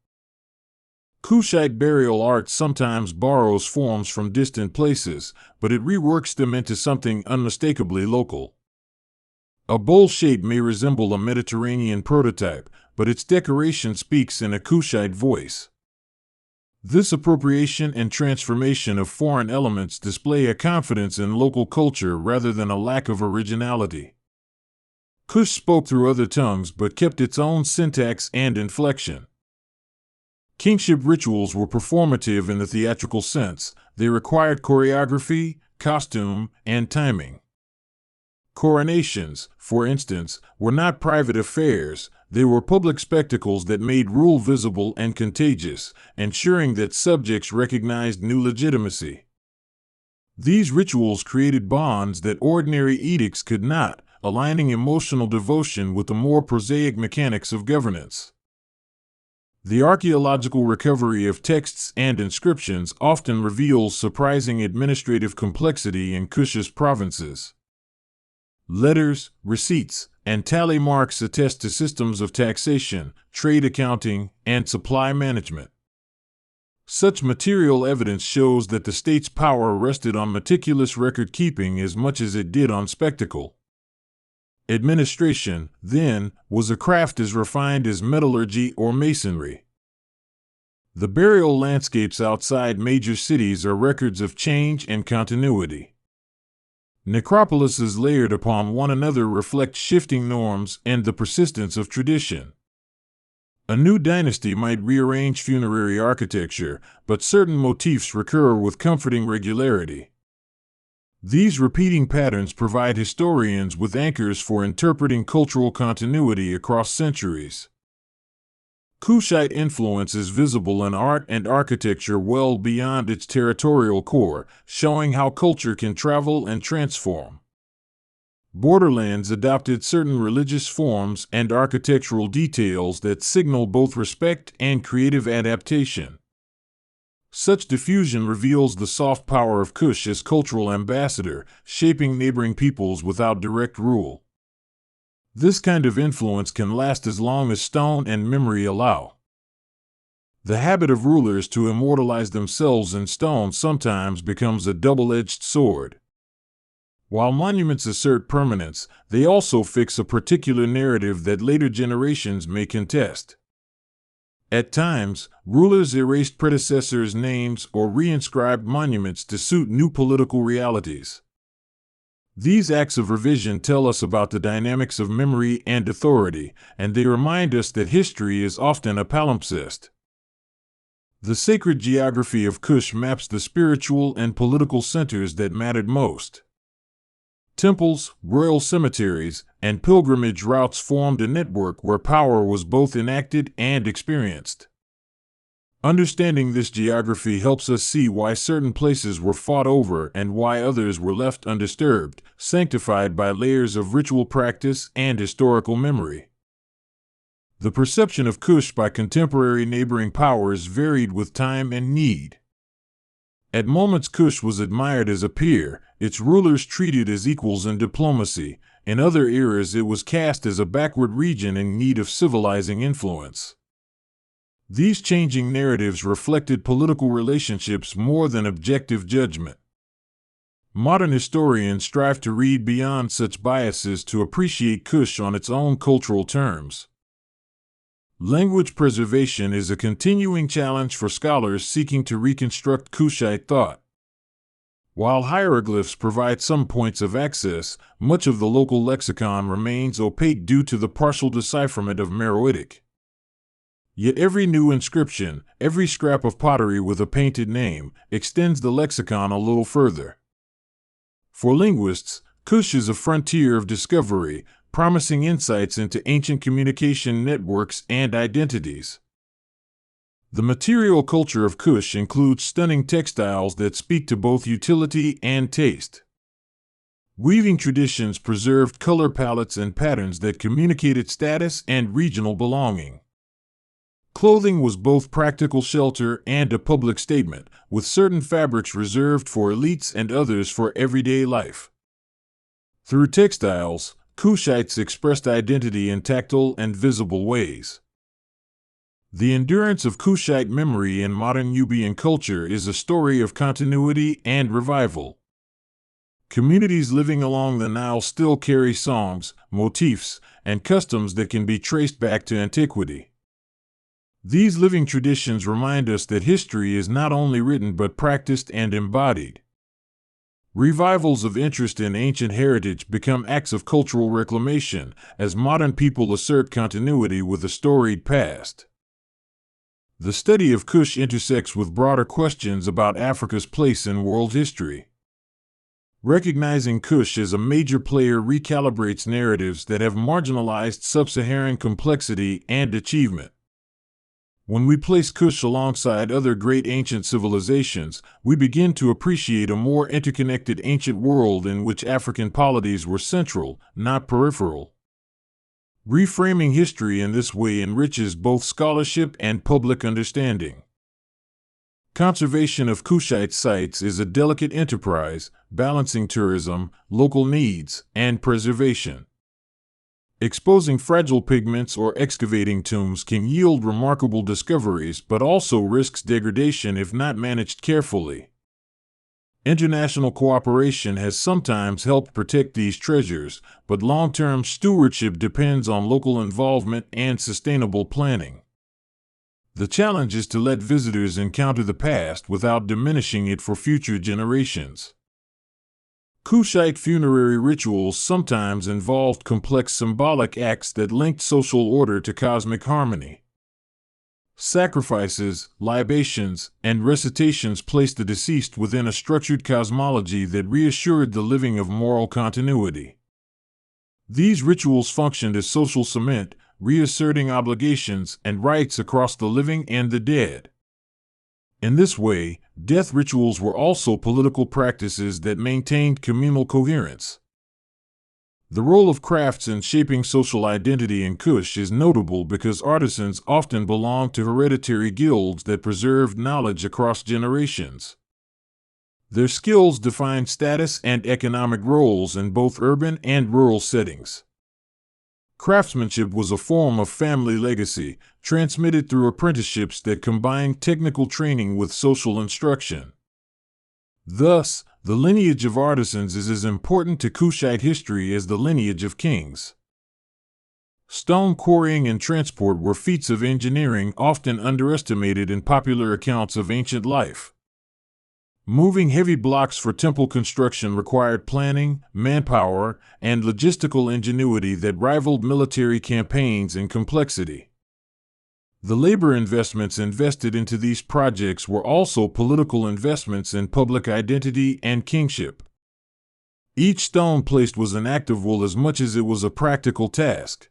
Kushite burial art sometimes borrows forms from distant places, but it reworks them into something unmistakably local. A bowl shape may resemble a Mediterranean prototype, but its decoration speaks in a Kushite voice. This appropriation and transformation of foreign elements display a confidence in local culture rather than a lack of originality. Kush spoke through other tongues but kept its own syntax and inflection. Kingship rituals were performative in the theatrical sense. They required choreography, costume, and timing. Coronations, for instance, were not private affairs. They were public spectacles that made rule visible and contagious, ensuring that subjects recognized new legitimacy. These rituals created bonds that ordinary edicts could not, aligning emotional devotion with the more prosaic mechanics of governance. The archaeological recovery of texts and inscriptions often reveals surprising administrative complexity in Kush's provinces. Letters, receipts, and tally marks attest to systems of taxation, trade accounting, and supply management. Such material evidence shows that the state's power rested on meticulous record-keeping as much as it did on spectacle. Administration, then, was a craft as refined as metallurgy or masonry. The burial landscapes outside major cities are records of change and continuity. Necropolises layered upon one another reflect shifting norms and the persistence of tradition. A new dynasty might rearrange funerary architecture, but certain motifs recur with comforting regularity. These repeating patterns provide historians with anchors for interpreting cultural continuity across centuries. Kushite influence is visible in art and architecture well beyond its territorial core, showing how culture can travel and transform. Borderlands adopted certain religious forms and architectural details that signal both respect and creative adaptation. Such diffusion reveals the soft power of Kush as cultural ambassador, shaping neighboring peoples without direct rule. This kind of influence can last as long as stone and memory allow. The habit of rulers to immortalize themselves in stone sometimes becomes a double-edged sword. While monuments assert permanence, they also fix a particular narrative that later generations may contest. At times, rulers erased predecessors' names or reinscribed monuments to suit new political realities. These acts of revision tell us about the dynamics of memory and authority, and they remind us that history is often a palimpsest. The sacred geography of Kush maps the spiritual and political centers that mattered most. Temples, royal cemeteries, and pilgrimage routes formed a network where power was both enacted and experienced. Understanding this geography helps us see why certain places were fought over and why others were left undisturbed, sanctified by layers of ritual practice and historical memory. The perception of Kush by contemporary neighboring powers varied with time and need. At moments Kush was admired as a peer, its rulers treated as equals in diplomacy. In other eras it was cast as a backward region in need of civilizing influence. These changing narratives reflected political relationships more than objective judgment. Modern historians strive to read beyond such biases to appreciate Kush on its own cultural terms. Language preservation is a continuing challenge for scholars seeking to reconstruct Kushite thought. While hieroglyphs provide some points of access, much of the local lexicon remains opaque due to the partial decipherment of Meroitic. Yet every new inscription, every scrap of pottery with a painted name, extends the lexicon a little further. For linguists, Kush is a frontier of discovery, promising insights into ancient communication networks and identities. The material culture of Kush includes stunning textiles that speak to both utility and taste. Weaving traditions preserved color palettes and patterns that communicated status and regional belonging. Clothing was both practical shelter and a public statement, with certain fabrics reserved for elites and others for everyday life. Through textiles, Kushites expressed identity in tactile and visible ways. The endurance of Kushite memory in modern Nubian culture is a story of continuity and revival. Communities living along the Nile still carry songs, motifs, and customs that can be traced back to antiquity. These living traditions remind us that history is not only written but practiced and embodied. Revivals of interest in ancient heritage become acts of cultural reclamation as modern people assert continuity with a storied past. The study of Kush intersects with broader questions about Africa's place in world history. Recognizing Kush as a major player recalibrates narratives that have marginalized sub-Saharan complexity and achievement. When we place Kush alongside other great ancient civilizations, we begin to appreciate a more interconnected ancient world in which African polities were central, not peripheral. Reframing history in this way enriches both scholarship and public understanding. Conservation of Kushite sites is a delicate enterprise, balancing tourism, local needs, and preservation. Exposing fragile pigments or excavating tombs can yield remarkable discoveries but also risks degradation if not managed carefully. International cooperation has sometimes helped protect these treasures, but long-term stewardship depends on local involvement and sustainable planning. The challenge is to let visitors encounter the past without diminishing it for future generations. Kushite funerary rituals sometimes involved complex symbolic acts that linked social order to cosmic harmony. Sacrifices, libations, and recitations placed the deceased within a structured cosmology that reassured the living of moral continuity. These rituals functioned as social cement, reasserting obligations and rights across the living and the dead. In this way, death rituals were also political practices that maintained communal coherence. The role of crafts in shaping social identity in Kush is notable because artisans often belonged to hereditary guilds that preserved knowledge across generations. Their skills defined status and economic roles in both urban and rural settings. Craftsmanship was a form of family legacy, transmitted through apprenticeships that combined technical training with social instruction. Thus, the lineage of artisans is as important to Kushite history as the lineage of kings. Stone quarrying and transport were feats of engineering often underestimated in popular accounts of ancient life. Moving heavy blocks for temple construction required planning, manpower, and logistical ingenuity that rivaled military campaigns in complexity. The labor investments invested into these projects were also political investments in public identity and kingship. Each stone placed was an act of will as much as it was a practical task.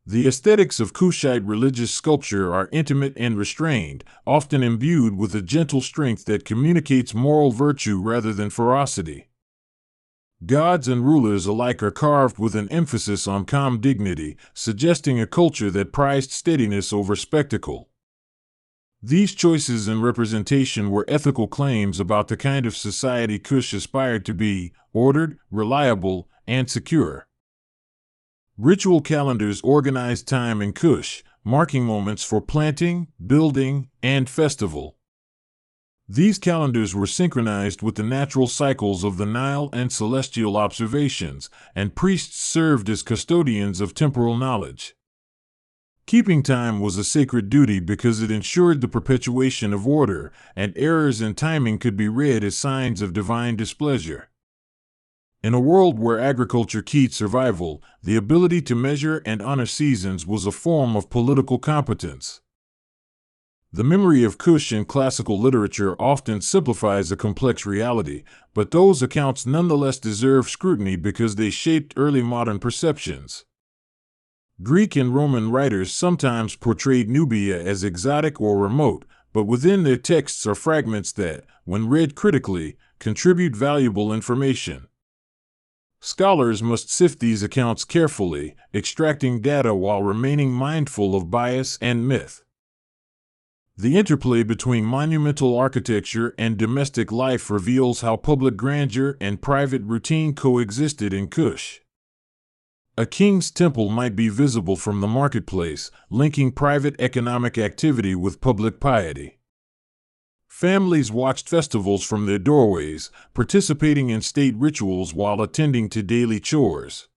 The aesthetics of Kushite religious sculpture are intimate and restrained, often imbued with a gentle strength that communicates moral virtue rather than ferocity. Gods and rulers alike are carved with an emphasis on calm dignity, suggesting a culture that prized steadiness over spectacle. These choices in representation were ethical claims about the kind of society Kush aspired to be: ordered, reliable, and secure. Ritual calendars organized time in Kush, marking moments for planting, building, and festival. These calendars were synchronized with the natural cycles of the Nile and celestial observations, and priests served as custodians of temporal knowledge. Keeping time was a sacred duty because it ensured the perpetuation of order, and errors in timing could be read as signs of divine displeasure. In a world where agriculture keyed survival, the ability to measure and honor seasons was a form of political competence. The memory of Kush in classical literature often simplifies a complex reality, but those accounts nonetheless deserve scrutiny because they shaped early modern perceptions. Greek and Roman writers sometimes portrayed Nubia as exotic or remote, but within their texts are fragments that, when read critically, contribute valuable information. Scholars must sift these accounts carefully, extracting data while remaining mindful of bias and myth. The interplay between monumental architecture and domestic life reveals how public grandeur and private routine coexisted in Kush. A king's temple might be visible from the marketplace, linking private economic activity with public piety. Families watched festivals from their doorways, participating in state rituals while attending to daily chores.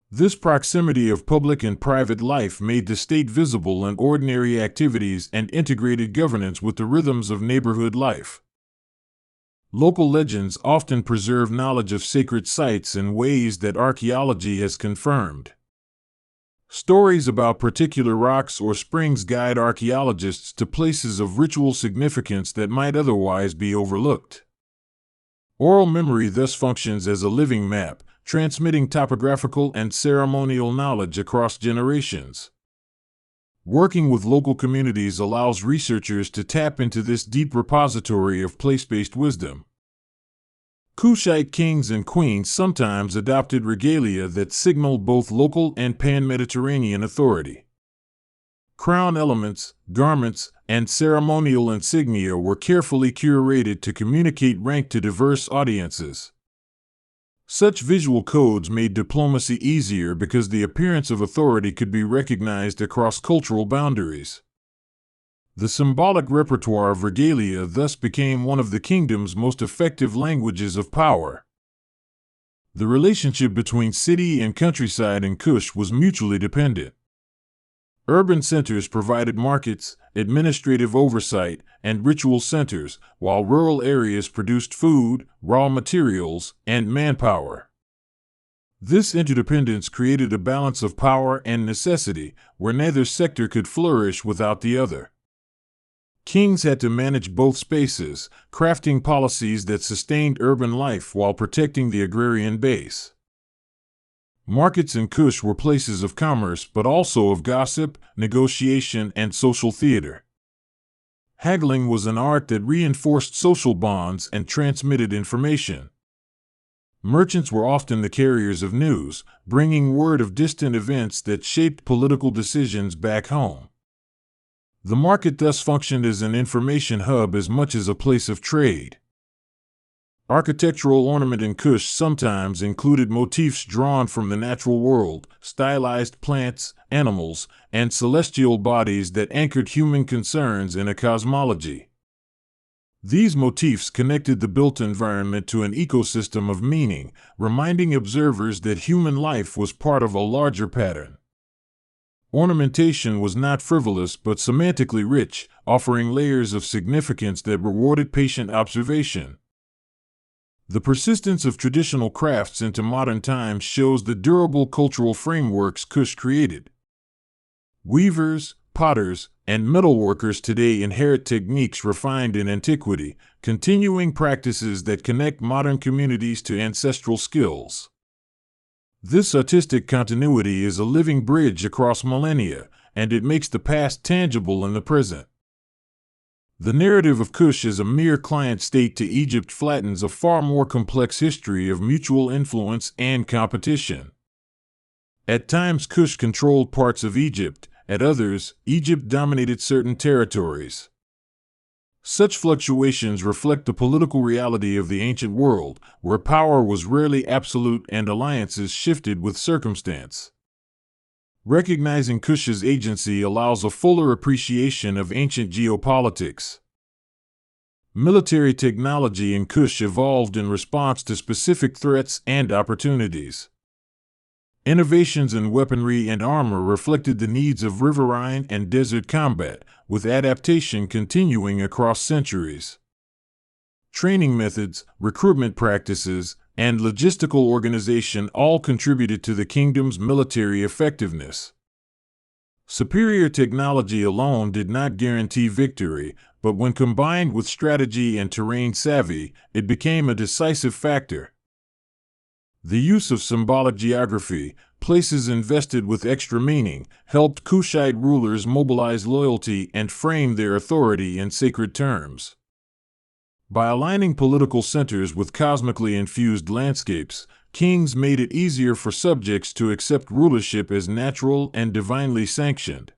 This proximity of public and private life made the state visible in ordinary activities and integrated governance with the rhythms of neighborhood life. Local legends often preserve knowledge of sacred sites in ways that archaeology has confirmed. Stories about particular rocks or springs guide archaeologists to places of ritual significance that might otherwise be overlooked. Oral memory thus functions as a living map, transmitting topographical and ceremonial knowledge across generations. Working with local communities allows researchers to tap into this deep repository of place-based wisdom. Kushite kings and queens sometimes adopted regalia that signaled both local and pan-Mediterranean authority. Crown elements, garments, and ceremonial insignia were carefully curated to communicate rank to diverse audiences. Such visual codes made diplomacy easier because the appearance of authority could be recognized across cultural boundaries. The symbolic repertoire of regalia thus became one of the kingdom's most effective languages of power. The relationship between city and countryside in Kush was mutually dependent. Urban centers provided markets, administrative oversight, and ritual centers, while rural areas produced food, raw materials, and manpower. This interdependence created a balance of power and necessity, where neither sector could flourish without the other. Kings had to manage both spaces, crafting policies that sustained urban life while protecting the agrarian base. Markets in Kush were places of commerce but also of gossip, negotiation, and social theater. Haggling was an art that reinforced social bonds and transmitted information. Merchants were often the carriers of news, bringing word of distant events that shaped political decisions back home. The market thus functioned as an information hub as much as a place of trade. Architectural ornament in Kush sometimes included motifs drawn from the natural world, stylized plants, animals, and celestial bodies that anchored human concerns in a cosmology. These motifs connected the built environment to an ecosystem of meaning, reminding observers that human life was part of a larger pattern. Ornamentation was not frivolous but semantically rich, offering layers of significance that rewarded patient observation. The persistence of traditional crafts into modern times shows the durable cultural frameworks Kush created. Weavers, potters, and metalworkers today inherit techniques refined in antiquity, continuing practices that connect modern communities to ancestral skills. This artistic continuity is a living bridge across millennia, and it makes the past tangible in the present. The narrative of Kush as a mere client state to Egypt flattens a far more complex history of mutual influence and competition. At times Kush controlled parts of Egypt, at others, Egypt dominated certain territories. Such fluctuations reflect the political reality of the ancient world, where power was rarely absolute and alliances shifted with circumstance. Recognizing Kush's agency allows a fuller appreciation of ancient geopolitics. Military technology in Kush evolved in response to specific threats and opportunities. Innovations in weaponry and armor reflected the needs of riverine and desert combat, with adaptation continuing across centuries. Training methods, recruitment practices, and logistical organization all contributed to the kingdom's military effectiveness. Superior technology alone did not guarantee victory, but when combined with strategy and terrain savvy, it became a decisive factor. The use of symbolic geography, places invested with extra meaning, helped Kushite rulers mobilize loyalty and frame their authority in sacred terms. By aligning political centers with cosmically infused landscapes, kings made it easier for subjects to accept rulership as natural and divinely sanctioned.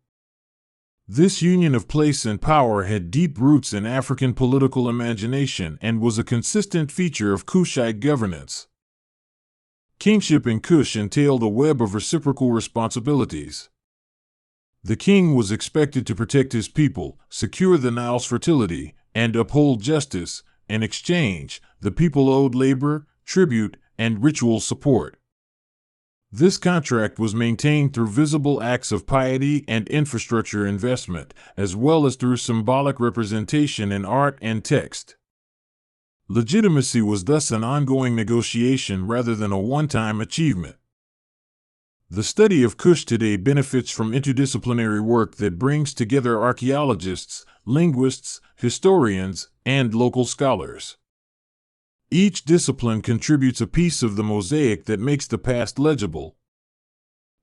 This union of place and power had deep roots in African political imagination and was a consistent feature of Kushite governance. Kingship in Kush entailed a web of reciprocal responsibilities. The king was expected to protect his people, secure the Nile's fertility, and uphold justice. In exchange, the people owed labor, tribute, and ritual support. This contract was maintained through visible acts of piety and infrastructure investment, as well as through symbolic representation in art and text. Legitimacy was thus an ongoing negotiation rather than a one-time achievement. The study of Kush today benefits from interdisciplinary work that brings together archaeologists, linguists, historians, and local scholars. Each discipline contributes a piece of the mosaic that makes the past legible.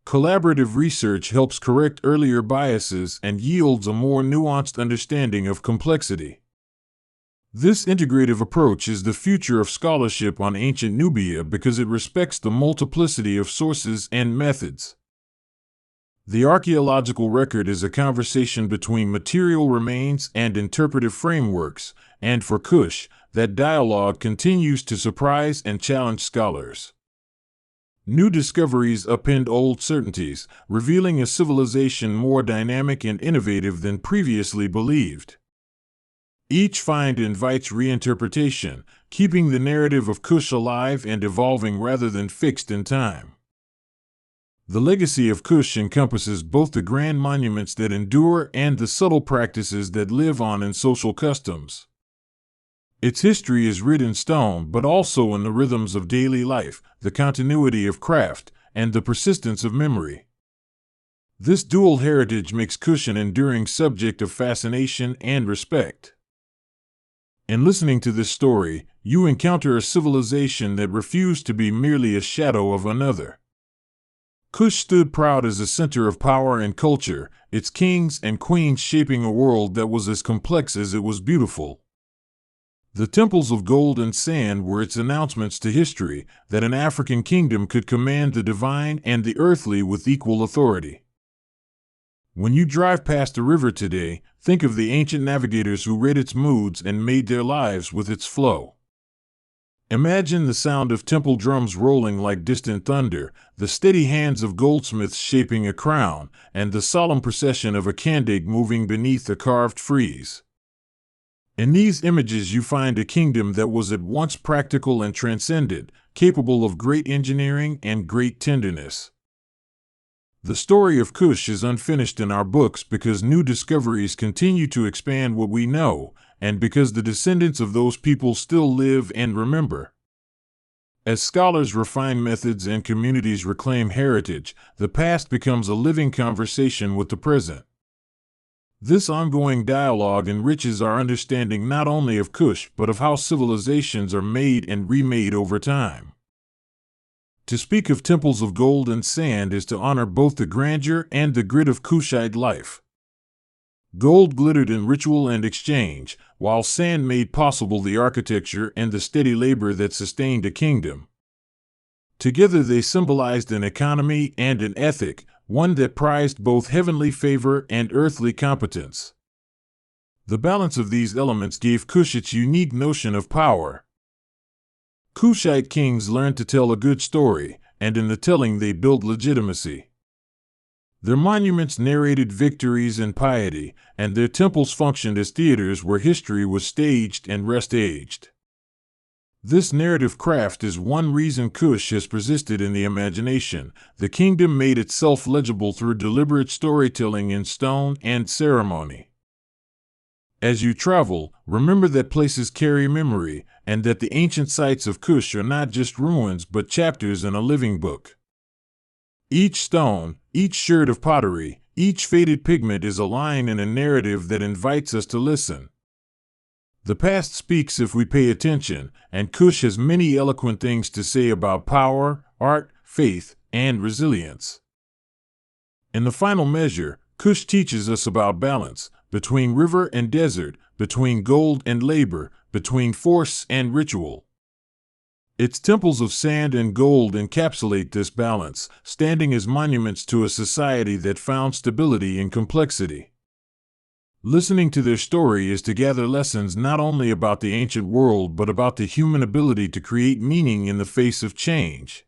Collaborative research helps correct earlier biases and yields a more nuanced understanding of complexity. This integrative approach is the future of scholarship on ancient Nubia because it respects the multiplicity of sources and methods. The archaeological record is a conversation between material remains and interpretive frameworks, and for Kush, that dialogue continues to surprise and challenge scholars. New discoveries upend old certainties, revealing a civilization more dynamic and innovative than previously believed. Each find invites reinterpretation, keeping the narrative of Kush alive and evolving rather than fixed in time. The legacy of Kush encompasses both the grand monuments that endure and the subtle practices that live on in social customs. Its history is writ in stone, but also in the rhythms of daily life, the continuity of craft, and the persistence of memory. This dual heritage makes Kush an enduring subject of fascination and respect. In listening to this story, you encounter a civilization that refused to be merely a shadow of another. Kush stood proud as a center of power and culture, its kings and queens shaping a world that was as complex as it was beautiful. The temples of gold and sand were its announcements to history that an African kingdom could command the divine and the earthly with equal authority. When you drive past a river today, think of the ancient navigators who read its moods and made their lives with its flow. Imagine the sound of temple drums rolling like distant thunder, the steady hands of goldsmiths shaping a crown, and the solemn procession of a candig moving beneath a carved frieze. In these images you find a kingdom that was at once practical and transcendent, capable of great engineering and great tenderness. The story of Kush is unfinished in our books because new discoveries continue to expand what we know, and because the descendants of those people still live and remember. As scholars refine methods and communities reclaim heritage, the past becomes a living conversation with the present. This ongoing dialogue enriches our understanding not only of Kush but of how civilizations are made and remade over time. To speak of temples of gold and sand is to honor both the grandeur and the grit of Kushite life. Gold glittered in ritual and exchange, while sand made possible the architecture and the steady labor that sustained a kingdom. Together they symbolized an economy and an ethic, one that prized both heavenly favor and earthly competence. The balance of these elements gave Kush its unique notion of power. Kushite kings learned to tell a good story, and in the telling they built legitimacy. Their monuments narrated victories and piety, and their temples functioned as theaters where history was staged and restaged. This narrative craft is one reason Kush has persisted in the imagination. The kingdom made itself legible through deliberate storytelling in stone and ceremony. As you travel, remember that places carry memory, and that the ancient sites of Kush are not just ruins but chapters in a living book. Each stone, each sherd of pottery, each faded pigment is a line in a narrative that invites us to listen. The past speaks if we pay attention, and Kush has many eloquent things to say about power, art, faith, and resilience. In the final measure, Kush teaches us about balance, between river and desert, between gold and labor, between force and ritual. Its temples of sand and gold encapsulate this balance, standing as monuments to a society that found stability in complexity. Listening to their story is to gather lessons not only about the ancient world but about the human ability to create meaning in the face of change.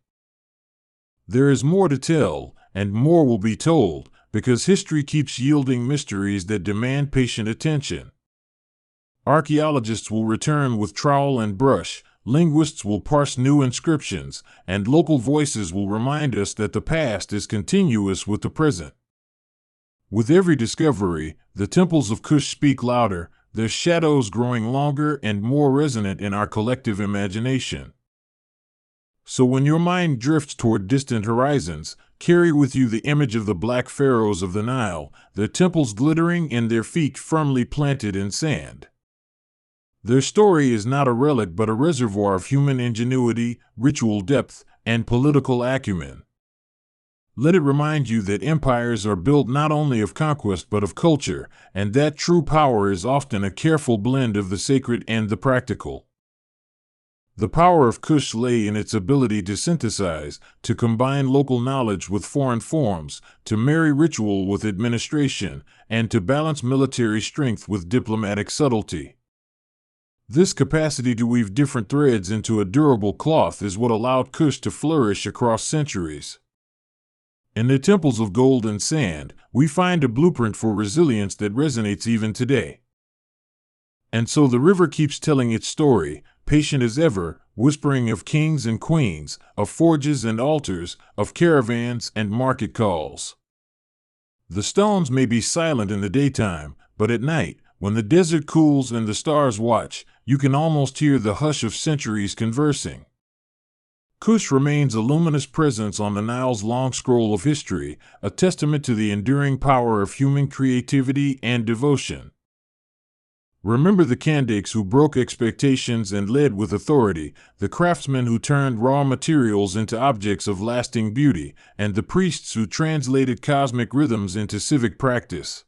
There is more to tell, and more will be told, because history keeps yielding mysteries that demand patient attention. Archaeologists will return with trowel and brush, linguists will parse new inscriptions, and local voices will remind us that the past is continuous with the present. With every discovery, the temples of Kush speak louder, their shadows growing longer and more resonant in our collective imagination. So when your mind drifts toward distant horizons, carry with you the image of the Black Pharaohs of the Nile, their temples glittering and their feet firmly planted in sand. Their story is not a relic but a reservoir of human ingenuity, ritual depth, and political acumen. Let it remind you that empires are built not only of conquest but of culture, and that true power is often a careful blend of the sacred and the practical. The power of Kush lay in its ability to synthesize, to combine local knowledge with foreign forms, to marry ritual with administration, and to balance military strength with diplomatic subtlety. This capacity to weave different threads into a durable cloth is what allowed Kush to flourish across centuries. In their temples of gold and sand, we find a blueprint for resilience that resonates even today. And so the river keeps telling its story, patient as ever, whispering of kings and queens, of forges and altars, of caravans and market calls. The stones may be silent in the daytime, but at night, when the desert cools and the stars watch, you can almost hear the hush of centuries conversing. Kush remains a luminous presence on the Nile's long scroll of history, a testament to the enduring power of human creativity and devotion. Remember the Kandaks who broke expectations and led with authority, the craftsmen who turned raw materials into objects of lasting beauty, and the priests who translated cosmic rhythms into civic practice.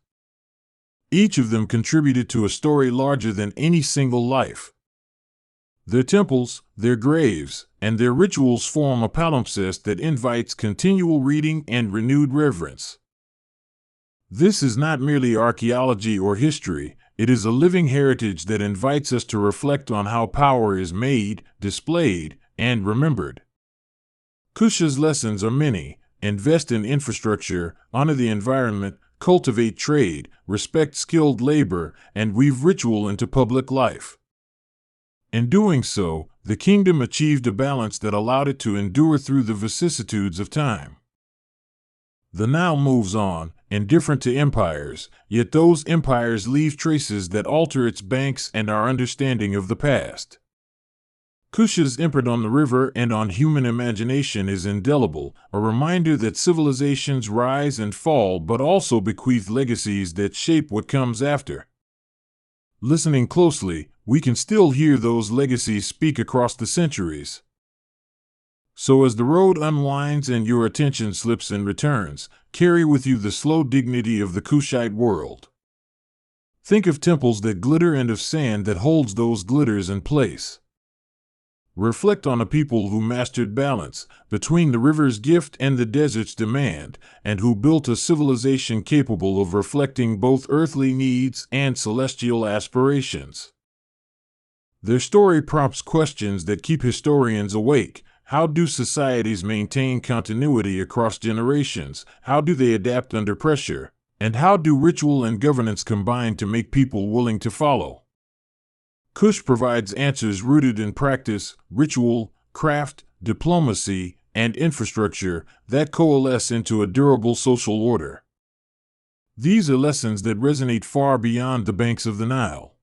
Each of them contributed to a story larger than any single life. Their temples, their graves, and their rituals form a palimpsest that invites continual reading and renewed reverence. This is not merely archaeology or history, it is a living heritage that invites us to reflect on how power is made, displayed, and remembered. Kush's lessons are many: invest in infrastructure, honor the environment, cultivate trade, respect skilled labor, and weave ritual into public life. In doing so, the kingdom achieved a balance that allowed it to endure through the vicissitudes of time. The Nile moves on, indifferent to empires, yet those empires leave traces that alter its banks and our understanding of the past. Kush's imprint on the river and on human imagination is indelible, a reminder that civilizations rise and fall but also bequeath legacies that shape what comes after. Listening closely, we can still hear those legacies speak across the centuries. So as the road unwinds and your attention slips and returns, carry with you the slow dignity of the Kushite world. Think of temples that glitter and of sand that holds those glitters in place. Reflect on a people who mastered balance between the river's gift and the desert's demand, and who built a civilization capable of reflecting both earthly needs and celestial aspirations. Their story prompts questions that keep historians awake. How do societies maintain continuity across generations? How do they adapt under pressure? And how do ritual and governance combine to make people willing to follow? Kush provides answers rooted in practice, ritual, craft, diplomacy, and infrastructure that coalesce into a durable social order. These are lessons that resonate far beyond the banks of the Nile.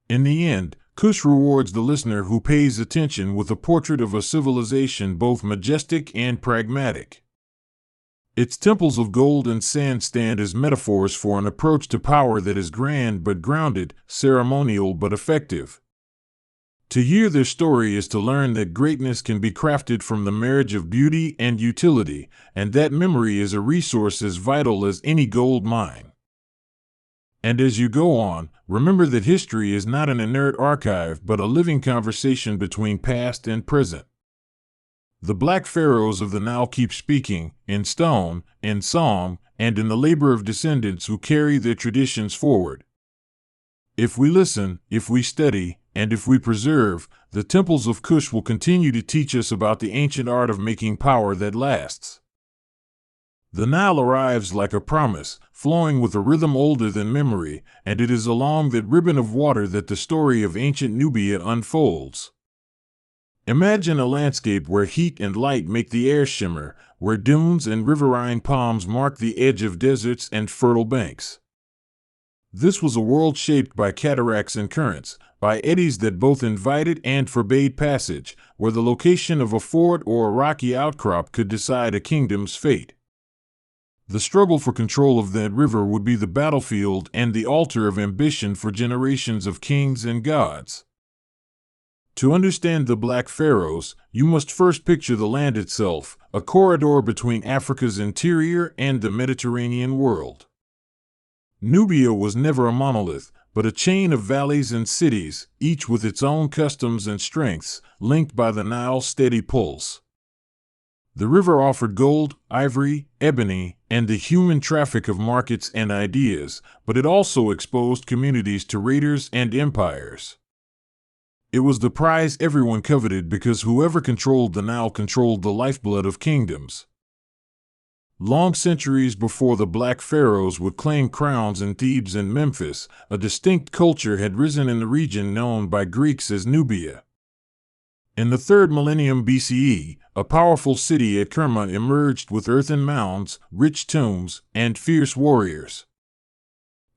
In the end, Kush rewards the listener who pays attention with a portrait of a civilization both majestic and pragmatic. Its temples of gold and sand stand as metaphors for an approach to power that is grand but grounded, ceremonial but effective. To hear their story is to learn that greatness can be crafted from the marriage of beauty and utility, and that memory is a resource as vital as any gold mine. And as you go on, remember that history is not an inert archive but a living conversation between past and present. The Black Pharaohs of the Nile keep speaking, in stone, in song, and in the labor of descendants who carry their traditions forward. If we listen, if we study, and if we preserve, the temples of Kush will continue to teach us about the ancient art of making power that lasts. The Nile arrives like a promise, flowing with a rhythm older than memory, and it is along that ribbon of water that the story of ancient Nubia unfolds. Imagine a landscape where heat and light make the air shimmer, where dunes and riverine palms mark the edge of deserts and fertile banks. This was a world shaped by cataracts and currents, by eddies that both invited and forbade passage, where the location of a ford or a rocky outcrop could decide a kingdom's fate. The struggle for control of that river would be the battlefield and the altar of ambition for generations of kings and gods. To understand the Black Pharaohs, you must first picture the land itself, a corridor between Africa's interior and the Mediterranean world. Nubia was never a monolith, but a chain of valleys and cities, each with its own customs and strengths, linked by the Nile's steady pulse. The river offered gold, ivory, ebony, and the human traffic of markets and ideas, but it also exposed communities to raiders and empires. It was the prize everyone coveted because whoever controlled the Nile controlled the lifeblood of kingdoms. Long centuries before the Black Pharaohs would claim crowns in Thebes and Memphis, a distinct culture had risen in the region known by Greeks as Nubia. In the 3rd millennium BCE, a powerful city at Kerma emerged with earthen mounds, rich tombs, and fierce warriors.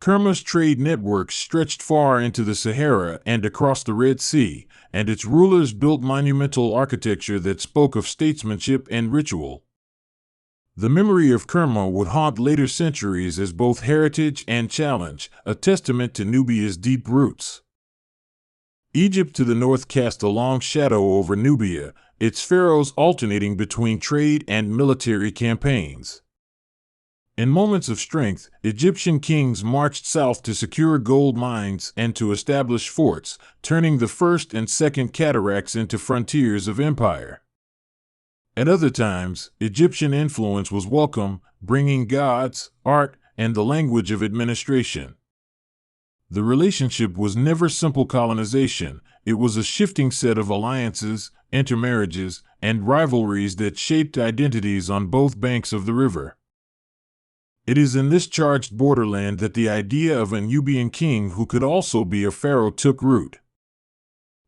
Kerma's trade networks stretched far into the Sahara and across the Red Sea, and its rulers built monumental architecture that spoke of statesmanship and ritual. The memory of Kerma would haunt later centuries as both heritage and challenge, a testament to Nubia's deep roots. Egypt to the north cast a long shadow over Nubia, its pharaohs alternating between trade and military campaigns. In moments of strength, Egyptian kings marched south to secure gold mines and to establish forts, turning the first and second cataracts into frontiers of empire. At other times, Egyptian influence was welcome, bringing gods, art, and the language of administration. The relationship was never simple colonization, it was a shifting set of alliances, intermarriages, and rivalries that shaped identities on both banks of the river. It is in this charged borderland that the idea of a Nubian king who could also be a pharaoh took root.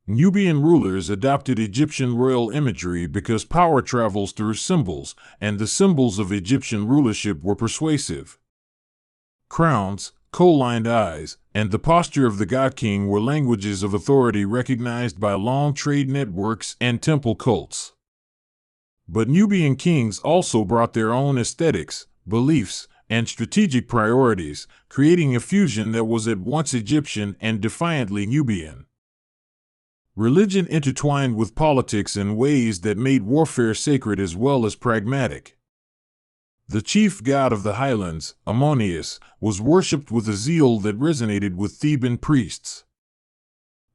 Nubian rulers adopted Egyptian royal imagery because power travels through symbols, and the symbols of Egyptian rulership were persuasive. Crowns, kohl-lined eyes, and the posture of the god-king were languages of authority recognized by long trade networks and temple cults. But Nubian kings also brought their own aesthetics, beliefs, and strategic priorities, creating a fusion that was at once Egyptian and defiantly Nubian. Religion intertwined with politics in ways that made warfare sacred as well as pragmatic. The chief god of the highlands, Ammonius, was worshipped with a zeal that resonated with Theban priests.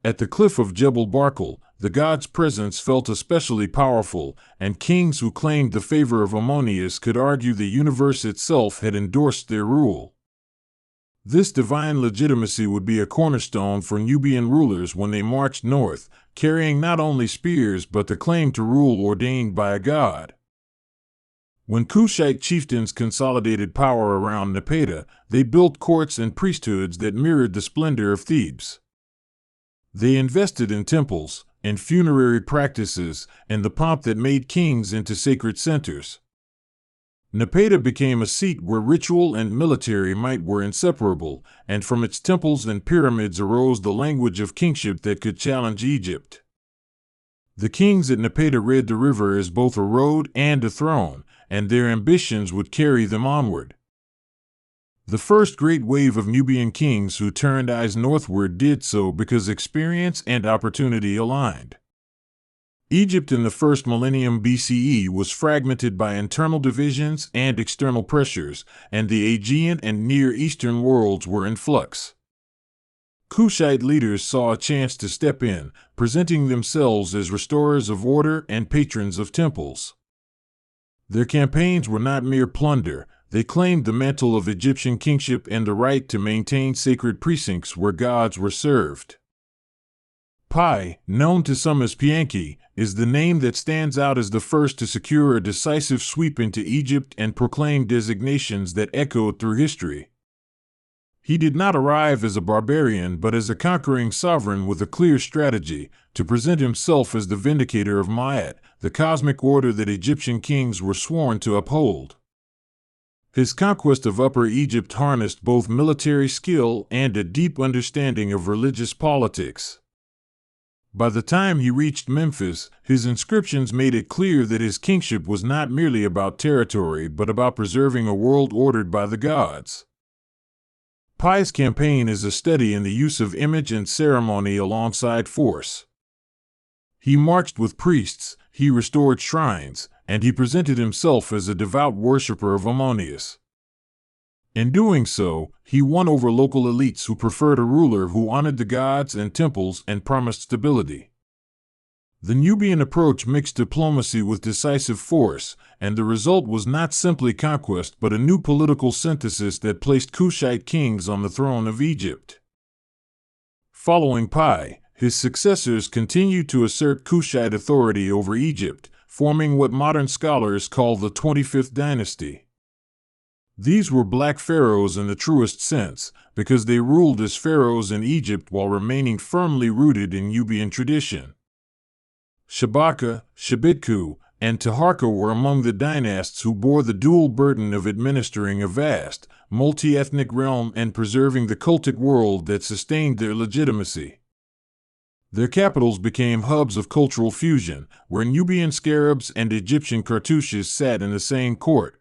At the cliff of Jebel Barkal, the god's presence felt especially powerful, and kings who claimed the favor of Ammonius could argue the universe itself had endorsed their rule. This divine legitimacy would be a cornerstone for Nubian rulers when they marched north, carrying not only spears but the claim to rule ordained by a god. When Kushite chieftains consolidated power around Napata, they built courts and priesthoods that mirrored the splendor of Thebes. They invested in temples and funerary practices and the pomp that made kings into sacred centers. Napata became a seat where ritual and military might were inseparable, and from its temples and pyramids arose the language of kingship that could challenge Egypt. The kings at Napata read the river as both a road and a throne, and their ambitions would carry them onward. The first great wave of Nubian kings who turned eyes northward did so because experience and opportunity aligned. Egypt in the first millennium BCE was fragmented by internal divisions and external pressures, and the Aegean and Near Eastern worlds were in flux. Kushite leaders saw a chance to step in, presenting themselves as restorers of order and patrons of temples. Their campaigns were not mere plunder. They claimed the mantle of Egyptian kingship and the right to maintain sacred precincts where gods were served. Pi, known to some as Pianki, is the name that stands out as the first to secure a decisive sweep into Egypt and proclaim designations that echoed through history. He did not arrive as a barbarian but as a conquering sovereign with a clear strategy to present himself as the vindicator of Ma'at, the cosmic order that Egyptian kings were sworn to uphold. His conquest of Upper Egypt harnessed both military skill and a deep understanding of religious politics. By the time he reached Memphis, his inscriptions made it clear that his kingship was not merely about territory but about preserving a world ordered by the gods. Pi's campaign is a study in the use of image and ceremony alongside force. He marched with priests, he restored shrines, and he presented himself as a devout worshipper of Ammonius. In doing so, he won over local elites who preferred a ruler who honored the gods and temples and promised stability. The Nubian approach mixed diplomacy with decisive force, and the result was not simply conquest but a new political synthesis that placed Kushite kings on the throne of Egypt. Following Pi, his successors continued to assert Kushite authority over Egypt, forming what modern scholars call the 25th dynasty. These were Black Pharaohs in the truest sense, because they ruled as pharaohs in Egypt while remaining firmly rooted in Nubian tradition. Shabaka, Shabitku, and Taharka were among the dynasts who bore the dual burden of administering a vast, multi-ethnic realm and preserving the cultic world that sustained their legitimacy. Their capitals became hubs of cultural fusion, where Nubian scarabs and Egyptian cartouches sat in the same court.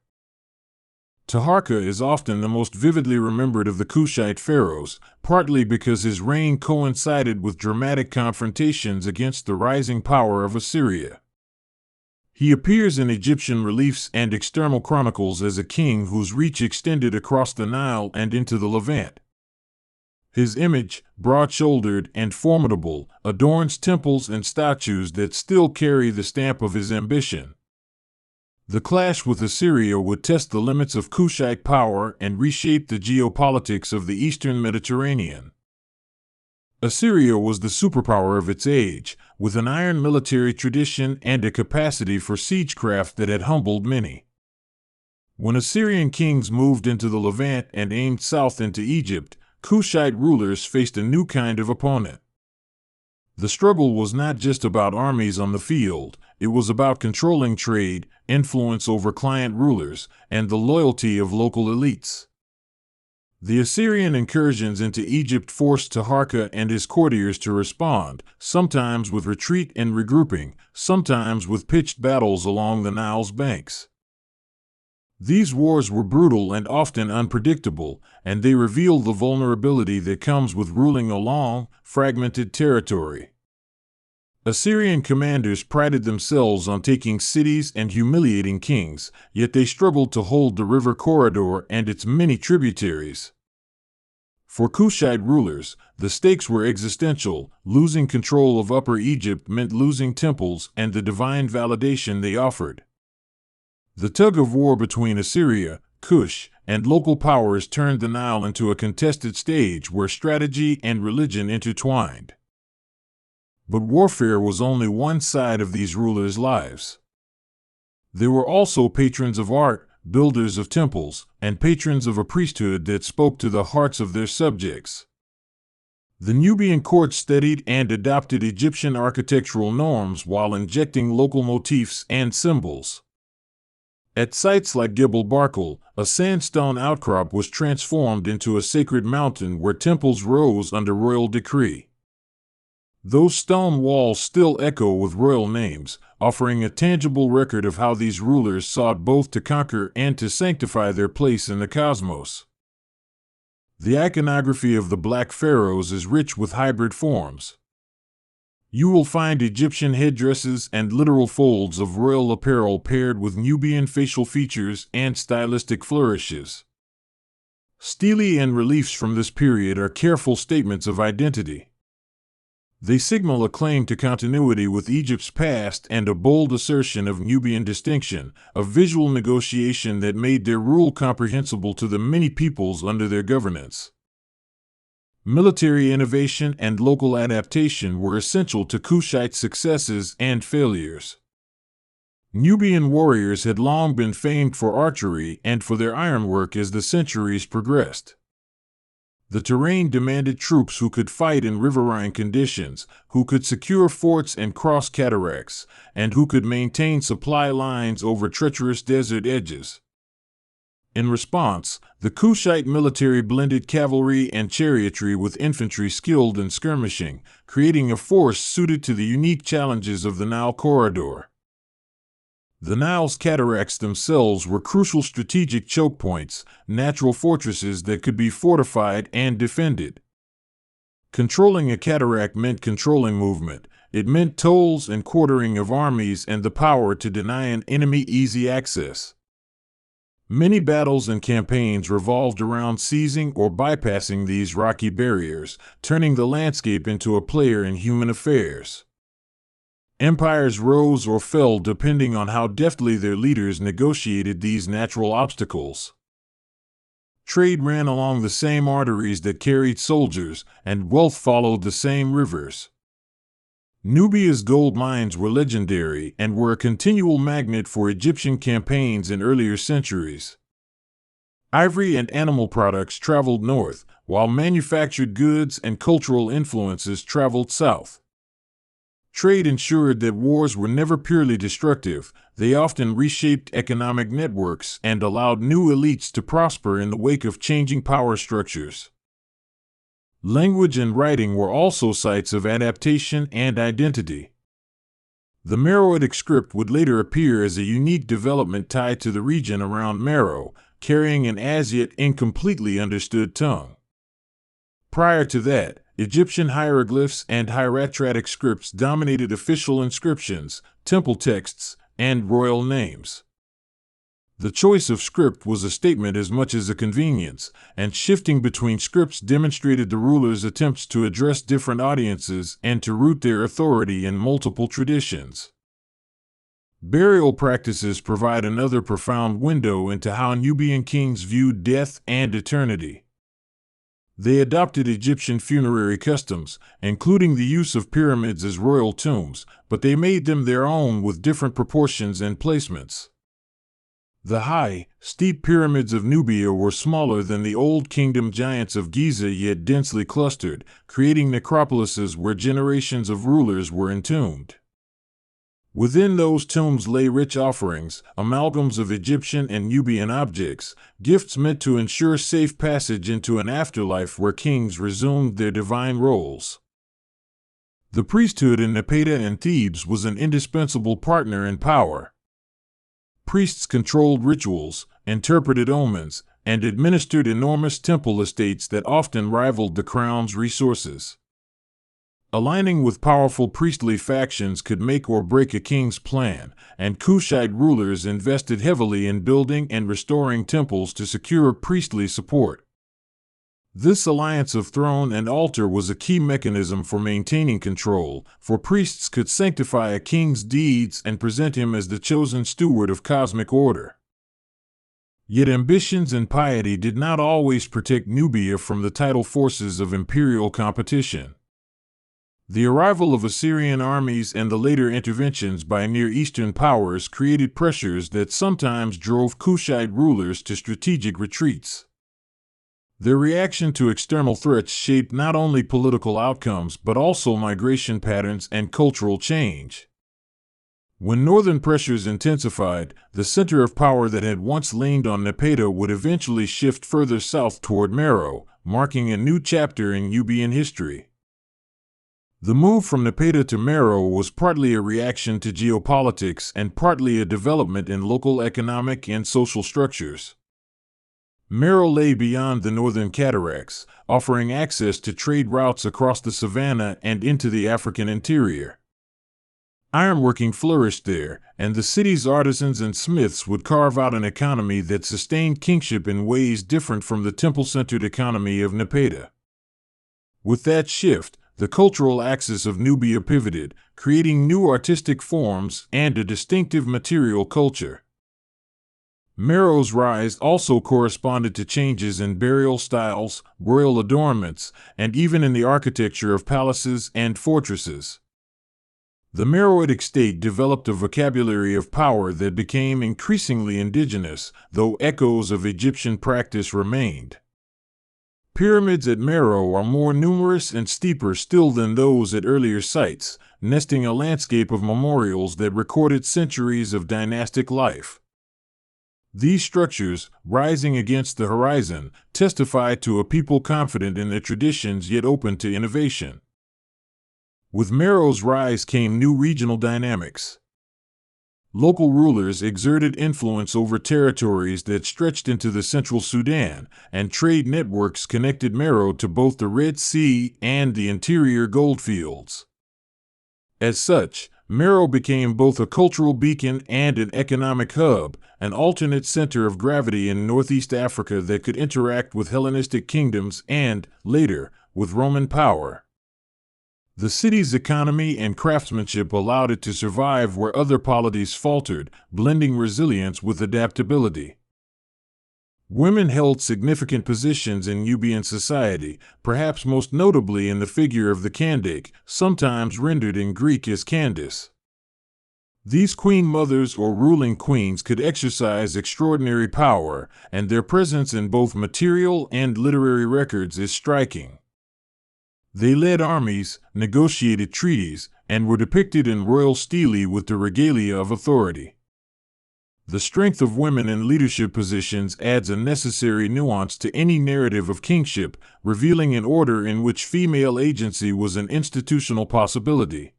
Taharka is often the most vividly remembered of the Kushite pharaohs, partly because his reign coincided with dramatic confrontations against the rising power of Assyria. He appears in Egyptian reliefs and external chronicles as a king whose reach extended across the Nile and into the Levant. His image, broad-shouldered and formidable, adorns temples and statues that still carry the stamp of his ambition. The clash with Assyria would test the limits of Kushite power and reshape the geopolitics of the eastern Mediterranean. Assyria was the superpower of its age, with an iron military tradition and a capacity for siegecraft that had humbled many. When Assyrian kings moved into the Levant and aimed south into Egypt, Kushite rulers faced a new kind of opponent. The struggle was not just about armies on the field, it was about controlling trade, influence over client rulers, and the loyalty of local elites. The Assyrian incursions into Egypt forced Taharka and his courtiers to respond, sometimes with retreat and regrouping, sometimes with pitched battles along the Nile's banks. These wars were brutal and often unpredictable, and they revealed the vulnerability that comes with ruling a long, fragmented territory. Assyrian commanders prided themselves on taking cities and humiliating kings, yet they struggled to hold the river corridor and its many tributaries. For Kushite rulers, the stakes were existential. Losing control of Upper Egypt meant losing temples and the divine validation they offered. The tug-of-war between Assyria, Kush, and local powers turned the Nile into a contested stage where strategy and religion intertwined. But warfare was only one side of these rulers' lives. They were also patrons of art, builders of temples, and patrons of a priesthood that spoke to the hearts of their subjects. The Nubian court studied and adopted Egyptian architectural norms while injecting local motifs and symbols. At sites like Gebel Barkal, a sandstone outcrop was transformed into a sacred mountain where temples rose under royal decree. Those stone walls still echo with royal names, offering a tangible record of how these rulers sought both to conquer and to sanctify their place in the cosmos. The iconography of the Black Pharaohs is rich with hybrid forms. You will find Egyptian headdresses and literal folds of royal apparel paired with Nubian facial features and stylistic flourishes. Stelae and reliefs from this period are careful statements of identity. They signal a claim to continuity with Egypt's past and a bold assertion of Nubian distinction, a visual negotiation that made their rule comprehensible to the many peoples under their governance. Military innovation and local adaptation were essential to Kushite successes and failures. Nubian warriors had long been famed for archery and for their ironwork as the centuries progressed. The terrain demanded troops who could fight in riverine conditions, who could secure forts and cross cataracts, and who could maintain supply lines over treacherous desert edges. In response, the Kushite military blended cavalry and chariotry with infantry skilled in skirmishing, creating a force suited to the unique challenges of the Nile corridor. The Nile's cataracts themselves were crucial strategic choke points, natural fortresses that could be fortified and defended. Controlling a cataract meant controlling movement. It meant tolls and quartering of armies and the power to deny an enemy easy access. Many battles and campaigns revolved around seizing or bypassing these rocky barriers, turning the landscape into a player in human affairs. Empires rose or fell depending on how deftly their leaders negotiated these natural obstacles. Trade ran along the same arteries that carried soldiers, and wealth followed the same rivers. Nubia's gold mines were legendary and were a continual magnet for Egyptian campaigns in earlier centuries. Ivory and animal products traveled north, while manufactured goods and cultural influences traveled south. Trade ensured that wars were never purely destructive. They often reshaped economic networks and allowed new elites to prosper in the wake of changing power structures. Language and writing were also sites of adaptation and identity. The Meroitic script would later appear as a unique development tied to the region around Meroë, carrying an as yet incompletely understood tongue. Prior to that, Egyptian hieroglyphs and hieratic scripts dominated official inscriptions, temple texts, and royal names. The choice of script was a statement as much as a convenience, and shifting between scripts demonstrated the ruler's attempts to address different audiences and to root their authority in multiple traditions. Burial practices provide another profound window into how Nubian kings viewed death and eternity. They adopted Egyptian funerary customs, including the use of pyramids as royal tombs, but they made them their own with different proportions and placements. The high, steep pyramids of Nubia were smaller than the Old Kingdom giants of Giza, yet densely clustered, creating necropolises where generations of rulers were entombed. Within those tombs lay rich offerings, amalgams of Egyptian and Nubian objects, gifts meant to ensure safe passage into an afterlife where kings resumed their divine roles. The priesthood in Napata and Thebes was an indispensable partner in power. Priests controlled rituals, interpreted omens, and administered enormous temple estates that often rivaled the crown's resources. Aligning with powerful priestly factions could make or break a king's plan, and Kushite rulers invested heavily in building and restoring temples to secure priestly support. This alliance of throne and altar was a key mechanism for maintaining control, for priests could sanctify a king's deeds and present him as the chosen steward of cosmic order. Yet ambitions and piety did not always protect Nubia from the tidal forces of imperial competition. The arrival of Assyrian armies and the later interventions by Near Eastern powers created pressures that sometimes drove Kushite rulers to strategic retreats. Their reaction to external threats shaped not only political outcomes but also migration patterns and cultural change. When northern pressures intensified, the center of power that had once leaned on Napata would eventually shift further south toward Meroë, marking a new chapter in Nubian history. The move from Napata to Meroë was partly a reaction to geopolitics and partly a development in local economic and social structures. Meroë lay beyond the northern cataracts, offering access to trade routes across the savanna and into the African interior. Ironworking flourished there, and the city's artisans and smiths would carve out an economy that sustained kingship in ways different from the temple-centered economy of Napata. With that shift, the cultural axis of Nubia pivoted, creating new artistic forms and a distinctive material culture. Meroë's rise also corresponded to changes in burial styles, royal adornments, and even in the architecture of palaces and fortresses. The Meroitic state developed a vocabulary of power that became increasingly indigenous, though echoes of Egyptian practice remained. Pyramids at Meroë are more numerous and steeper still than those at earlier sites, nesting a landscape of memorials that recorded centuries of dynastic life. These structures, rising against the horizon, testify to a people confident in their traditions yet open to innovation. With Meroë's rise came new regional dynamics. Local rulers exerted influence over territories that stretched into the central Sudan, and trade networks connected Meroë to both the Red Sea and the interior goldfields. As such, Meroë became both a cultural beacon and an economic hub, an alternate center of gravity in Northeast Africa that could interact with Hellenistic kingdoms and, later, with Roman power. The city's economy and craftsmanship allowed it to survive where other polities faltered, blending resilience with adaptability. Women held significant positions in Nubian society, perhaps most notably in the figure of the Candake, sometimes rendered in Greek as Candace. These queen mothers or ruling queens could exercise extraordinary power, and their presence in both material and literary records is striking. They led armies, negotiated treaties, and were depicted in royal stele with the regalia of authority. The strength of women in leadership positions adds a necessary nuance to any narrative of kingship, revealing an order in which female agency was an institutional possibility.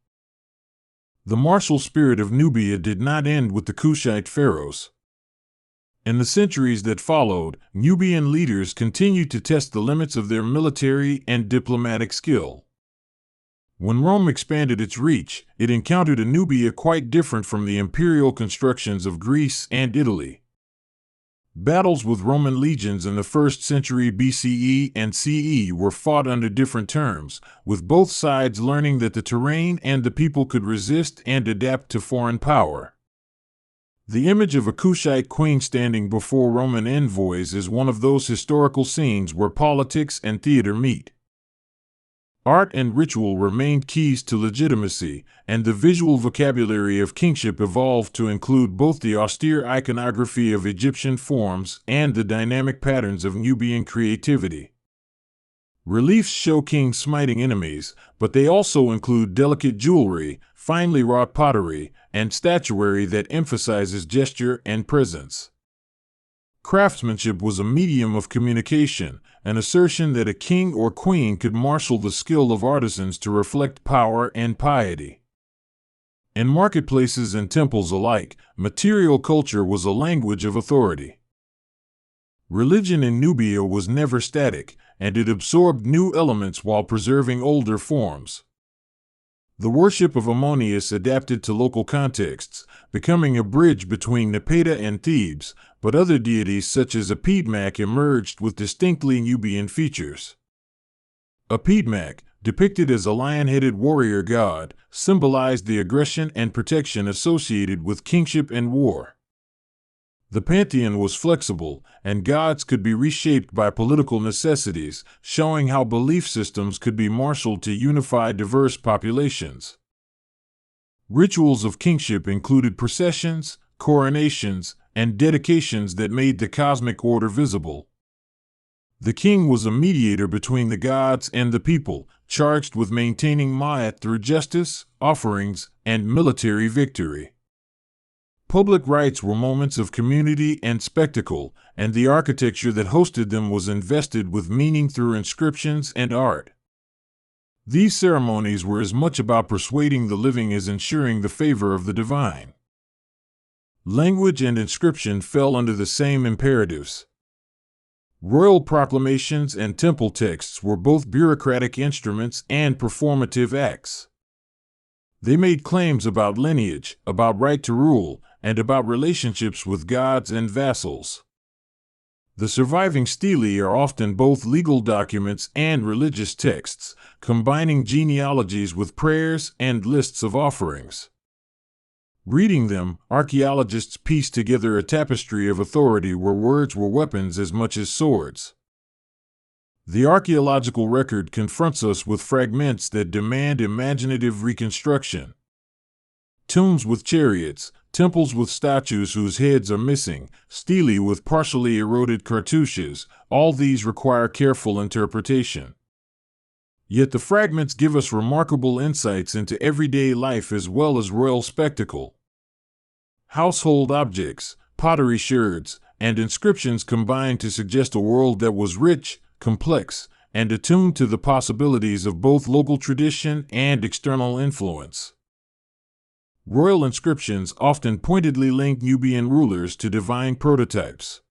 The martial spirit of Nubia did not end with the Kushite pharaohs. In the centuries that followed, Nubian leaders continued to test the limits of their military and diplomatic skill. When Rome expanded its reach, it encountered a Nubia quite different from the imperial constructions of Greece and Italy. Battles with Roman legions in the 1st century BCE and CE were fought under different terms, with both sides learning that the terrain and the people could resist and adapt to foreign power. The image of a Kushite queen standing before Roman envoys is one of those historical scenes where politics and theater meet. Art and ritual remained keys to legitimacy, and the visual vocabulary of kingship evolved to include both the austere iconography of Egyptian forms and the dynamic patterns of Nubian creativity. Reliefs show kings smiting enemies, but they also include delicate jewelry, finely wrought pottery, and statuary that emphasizes gesture and presence. Craftsmanship was a medium of communication, an assertion that a king or queen could marshal the skill of artisans to reflect power and piety. In marketplaces and temples alike, material culture was a language of authority. Religion in Nubia was never static, and it absorbed new elements while preserving older forms. The worship of Ammonius adapted to local contexts, becoming a bridge between Napata and Thebes, but other deities such as Apidmak emerged with distinctly Nubian features. Apidmak, depicted as a lion-headed warrior god, symbolized the aggression and protection associated with kingship and war. The pantheon was flexible, and gods could be reshaped by political necessities, showing how belief systems could be marshaled to unify diverse populations. Rituals of kingship included processions, coronations, and dedications that made the cosmic order visible. The king was a mediator between the gods and the people, charged with maintaining Ma'at through justice, offerings, and military victory. Public rites were moments of community and spectacle, and the architecture that hosted them was invested with meaning through inscriptions and art. These ceremonies were as much about persuading the living as ensuring the favor of the divine. Language and inscription fell under the same imperatives. Royal proclamations and temple texts were both bureaucratic instruments and performative acts. They made claims about lineage, about right to rule, and about relationships with gods and vassals. The surviving stelae are often both legal documents and religious texts, combining genealogies with prayers and lists of offerings. Reading them, archaeologists piece together a tapestry of authority where words were weapons as much as swords. The archaeological record confronts us with fragments that demand imaginative reconstruction. Tombs with chariots, temples with statues whose heads are missing, stelae with partially eroded cartouches, all these require careful interpretation. Yet the fragments give us remarkable insights into everyday life as well as royal spectacle. Household objects, pottery sherds, and inscriptions combine to suggest a world that was rich, complex, and attuned to the possibilities of both local tradition and external influence. Royal inscriptions often pointedly link Nubian rulers to divine prototypes.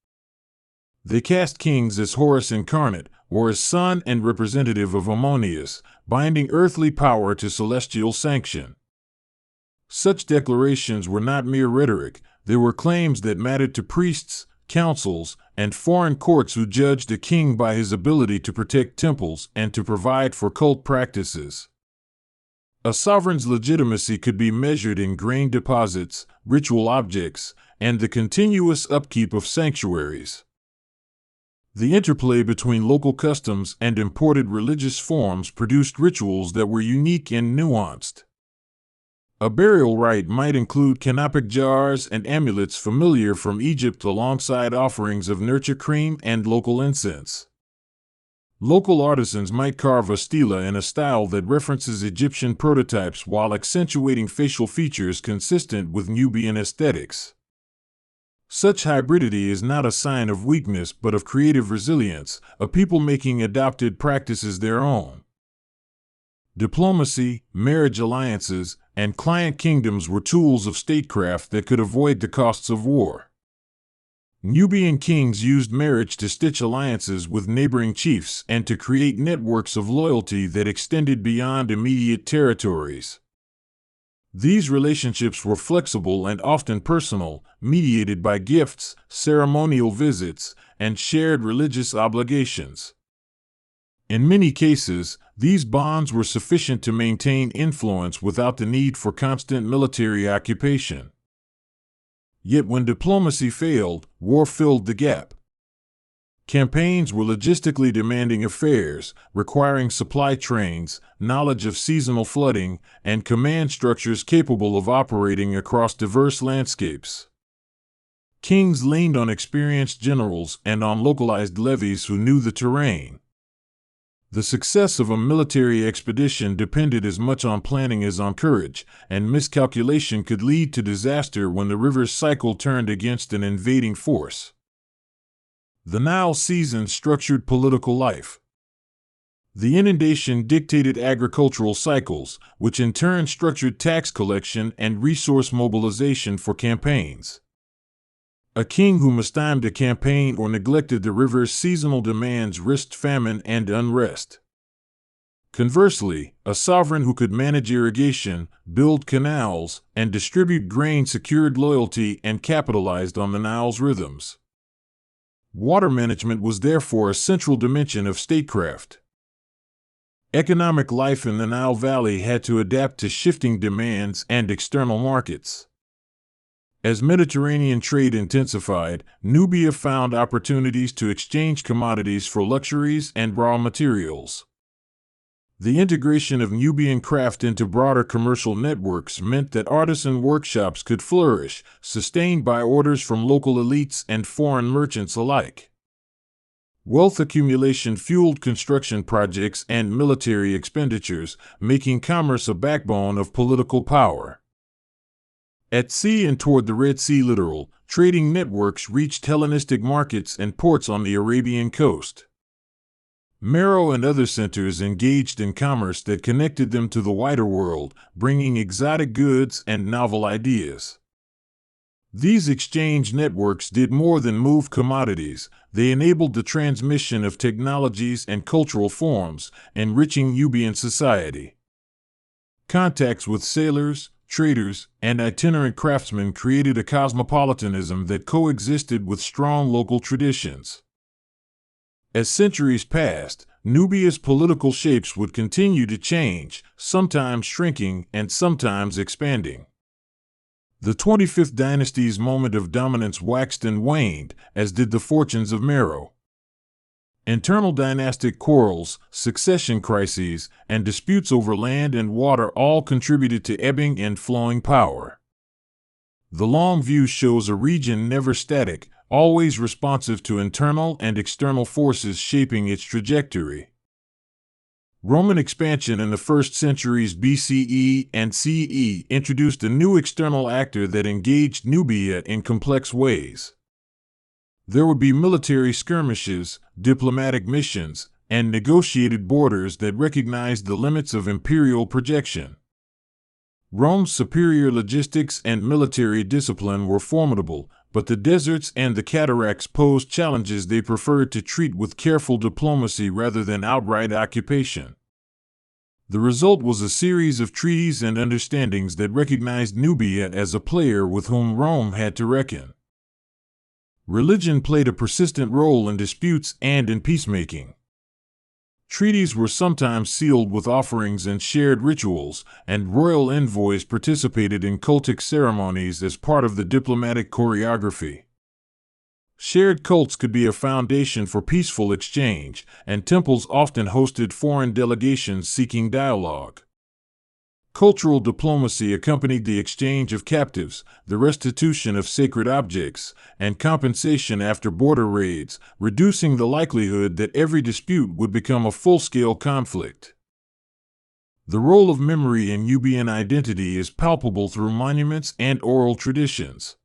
They cast kings as Horus incarnate, or as son and representative of Ammonius, binding earthly power to celestial sanction. Such declarations were not mere rhetoric, they were claims that mattered to priests, councils, and foreign courts who judged a king by his ability to protect temples and to provide for cult practices. A sovereign's legitimacy could be measured in grain deposits, ritual objects, and the continuous upkeep of sanctuaries. The interplay between local customs and imported religious forms produced rituals that were unique and nuanced. A burial rite might include canopic jars and amulets familiar from Egypt alongside offerings of nurture cream and local incense. Local artisans might carve a stela in a style that references Egyptian prototypes while accentuating facial features consistent with Nubian aesthetics. Such hybridity is not a sign of weakness but of creative resilience, a people making adopted practices their own. Diplomacy, marriage alliances, and client kingdoms were tools of statecraft that could avoid the costs of war. Nubian kings used marriage to stitch alliances with neighboring chiefs and to create networks of loyalty that extended beyond immediate territories. These relationships were flexible and often personal, mediated by gifts, ceremonial visits, and shared religious obligations. In many cases, these bonds were sufficient to maintain influence without the need for constant military occupation. Yet when diplomacy failed, war filled the gap. Campaigns were logistically demanding affairs, requiring supply trains, knowledge of seasonal flooding, and command structures capable of operating across diverse landscapes. Kings leaned on experienced generals and on localized levies who knew the terrain. The success of a military expedition depended as much on planning as on courage, and miscalculation could lead to disaster when the river's cycle turned against an invading force. The Nile season structured political life. The inundation dictated agricultural cycles, which in turn structured tax collection and resource mobilization for campaigns. A king who mistimed a campaign or neglected the river's seasonal demands risked famine and unrest. Conversely, a sovereign who could manage irrigation, build canals, and distribute grain secured loyalty and capitalized on the Nile's rhythms. Water management was therefore a central dimension of statecraft. Economic life in the Nile Valley had to adapt to shifting demands and external markets. As Mediterranean trade intensified, Nubia found opportunities to exchange commodities for luxuries and raw materials. The integration of Nubian craft into broader commercial networks meant that artisan workshops could flourish, sustained by orders from local elites and foreign merchants alike. Wealth accumulation fueled construction projects and military expenditures, making commerce a backbone of political power. At sea and toward the Red Sea littoral, trading networks reached Hellenistic markets and ports on the Arabian coast. Meroë and other centers engaged in commerce that connected them to the wider world, bringing exotic goods and novel ideas. These exchange networks did more than move commodities. They enabled the transmission of technologies and cultural forms, enriching Nubian society. Contacts with sailors, traders, and itinerant craftsmen created a cosmopolitanism that coexisted with strong local traditions. As centuries passed, Nubia's political shapes would continue to change, sometimes shrinking and sometimes expanding. The 25th dynasty's moment of dominance waxed and waned, as did the fortunes of Meroë. Internal dynastic quarrels, succession crises, and disputes over land and water all contributed to ebbing and flowing power. The long view shows a region never static, always responsive to internal and external forces shaping its trajectory. Roman expansion in the 1st centuries BCE and CE introduced a new external actor that engaged Nubia in complex ways. There would be military skirmishes, diplomatic missions, and negotiated borders that recognized the limits of imperial projection. Rome's superior logistics and military discipline were formidable, but the deserts and the cataracts posed challenges they preferred to treat with careful diplomacy rather than outright occupation. The result was a series of treaties and understandings that recognized Nubia as a player with whom Rome had to reckon. Religion played a persistent role in disputes and in peacemaking. Treaties were sometimes sealed with offerings and shared rituals, and royal envoys participated in cultic ceremonies as part of the diplomatic choreography. Shared cults could be a foundation for peaceful exchange, and temples often hosted foreign delegations seeking dialogue. Cultural diplomacy accompanied the exchange of captives, the restitution of sacred objects, and compensation after border raids, reducing the likelihood that every dispute would become a full-scale conflict. The role of memory in Nubian identity is palpable through monuments and oral traditions.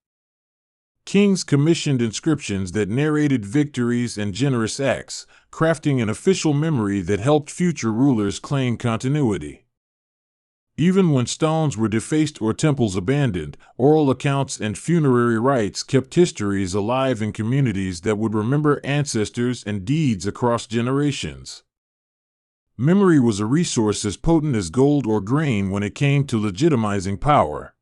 Kings commissioned inscriptions that narrated victories and generous acts, crafting an official memory that helped future rulers claim continuity. Even when stones were defaced or temples abandoned, oral accounts and funerary rites kept histories alive in communities that would remember ancestors and deeds across generations. Memory was a resource as potent as gold or grain when it came to legitimizing power.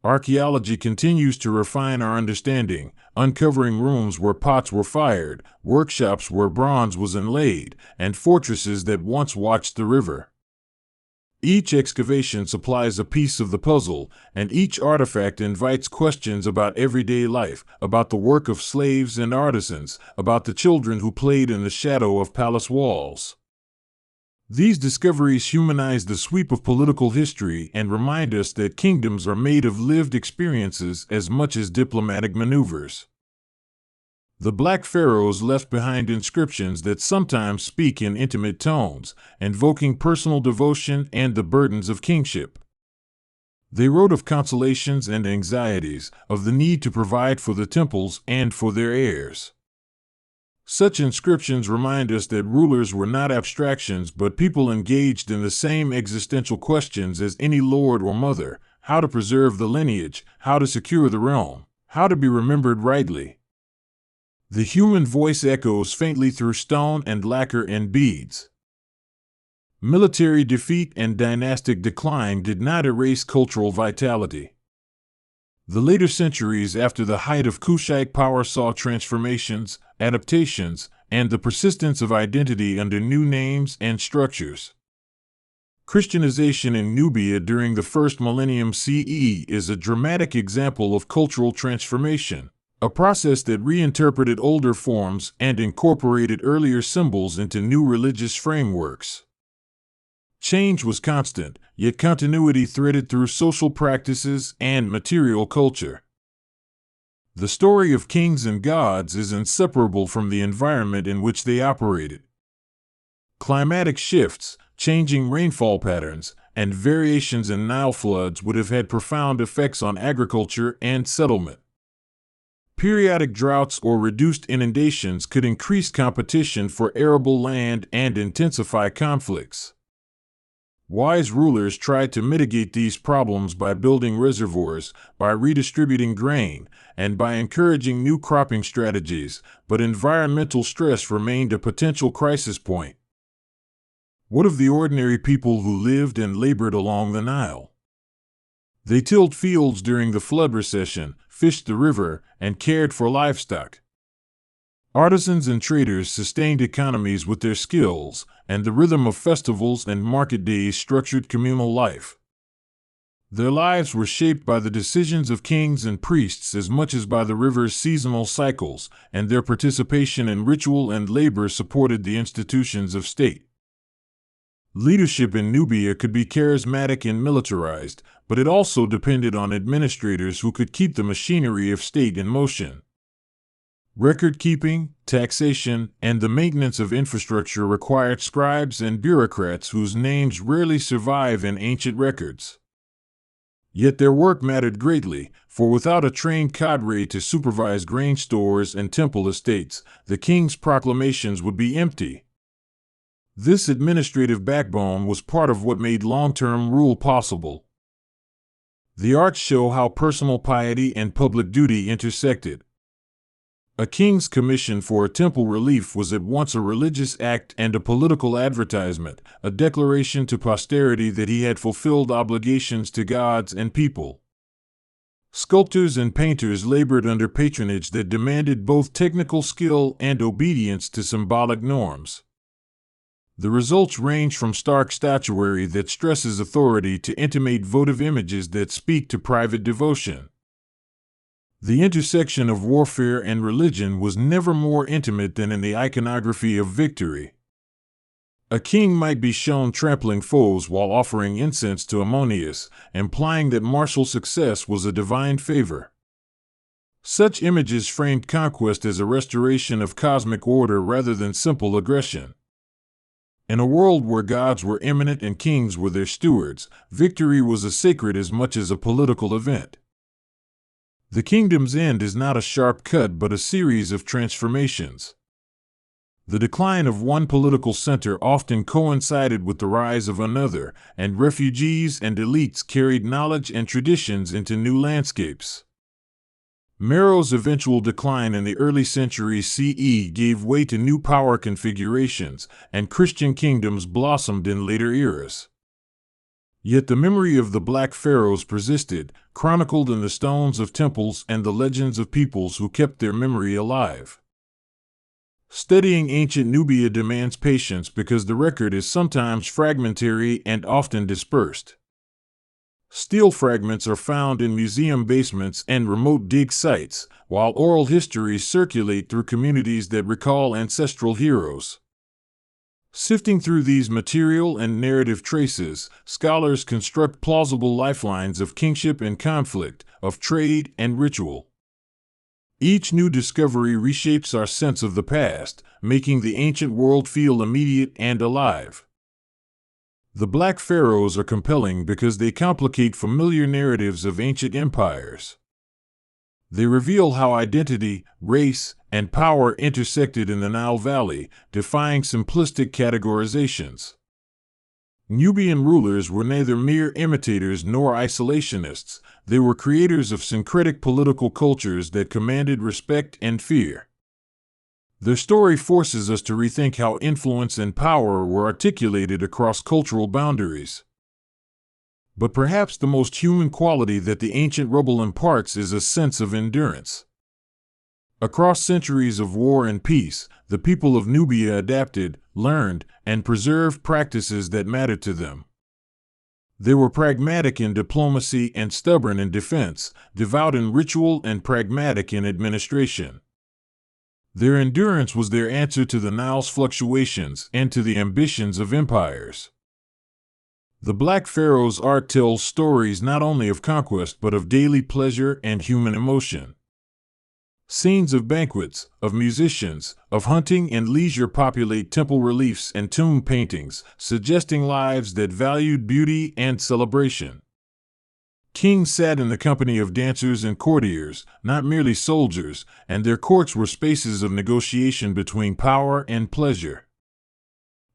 Archaeology continues to refine our understanding, uncovering rooms where pots were fired, workshops where bronze was inlaid, and fortresses that once watched the river. Each excavation supplies a piece of the puzzle, and each artifact invites questions about everyday life, about the work of slaves and artisans, about the children who played in the shadow of palace walls. These discoveries humanize the sweep of political history and remind us that kingdoms are made of lived experiences as much as diplomatic maneuvers. The Black Pharaohs left behind inscriptions that sometimes speak in intimate tones, invoking personal devotion and the burdens of kingship. They wrote of consolations and anxieties, of the need to provide for the temples and for their heirs. Such inscriptions remind us that rulers were not abstractions but people engaged in the same existential questions as any lord or mother: how to preserve the lineage, how to secure the realm, how to be remembered rightly. The human voice echoes faintly through stone and lacquer and beads. Military defeat and dynastic decline did not erase cultural vitality. The later centuries after the height of Kushite power saw transformations, adaptations, and the persistence of identity under new names and structures. Christianization in Nubia during the first millennium CE is a dramatic example of cultural transformation, a process that reinterpreted older forms and incorporated earlier symbols into new religious frameworks. Change was constant, yet continuity threaded through social practices and material culture. The story of kings and gods is inseparable from the environment in which they operated. Climatic shifts, changing rainfall patterns, and variations in Nile floods would have had profound effects on agriculture and settlement. Periodic droughts or reduced inundations could increase competition for arable land and intensify conflicts. Wise rulers tried to mitigate these problems by building reservoirs, by redistributing grain, and by encouraging new cropping strategies, but environmental stress remained a potential crisis point. What of the ordinary people who lived and labored along the Nile? They tilled fields during the flood recession, fished the river, and cared for livestock. Artisans and traders sustained economies with their skills, and the rhythm of festivals and market days structured communal life. Their lives were shaped by the decisions of kings and priests as much as by the river's seasonal cycles, and their participation in ritual and labor supported the institutions of state. Leadership in Nubia could be charismatic and militarized, but it also depended on administrators who could keep the machinery of state in motion. Record-keeping, taxation, and the maintenance of infrastructure required scribes and bureaucrats whose names rarely survive in ancient records. Yet their work mattered greatly, for without a trained cadre to supervise grain stores and temple estates, the king's proclamations would be empty. This administrative backbone was part of what made long-term rule possible. The arts show how personal piety and public duty intersected. A king's commission for a temple relief was at once a religious act and a political advertisement, a declaration to posterity that he had fulfilled obligations to gods and people. Sculptors and painters labored under patronage that demanded both technical skill and obedience to symbolic norms. The results range from stark statuary that stresses authority to intimate votive images that speak to private devotion. The intersection of warfare and religion was never more intimate than in the iconography of victory. A king might be shown trampling foes while offering incense to Ammonius, implying that martial success was a divine favor. Such images framed conquest as a restoration of cosmic order rather than simple aggression. In a world where gods were immanent and kings were their stewards, victory was as sacred as much as a political event. The kingdom's end is not a sharp cut but a series of transformations. The decline of one political center often coincided with the rise of another, and refugees and elites carried knowledge and traditions into new landscapes. Meroë's eventual decline in the early centuries CE gave way to new power configurations, and Christian kingdoms blossomed in later eras. Yet the memory of the Black Pharaohs persisted, chronicled in the stones of temples and the legends of peoples who kept their memory alive. Studying ancient Nubia demands patience because the record is sometimes fragmentary and often dispersed. Steel fragments are found in museum basements and remote dig sites, while oral histories circulate through communities that recall ancestral heroes. Sifting through these material and narrative traces, scholars construct plausible lifelines of kingship and conflict, of trade and ritual. Each new discovery reshapes our sense of the past, making the ancient world feel immediate and alive. The Black Pharaohs are compelling because they complicate familiar narratives of ancient empires. They reveal how identity, race, and power intersected in the Nile Valley, defying simplistic categorizations. Nubian rulers were neither mere imitators nor isolationists. They were creators of syncretic political cultures that commanded respect and fear. Their story forces us to rethink how influence and power were articulated across cultural boundaries. But perhaps the most human quality that the ancient rubble imparts is a sense of endurance. Across centuries of war and peace, the people of Nubia adapted, learned, and preserved practices that mattered to them. They were pragmatic in diplomacy and stubborn in defense, devout in ritual and pragmatic in administration. Their endurance was their answer to the Nile's fluctuations and to the ambitions of empires. The Black Pharaohs' art tells stories not only of conquest but of daily pleasure and human emotion. Scenes of banquets, of musicians, of hunting and leisure populate temple reliefs and tomb paintings, suggesting lives that valued beauty and celebration. Kings sat in the company of dancers and courtiers, not merely soldiers, and their courts were spaces of negotiation between power and pleasure.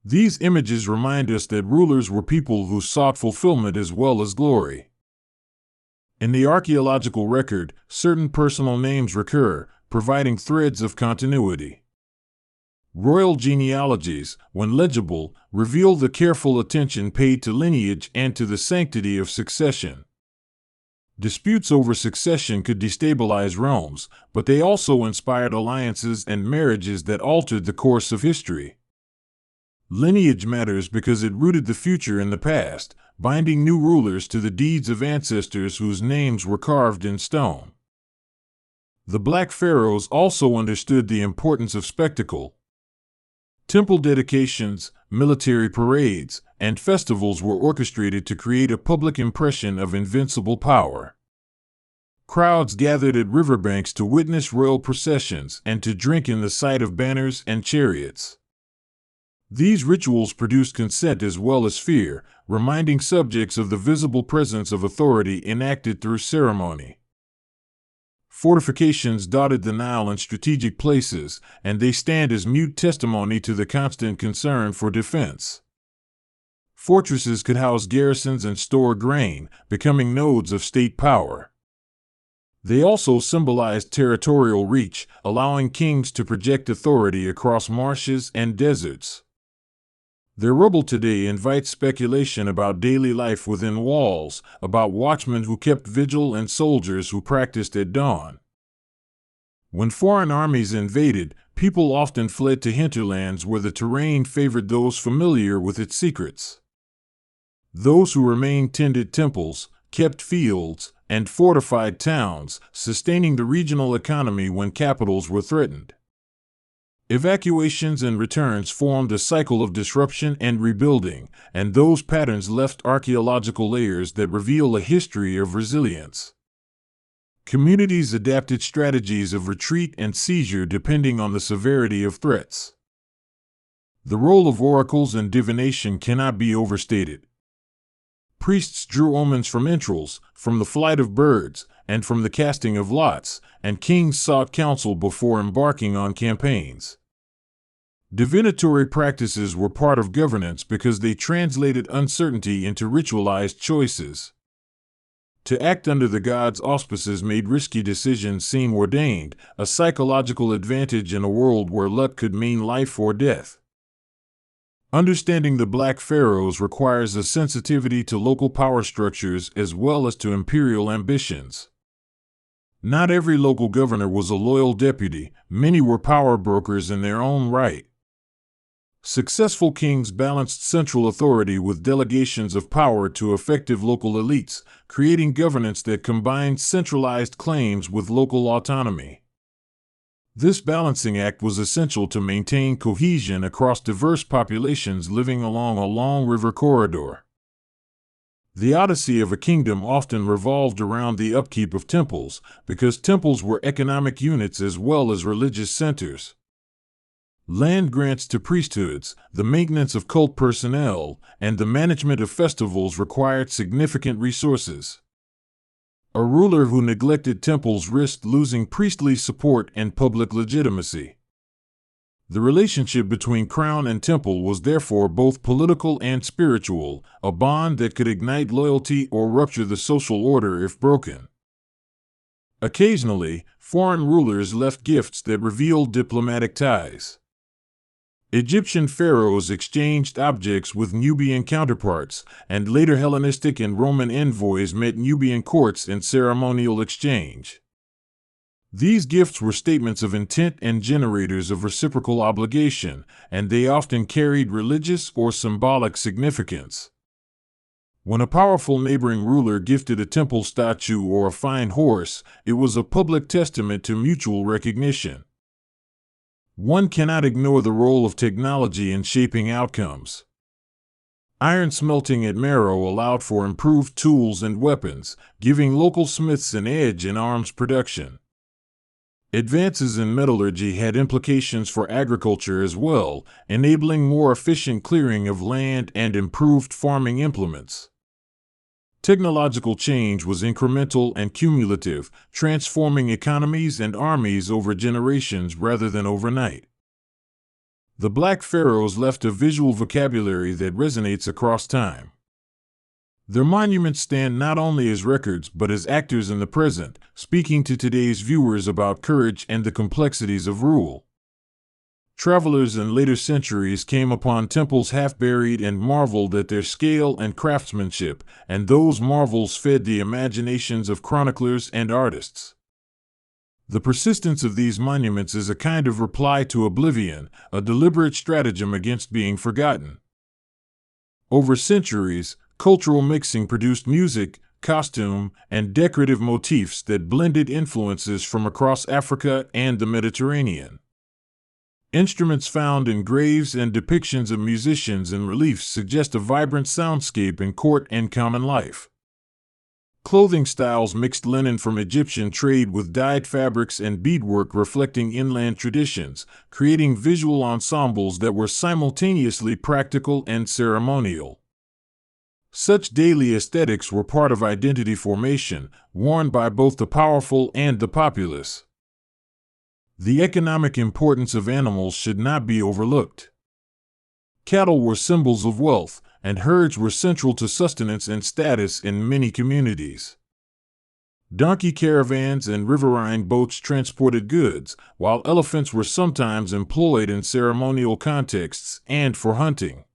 These images remind us that rulers were people who sought fulfillment as well as glory. In the archaeological record, certain personal names recur, providing threads of continuity. Royal genealogies, when legible, reveal the careful attention paid to lineage and to the sanctity of succession. Disputes over succession could destabilize realms, but they also inspired alliances and marriages that altered the course of history. Lineage matters because it rooted the future in the past, binding new rulers to the deeds of ancestors whose names were carved in stone. The Black Pharaohs also understood the importance of spectacle. Temple dedications, military parades, and festivals were orchestrated to create a public impression of invincible power. Crowds gathered at riverbanks to witness royal processions and to drink in the sight of banners and chariots. These rituals produced consent as well as fear, reminding subjects of the visible presence of authority enacted through ceremony. Fortifications dotted the Nile in strategic places, and they stand as mute testimony to the constant concern for defense. Fortresses could house garrisons and store grain, becoming nodes of state power. They also symbolized territorial reach, allowing kings to project authority across marshes and deserts. Their rubble today invites speculation about daily life within walls, about watchmen who kept vigil and soldiers who practiced at dawn. When foreign armies invaded, people often fled to hinterlands where the terrain favored those familiar with its secrets. Those who remained tended temples, kept fields, and fortified towns, sustaining the regional economy when capitals were threatened. Evacuations and returns formed a cycle of disruption and rebuilding, and those patterns left archaeological layers that reveal a history of resilience. Communities adapted strategies of retreat and seizure depending on the severity of threats. The role of oracles and divination cannot be overstated. Priests drew omens from entrails, from the flight of birds, and from the casting of lots, and kings sought counsel before embarking on campaigns. Divinatory practices were part of governance because they translated uncertainty into ritualized choices. To act under the gods' auspices made risky decisions seem ordained, a psychological advantage in a world where luck could mean life or death. Understanding the Black Pharaohs requires a sensitivity to local power structures as well as to imperial ambitions. Not every local governor was a loyal deputy, many were power brokers in their own right. Successful kings balanced central authority with delegations of power to effective local elites, creating governance that combined centralized claims with local autonomy. This balancing act was essential to maintain cohesion across diverse populations living along a long river corridor. The odyssey of a kingdom often revolved around the upkeep of temples, because temples were economic units as well as religious centers. Land grants to priesthoods, the maintenance of cult personnel, and the management of festivals required significant resources. A ruler who neglected temples risked losing priestly support and public legitimacy. The relationship between crown and temple was therefore both political and spiritual, a bond that could ignite loyalty or rupture the social order if broken. Occasionally, foreign rulers left gifts that revealed diplomatic ties. Egyptian pharaohs exchanged objects with Nubian counterparts, and later Hellenistic and Roman envoys met Nubian courts in ceremonial exchange. These gifts were statements of intent and generators of reciprocal obligation, and they often carried religious or symbolic significance. When a powerful neighboring ruler gifted a temple statue or a fine horse, it was a public testament to mutual recognition. One cannot ignore the role of technology in shaping outcomes. Iron smelting at Meroë allowed for improved tools and weapons, giving local smiths an edge in arms production. Advances in metallurgy had implications for agriculture as well, enabling more efficient clearing of land and improved farming implements. Technological change was incremental and cumulative, transforming economies and armies over generations rather than overnight. The Black Pharaohs left a visual vocabulary that resonates across time. Their monuments stand not only as records but as actors in the present, speaking to today's viewers about courage and the complexities of rule. Travelers in later centuries came upon temples half buried and marveled at their scale and craftsmanship, and those marvels fed the imaginations of chroniclers and artists. The persistence of these monuments is a kind of reply to oblivion, a deliberate stratagem against being forgotten. Over centuries, cultural mixing produced music, costume, and decorative motifs that blended influences from across Africa and the Mediterranean. Instruments found in graves and depictions of musicians in reliefs suggest a vibrant soundscape in court and common life. Clothing styles mixed linen from Egyptian trade with dyed fabrics and beadwork reflecting inland traditions, creating visual ensembles that were simultaneously practical and ceremonial. Such daily aesthetics were part of identity formation, worn by both the powerful and the populace. The economic importance of animals should not be overlooked. Cattle were symbols of wealth, and herds were central to sustenance and status in many communities. Donkey caravans and riverine boats transported goods, while elephants were sometimes employed in ceremonial contexts and for hunting.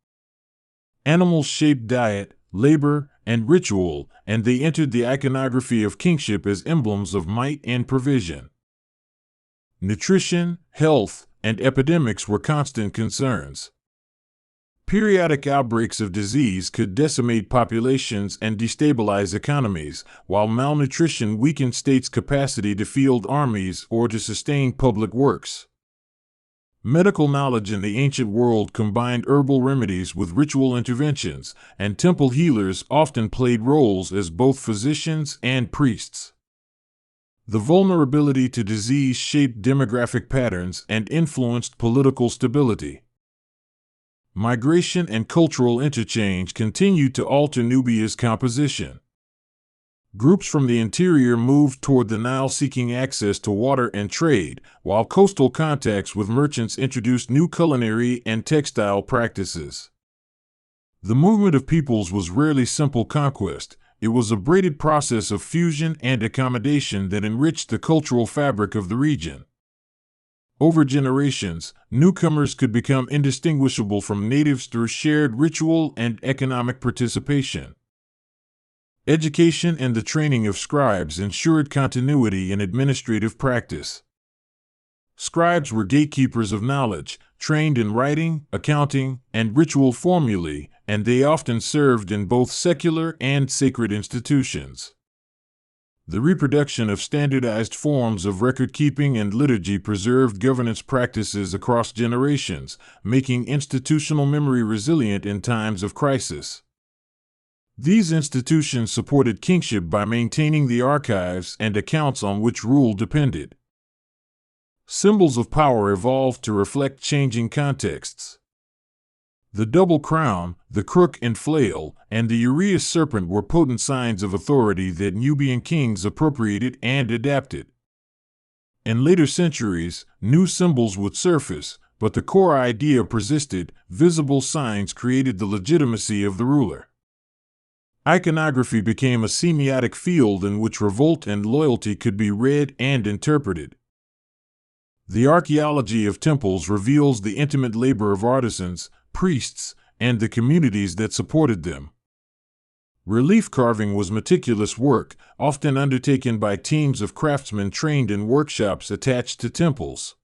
Animals shaped diet, labor, and ritual, and they entered the iconography of kingship as emblems of might and provision. Nutrition, health, and epidemics were constant concerns. Periodic outbreaks of disease could decimate populations and destabilize economies, while malnutrition weakened states' capacity to field armies or to sustain public works. Medical knowledge in the ancient world combined herbal remedies with ritual interventions, and temple healers often played roles as both physicians and priests. The vulnerability to disease shaped demographic patterns and influenced political stability. Migration and cultural interchange continued to alter Nubia's composition. Groups from the interior moved toward the Nile seeking access to water and trade, while coastal contacts with merchants introduced new culinary and textile practices. The movement of peoples was rarely simple conquest. It was a braided process of fusion and accommodation that enriched the cultural fabric of the region. Over generations, newcomers could become indistinguishable from natives through shared ritual and economic participation. Education and the training of scribes ensured continuity in administrative practice. Scribes were gatekeepers of knowledge, trained in writing, accounting, and ritual formulae, and they often served in both secular and sacred institutions. The reproduction of standardized forms of record-keeping and liturgy preserved governance practices across generations, making institutional memory resilient in times of crisis. These institutions supported kingship by maintaining the archives and accounts on which rule depended. Symbols of power evolved to reflect changing contexts. The double crown, the crook and flail, and the uraeus serpent were potent signs of authority that Nubian kings appropriated and adapted. In later centuries, new symbols would surface, but the core idea persisted. Visible signs created the legitimacy of the ruler. Iconography became a semiotic field in which revolt and loyalty could be read and interpreted. The archaeology of temples reveals the intimate labor of artisans, priests, and the communities that supported them. Relief carving was meticulous work, often undertaken by teams of craftsmen trained in workshops attached to temples.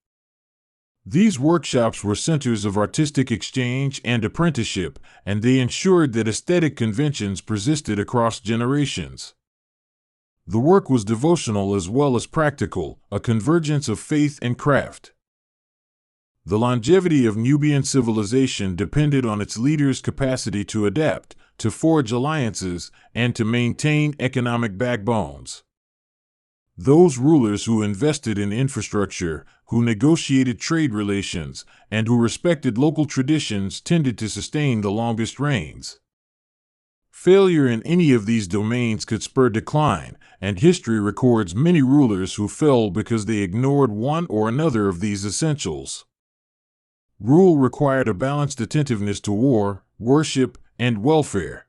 These workshops were centers of artistic exchange and apprenticeship, and they ensured that aesthetic conventions persisted across generations. The work was devotional as well as practical, a convergence of faith and craft. The longevity of Nubian civilization depended on its leaders' capacity to adapt, to forge alliances, and to maintain economic backbones. Those rulers who invested in infrastructure, who negotiated trade relations, and who respected local traditions tended to sustain the longest reigns. Failure in any of these domains could spur decline, and history records many rulers who fell because they ignored one or another of these essentials. Rule required a balanced attentiveness to war, worship, and welfare.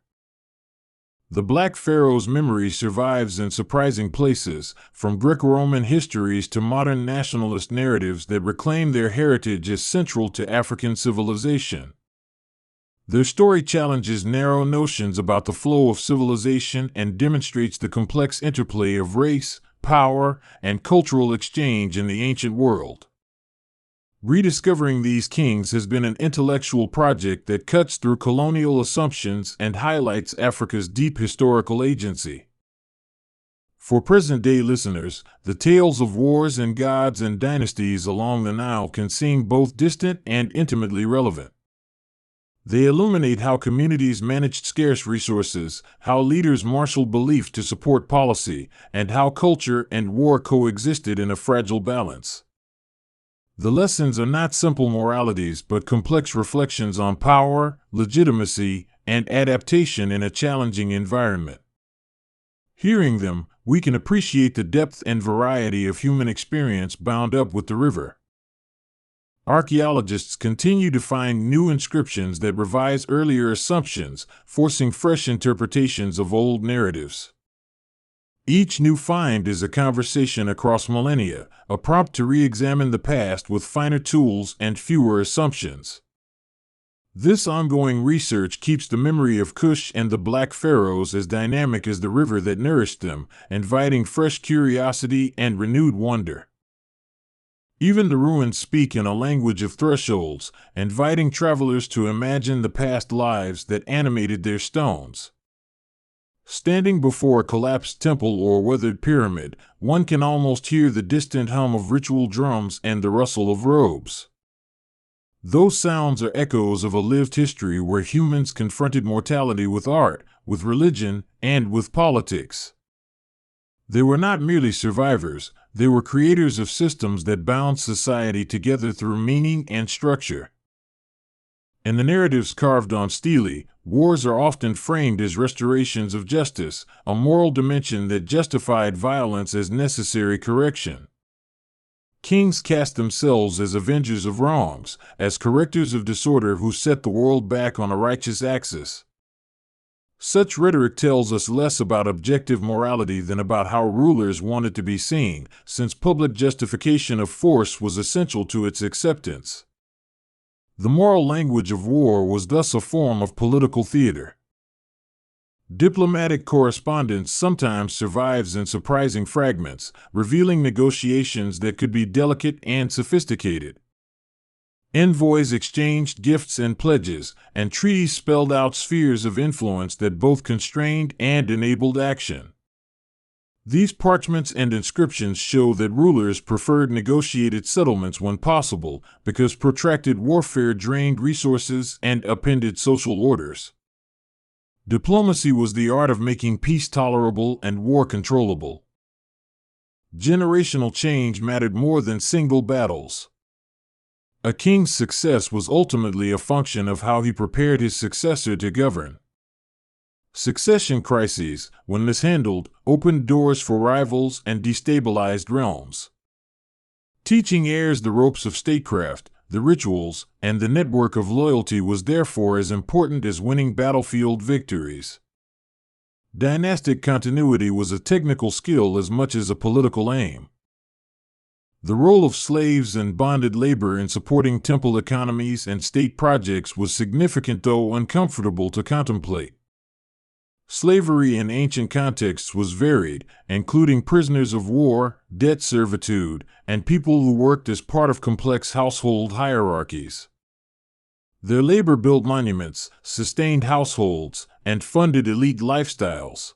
The Black Pharaohs' memory survives in surprising places, from Greco-Roman histories to modern nationalist narratives that reclaim their heritage as central to African civilization. Their story challenges narrow notions about the flow of civilization and demonstrates the complex interplay of race, power, and cultural exchange in the ancient world. Rediscovering these kings has been an intellectual project that cuts through colonial assumptions and highlights Africa's deep historical agency. For present-day listeners, the tales of wars and gods and dynasties along the Nile can seem both distant and intimately relevant. They illuminate how communities managed scarce resources, how leaders marshaled belief to support policy, and how culture and war coexisted in a fragile balance. The lessons are not simple moralities but complex reflections on power, legitimacy, and adaptation in a challenging environment. Hearing them, we can appreciate the depth and variety of human experience bound up with the river. Archaeologists continue to find new inscriptions that revise earlier assumptions, forcing fresh interpretations of old narratives. Each new find is a conversation across millennia, a prompt to re-examine the past with finer tools and fewer assumptions. This ongoing research keeps the memory of Kush and the Black Pharaohs as dynamic as the river that nourished them, inviting fresh curiosity and renewed wonder. Even the ruins speak in a language of thresholds, inviting travelers to imagine the past lives that animated their stones. Standing before a collapsed temple or weathered pyramid, one can almost hear the distant hum of ritual drums and the rustle of robes. Those sounds are echoes of a lived history where humans confronted mortality with art, with religion, and with politics. They were not merely survivors, they were creators of systems that bound society together through meaning and structure. In the narratives carved on stelae, wars are often framed as restorations of justice, a moral dimension that justified violence as necessary correction. Kings cast themselves as avengers of wrongs, as correctors of disorder who set the world back on a righteous axis. Such rhetoric tells us less about objective morality than about how rulers wanted to be seen, since public justification of force was essential to its acceptance. The moral language of war was thus a form of political theater. Diplomatic correspondence sometimes survives in surprising fragments, revealing negotiations that could be delicate and sophisticated. Envoys exchanged gifts and pledges, and treaties spelled out spheres of influence that both constrained and enabled action. These parchments and inscriptions show that rulers preferred negotiated settlements when possible, because protracted warfare drained resources and upended social orders. Diplomacy was the art of making peace tolerable and war controllable. Generational change mattered more than single battles. A king's success was ultimately a function of how he prepared his successor to govern. Succession crises, when mishandled, opened doors for rivals and destabilized realms. Teaching heirs the ropes of statecraft, the rituals, and the network of loyalty was therefore as important as winning battlefield victories. Dynastic continuity was a technical skill as much as a political aim. The role of slaves and bonded labor in supporting temple economies and state projects was significant though uncomfortable to contemplate. Slavery in ancient contexts was varied, including prisoners of war, debt servitude, and people who worked as part of complex household hierarchies. Their labor built monuments, sustained households, and funded elite lifestyles.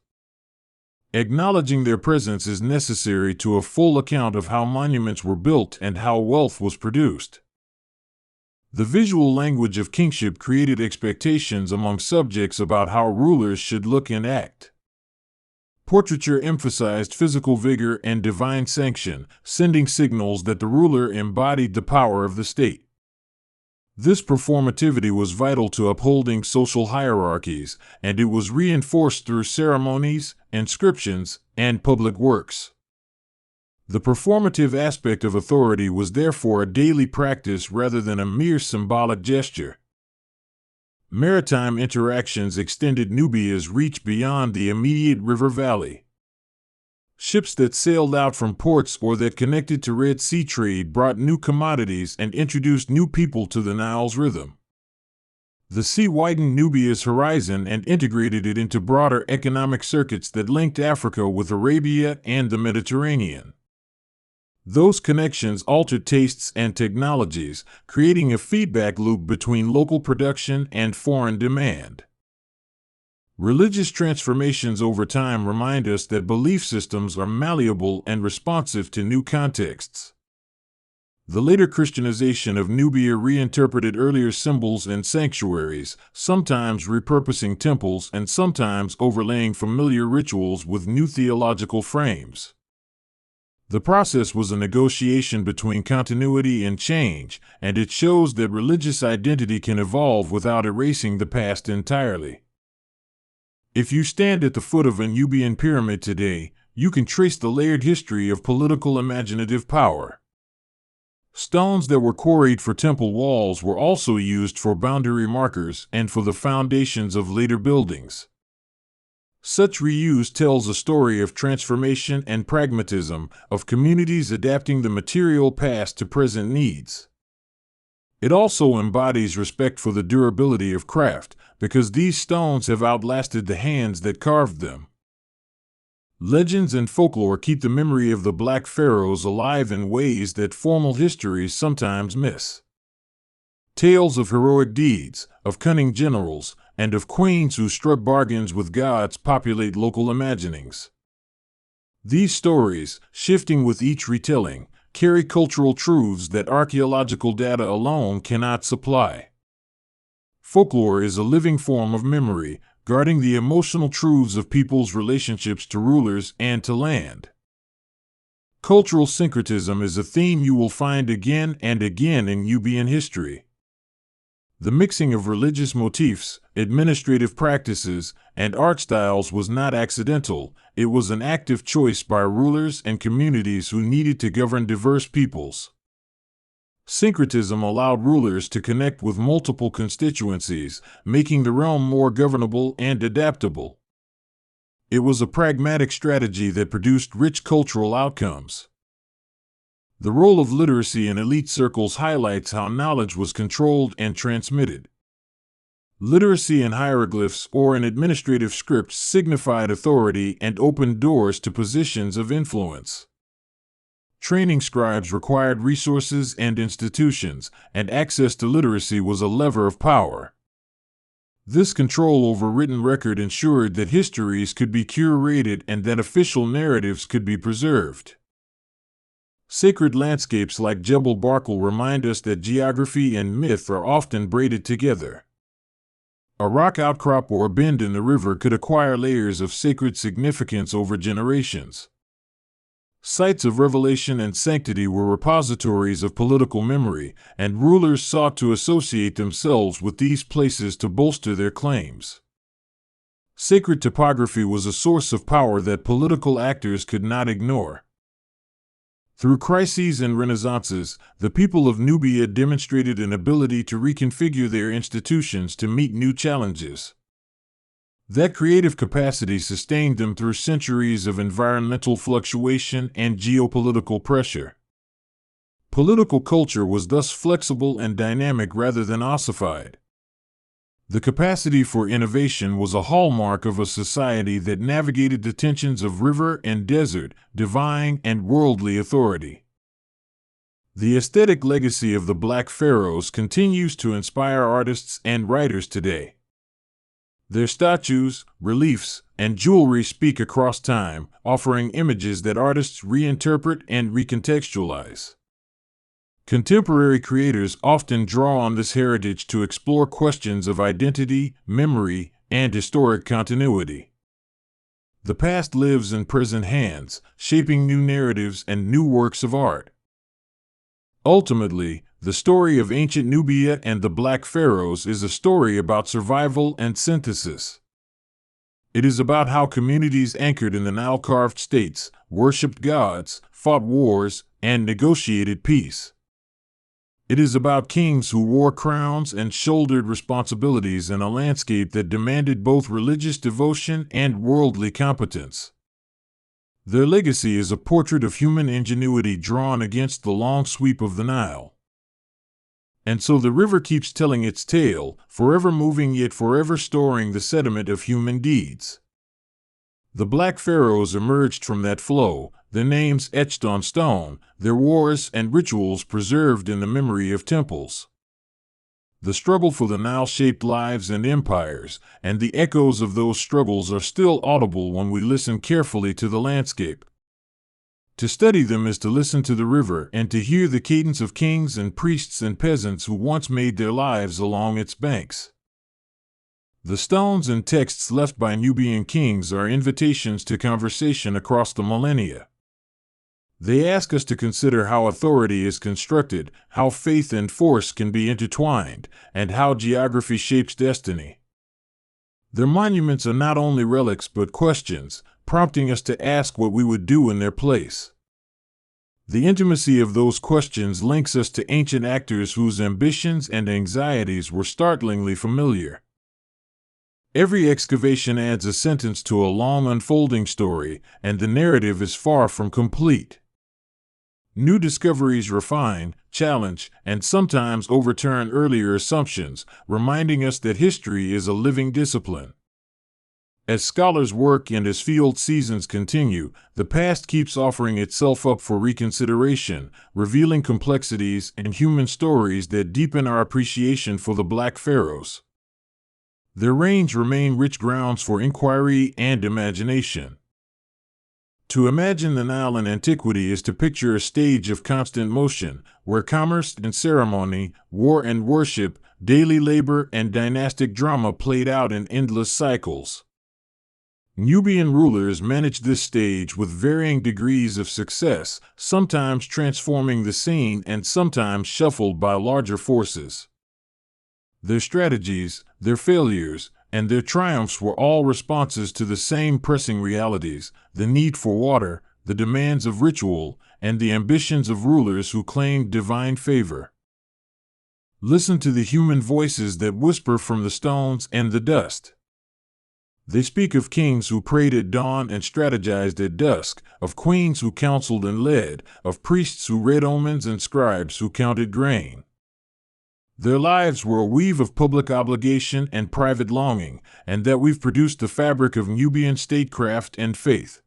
Acknowledging their presence is necessary to a full account of how monuments were built and how wealth was produced. The visual language of kingship created expectations among subjects about how rulers should look and act. Portraiture emphasized physical vigor and divine sanction, sending signals that the ruler embodied the power of the state. This performativity was vital to upholding social hierarchies, and it was reinforced through ceremonies, inscriptions, and public works. The performative aspect of authority was therefore a daily practice rather than a mere symbolic gesture. Maritime interactions extended Nubia's reach beyond the immediate river valley. Ships that sailed out from ports or that connected to Red Sea trade brought new commodities and introduced new people to the Nile's rhythm. The sea widened Nubia's horizon and integrated it into broader economic circuits that linked Africa with Arabia and the Mediterranean. Those connections altered tastes and technologies, creating a feedback loop between local production and foreign demand. Religious transformations over time remind us that belief systems are malleable and responsive to new contexts. The later Christianization of Nubia reinterpreted earlier symbols and sanctuaries, sometimes repurposing temples and sometimes overlaying familiar rituals with new theological frames. The process was a negotiation between continuity and change, and it shows that religious identity can evolve without erasing the past entirely. If you stand at the foot of a Nubian pyramid today, you can trace the layered history of political imaginative power. Stones that were quarried for temple walls were also used for boundary markers and for the foundations of later buildings. Such reuse tells a story of transformation and pragmatism, of communities adapting the material past to present needs. It also embodies respect for the durability of craft, because these stones have outlasted the hands that carved them. Legends and folklore keep the memory of the Black Pharaohs alive in ways that formal histories sometimes miss. Tales of heroic deeds, of cunning generals, and of queens who struck bargains with gods populate local imaginings. These stories, shifting with each retelling, carry cultural truths that archaeological data alone cannot supply. Folklore is a living form of memory, guarding the emotional truths of people's relationships to rulers and to land. Cultural syncretism is a theme you will find again and again in Nubian history. The mixing of religious motifs, administrative practices, and art styles was not accidental. It was an active choice by rulers and communities who needed to govern diverse peoples. Syncretism allowed rulers to connect with multiple constituencies, making the realm more governable and adaptable. It was a pragmatic strategy that produced rich cultural outcomes. The role of literacy in elite circles highlights how knowledge was controlled and transmitted. Literacy in hieroglyphs or in administrative scripts signified authority and opened doors to positions of influence. Training scribes required resources and institutions, and access to literacy was a lever of power. This control over written record ensured that histories could be curated and that official narratives could be preserved. Sacred landscapes like Jebel Barkal remind us that geography and myth are often braided together. A rock outcrop or a bend in the river could acquire layers of sacred significance over generations. Sites of revelation and sanctity were repositories of political memory, and rulers sought to associate themselves with these places to bolster their claims. Sacred topography was a source of power that political actors could not ignore. Through crises and renaissances, the people of Nubia demonstrated an ability to reconfigure their institutions to meet new challenges. That creative capacity sustained them through centuries of environmental fluctuation and geopolitical pressure. Political culture was thus flexible and dynamic rather than ossified. The capacity for innovation was a hallmark of a society that navigated the tensions of river and desert, divine and worldly authority. The aesthetic legacy of the Black Pharaohs continues to inspire artists and writers today. Their statues, reliefs, and jewelry speak across time, offering images that artists reinterpret and recontextualize. Contemporary creators often draw on this heritage to explore questions of identity, memory, and historic continuity. The past lives in present hands, shaping new narratives and new works of art. Ultimately, the story of ancient Nubia and the Black Pharaohs is a story about survival and synthesis. It is about how communities anchored in the Nile-carved states worshipped gods, fought wars, and negotiated peace. It is about kings who wore crowns and shouldered responsibilities in a landscape that demanded both religious devotion and worldly competence. Their legacy is a portrait of human ingenuity drawn against the long sweep of the Nile. And so the river keeps telling its tale, forever moving yet forever storing the sediment of human deeds. The Black Pharaohs emerged from that flow, their names etched on stone, their wars and rituals preserved in the memory of temples. The struggle for the Nile shaped lives and empires, and the echoes of those struggles are still audible when we listen carefully to the landscape. To study them is to listen to the river and to hear the cadence of kings and priests and peasants who once made their lives along its banks. The stones and texts left by Nubian kings are invitations to conversation across the millennia. They ask us to consider how authority is constructed, how faith and force can be intertwined, and how geography shapes destiny. Their monuments are not only relics but questions, prompting us to ask what we would do in their place. The intimacy of those questions links us to ancient actors whose ambitions and anxieties were startlingly familiar. Every excavation adds a sentence to a long unfolding story, and the narrative is far from complete. New discoveries refine, challenge, and sometimes overturn earlier assumptions, reminding us that history is a living discipline. As scholars work and as field seasons continue, the past keeps offering itself up for reconsideration, revealing complexities and human stories that deepen our appreciation for the Black Pharaohs. Their reigns remain rich grounds for inquiry and imagination. To imagine the Nile in antiquity is to picture a stage of constant motion, where commerce and ceremony, war and worship, daily labor and dynastic drama played out in endless cycles. Nubian rulers managed this stage with varying degrees of success, sometimes transforming the scene and sometimes shuffled by larger forces. Their strategies, their failures, and their triumphs were all responses to the same pressing realities: the need for water, the demands of ritual, and the ambitions of rulers who claimed divine favor. Listen to the human voices that whisper from the stones and the dust. They speak of kings who prayed at dawn and strategized at dusk, of queens who counseled and led, of priests who read omens and scribes who counted grain. Their lives were a weave of public obligation and private longing, and that we've produced the fabric of Nubian statecraft and faith.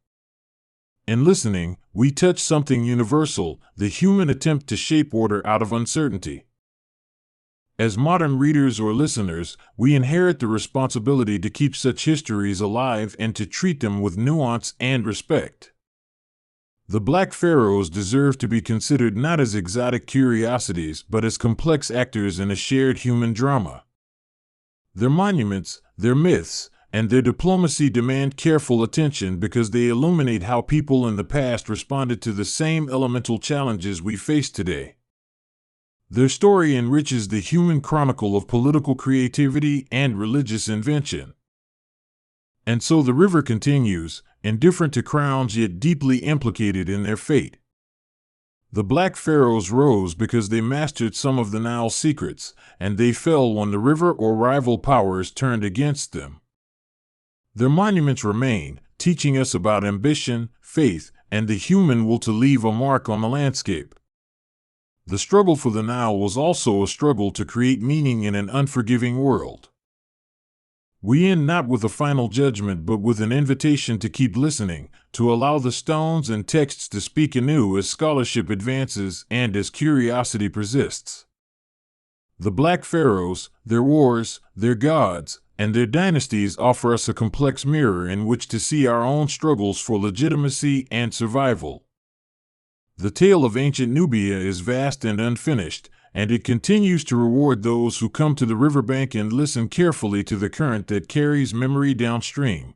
In listening, we touch something universal: the human attempt to shape order out of uncertainty. As modern readers or listeners, we inherit the responsibility to keep such histories alive and to treat them with nuance and respect. The Black Pharaohs deserve to be considered not as exotic curiosities but as complex actors in a shared human drama. Their monuments, their myths, and their diplomacy demand careful attention because they illuminate how people in the past responded to the same elemental challenges we face today. Their story enriches the human chronicle of political creativity and religious invention. And so the river continues, indifferent to crowns yet deeply implicated in their fate. The Black Pharaohs rose because they mastered some of the Nile's secrets, and they fell when the river or rival powers turned against them. Their monuments remain, teaching us about ambition, faith, and the human will to leave a mark on the landscape. The struggle for the Nile was also a struggle to create meaning in an unforgiving world. We end not with a final judgment but with an invitation to keep listening, to allow the stones and texts to speak anew as scholarship advances and as curiosity persists. The Black Pharaohs, their wars, their gods, and their dynasties offer us a complex mirror in which to see our own struggles for legitimacy and survival. The tale of ancient Nubia is vast and unfinished, and it continues to reward those who come to the riverbank and listen carefully to the current that carries memory downstream.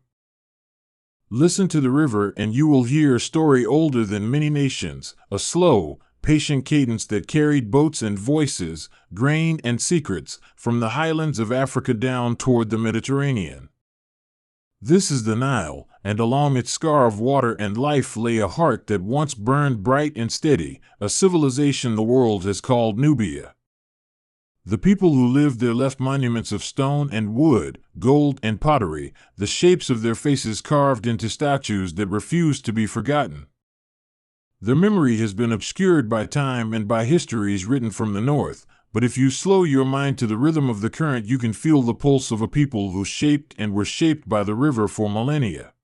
Listen to the river and you will hear a story older than many nations, a slow, patient cadence that carried boats and voices, grain and secrets, from the highlands of Africa down toward the Mediterranean. This is the Nile, and along its scar of water and life lay a heart that once burned bright and steady, a civilization the world has called Nubia. The people who lived there left monuments of stone and wood, gold and pottery, the shapes of their faces carved into statues that refused to be forgotten. Their memory has been obscured by time and by histories written from the north, but if you slow your mind to the rhythm of the current, you can feel the pulse of a people who shaped and were shaped by the river for millennia.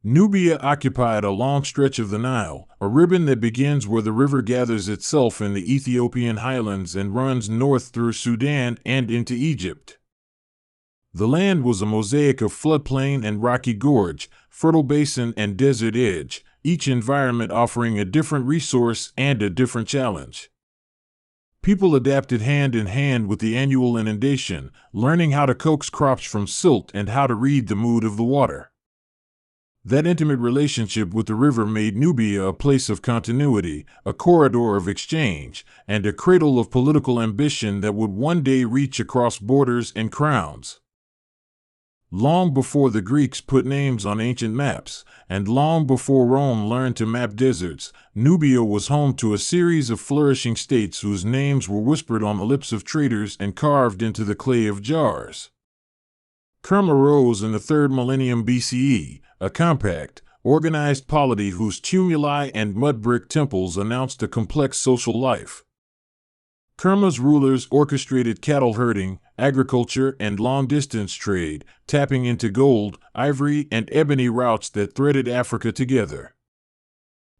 Nubia occupied a long stretch of the Nile, a ribbon that begins where the river gathers itself in the Ethiopian highlands and runs north through Sudan and into Egypt. The land was a mosaic of floodplain and rocky gorge, fertile basin and desert edge, each environment offering a different resource and a different challenge. People adapted hand in hand with the annual inundation, learning how to coax crops from silt and how to read the mood of the water. That intimate relationship with the river made Nubia a place of continuity, a corridor of exchange, and a cradle of political ambition that would one day reach across borders and crowns. Long before the Greeks put names on ancient maps, and long before Rome learned to map deserts, Nubia was home to a series of flourishing states whose names were whispered on the lips of traders and carved into the clay of jars. Kerma rose in the 3rd millennium BCE, a compact, organized polity whose tumuli and mud-brick temples announced a complex social life. Kerma's rulers orchestrated cattle herding, agriculture, and long-distance trade, tapping into gold, ivory, and ebony routes that threaded Africa together.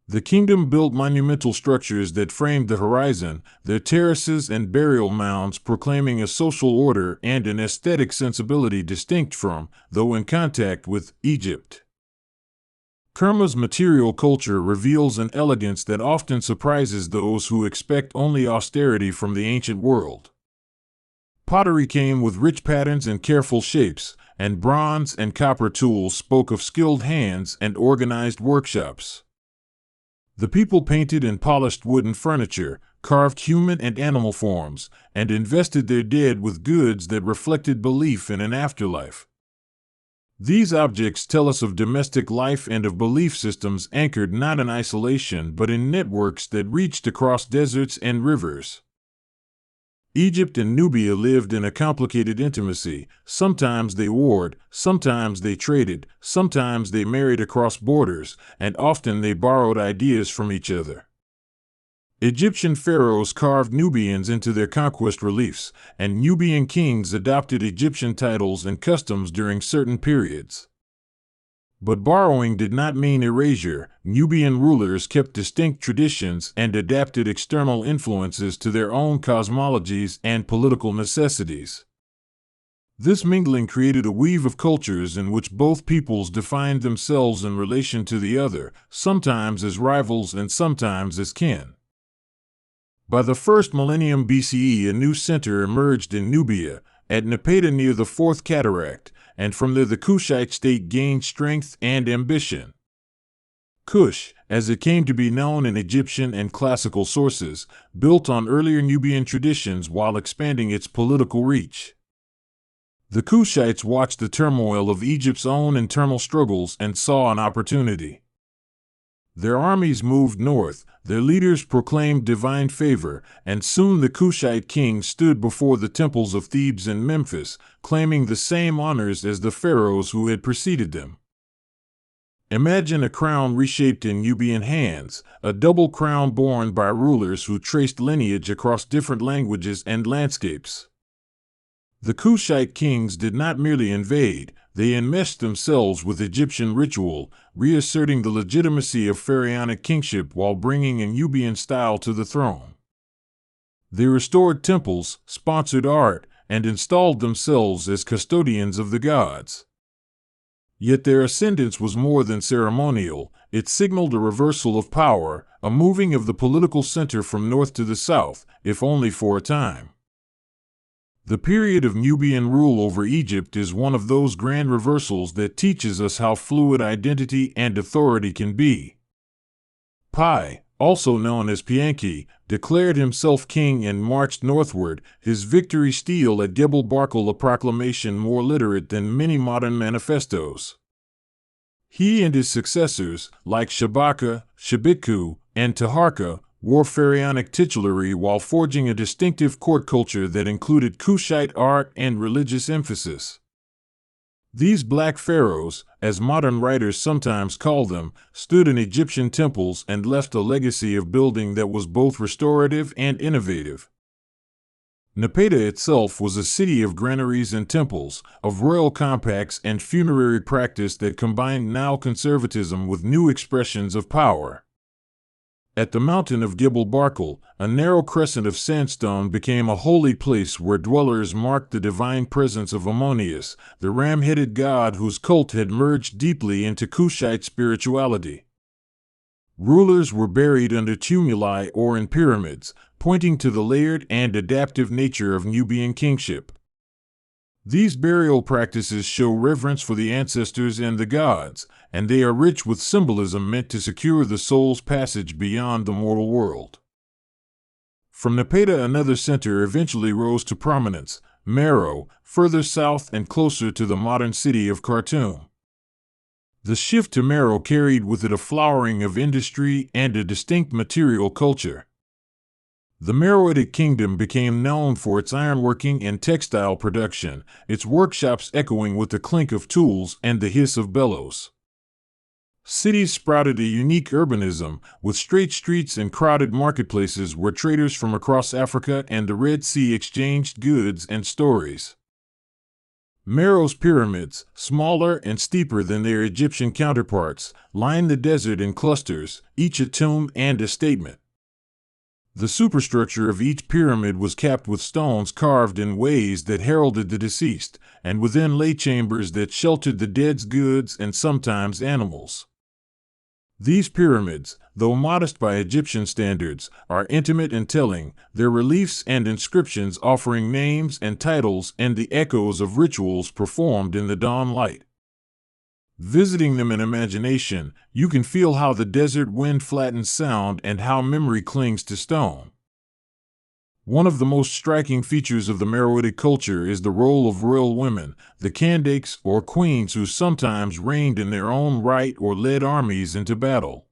The kingdom built monumental structures that framed the horizon, their terraces and burial mounds proclaiming a social order and an aesthetic sensibility distinct from, though in contact with, Egypt. Kerma's material culture reveals an elegance that often surprises those who expect only austerity from the ancient world. Pottery came with rich patterns and careful shapes, and bronze and copper tools spoke of skilled hands and organized workshops. The people painted and polished wooden furniture, carved human and animal forms, and invested their dead with goods that reflected belief in an afterlife. These objects tell us of domestic life and of belief systems anchored not in isolation but in networks that reached across deserts and rivers. Egypt and Nubia lived in a complicated intimacy. Sometimes they warred, sometimes they traded, sometimes they married across borders, and often they borrowed ideas from each other. Egyptian pharaohs carved Nubians into their conquest reliefs, and Nubian kings adopted Egyptian titles and customs during certain periods. But borrowing did not mean erasure. Nubian rulers kept distinct traditions and adapted external influences to their own cosmologies and political necessities. This mingling created a weave of cultures in which both peoples defined themselves in relation to the other, sometimes as rivals and sometimes as kin. By the 1st millennium BCE, a new center emerged in Nubia, at Napata near the Fourth Cataract, and from there the Kushite state gained strength and ambition. Kush, as it came to be known in Egyptian and classical sources, built on earlier Nubian traditions while expanding its political reach. The Kushites watched the turmoil of Egypt's own internal struggles and saw an opportunity. Their armies moved north, their leaders proclaimed divine favor, and soon the Kushite kings stood before the temples of Thebes and Memphis, claiming the same honors as the pharaohs who had preceded them. Imagine a crown reshaped in Nubian hands, a double crown borne by rulers who traced lineage across different languages and landscapes. The Kushite kings did not merely invade, they enmeshed themselves with Egyptian ritual, reasserting the legitimacy of pharaonic kingship while bringing a Nubian style to the throne. They restored temples, sponsored art, and installed themselves as custodians of the gods. Yet their ascendance was more than ceremonial. It signaled a reversal of power, a moving of the political center from north to the south, if only for a time. The period of Nubian rule over Egypt is one of those grand reversals that teaches us how fluid identity and authority can be. Pi, also known as Pianki, declared himself king and marched northward, his victory stele at Gebel Barkal, a proclamation more literate than many modern manifestos. He and his successors, like Shabaka, Shabiku, and Taharka, wore pharaonic titulary while forging a distinctive court culture that included Kushite art and religious emphasis. These Black Pharaohs, as modern writers sometimes call them, stood in Egyptian temples and left a legacy of building that was both restorative and innovative. Napata itself was a city of granaries and temples, of royal compacts and funerary practice that combined Nile conservatism with new expressions of power. At the mountain of Gebel Barkal, a narrow crescent of sandstone became a holy place where dwellers marked the divine presence of Ammonius, the ram-headed god whose cult had merged deeply into Kushite spirituality. Rulers were buried under tumuli or in pyramids, pointing to the layered and adaptive nature of Nubian kingship. These burial practices show reverence for the ancestors and the gods, and they are rich with symbolism meant to secure the soul's passage beyond the mortal world. From Napata, another center eventually rose to prominence, Meroë, further south and closer to the modern city of Khartoum. The shift to Meroë carried with it a flowering of industry and a distinct material culture. The Meroitic kingdom became known for its ironworking and textile production, its workshops echoing with the clink of tools and the hiss of bellows. Cities sprouted a unique urbanism, with straight streets and crowded marketplaces where traders from across Africa and the Red Sea exchanged goods and stories. Meroë's pyramids, smaller and steeper than their Egyptian counterparts, lined the desert in clusters, each a tomb and a statement. The superstructure of each pyramid was capped with stones carved in ways that heralded the deceased, and within lay chambers that sheltered the dead's goods and sometimes animals. These pyramids, though modest by Egyptian standards, are intimate and telling, their reliefs and inscriptions offering names and titles and the echoes of rituals performed in the dawn light. Visiting them in imagination, you can feel how the desert wind flattens sound and how memory clings to stone. One of the most striking features of the Meroitic culture is the role of royal women, the Kandakes or queens who sometimes reigned in their own right or led armies into battle.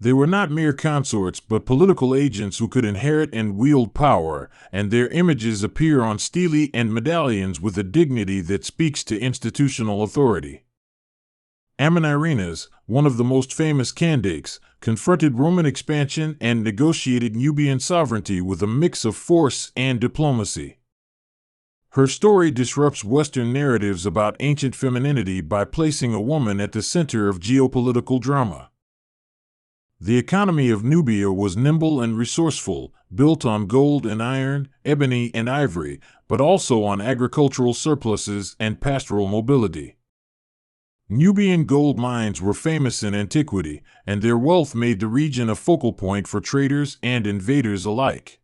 They were not mere consorts but political agents who could inherit and wield power, and their images appear on stelae and medallions with a dignity that speaks to institutional authority. Amanirenas, one of the most famous Kandakes, confronted Roman expansion and negotiated Nubian sovereignty with a mix of force and diplomacy. Her story disrupts Western narratives about ancient femininity by placing a woman at the center of geopolitical drama. The economy of Nubia was nimble and resourceful, built on gold and iron, ebony and ivory, but also on agricultural surpluses and pastoral mobility. Nubian gold mines were famous in antiquity, and their wealth made the region a focal point for traders and invaders alike.